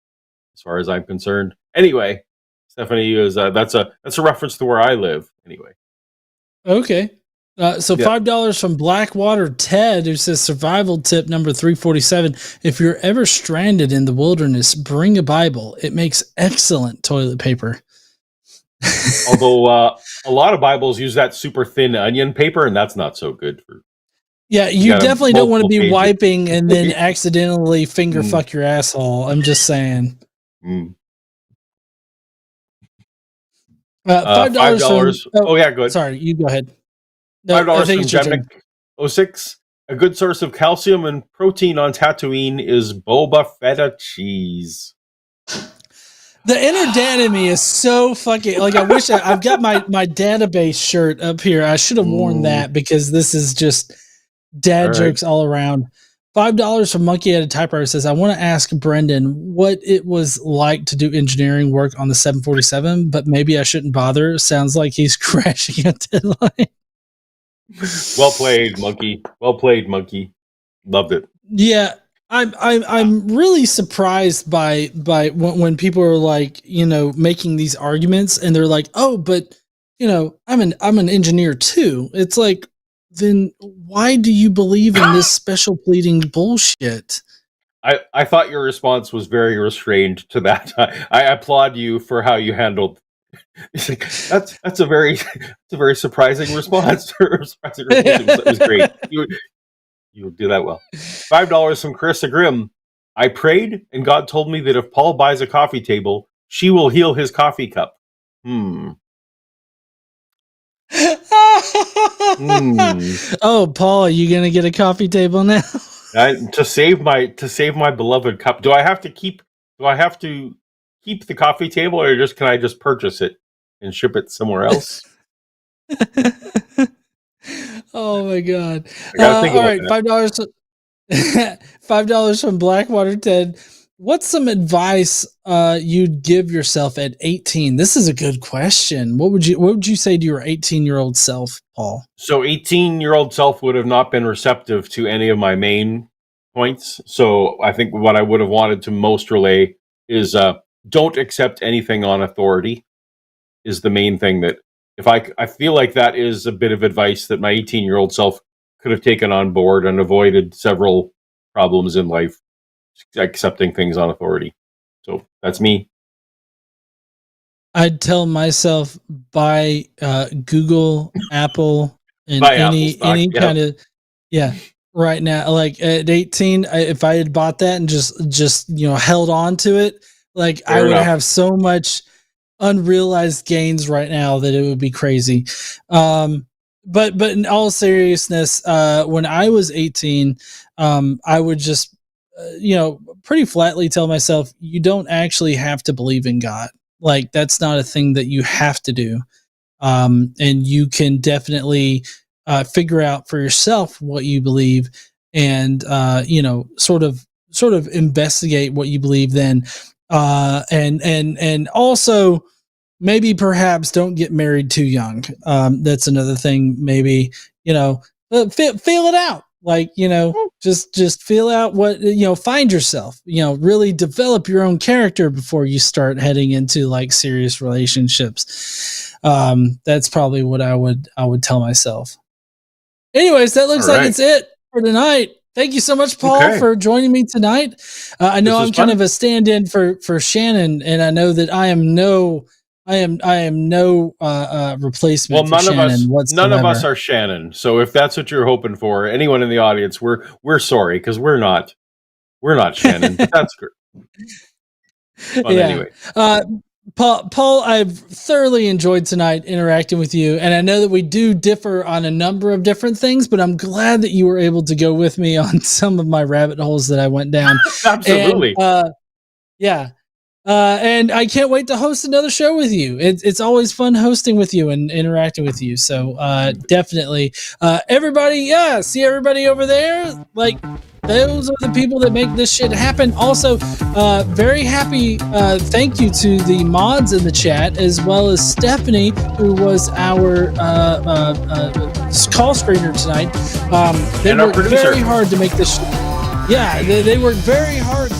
as far as I'm concerned. Anyway, Stephanie is that's a reference to where I live. Anyway, okay. So $5 from Blackwater Ted, who says survival tip number 347. If you're ever stranded in the wilderness, bring a Bible. It makes excellent toilet paper. Although a lot of Bibles use that super thin onion paper, and that's not so good for. Yeah, you definitely don't want to be wiping and then accidentally finger fuck your asshole. I'm just saying. $5. Oh yeah, good. Sorry, you go ahead. $5 from Gemnic 06. A good source of calcium and protein on Tatooine is Boba Fetta cheese. The inner dad in me is so fucking like. I wish I've got my database shirt up here. I should have worn that because this is just dad jokes all around. $5 from Monkey at a Typewriter says, I want to ask Brendan what it was like to do engineering work on the 747, but maybe I shouldn't bother. Sounds like he's crashing a deadline. Well played, Monkey. Well played, Monkey. Loved it. Yeah, I'm really surprised by when people are like, making these arguments and they're like, oh, but I'm an engineer too. It's like then why do you believe in this special pleading bullshit? I thought your response was very restrained to that. I applaud you for how you handled. That's a very surprising response. It was great. You do that well. $5 from Carissa Grimm. I prayed, and God told me that if Paul buys a coffee table, she will heal his coffee cup. Oh, Paul, are you gonna get a coffee table now? To save my beloved cup. Do I have to keep the coffee table, or can I just purchase it and ship it somewhere else? Oh my God! All right, $5. $5 from Blackwater Ted. What's some advice you'd give yourself at 18? This is a good question. What would you say to your 18-year-old self, Paul? So 18-year-old self would have not been receptive to any of my main points. So I think what I would have wanted to most relay is don't accept anything on authority is the main thing. That if I feel like that is a bit of advice that my 18-year-old self could have taken on board and avoided several problems in life, accepting things on authority. So that's me. I'd tell myself buy Google, Apple, and Buy any Apple stock, kind of right now. Like at 18, if I had bought that and just held on to it, like I would have so much unrealized gains right now that it would be crazy. But in all seriousness, when I was 18, I would just pretty flatly tell myself, you don't actually have to believe in God. Like that's not a thing that you have to do. And you can definitely figure out for yourself what you believe and sort of investigate what you believe then. And also maybe perhaps don't get married too young. That's another thing. Maybe, feel it out. Like, just feel out what, find yourself, really develop your own character before you start heading into like serious relationships. That's probably what I would tell myself. Anyways, that looks like it's it for tonight. Thank you so much, Paul, for joining me tonight. I know I'm kind of a stand-in for Shannon, and I know that I am no replacement for Shannon whatsoever. None of us are Shannon. So if that's what you're hoping for, anyone in the audience, we're sorry because we're not Shannon. That's great. Anyway. Paul, I've thoroughly enjoyed tonight interacting with you, and I know that we do differ on a number of different things, but I'm glad that you were able to go with me on some of my rabbit holes that I went down. Absolutely. And I can't wait to host another show with you. It's always fun hosting with you and interacting with you. So definitely, everybody, see everybody over there. Like those are the people that make this shit happen. Also, very happy. Thank you to the mods in the chat, as well as Stephanie, who was our call screener tonight. They worked very hard to make this. They worked very hard.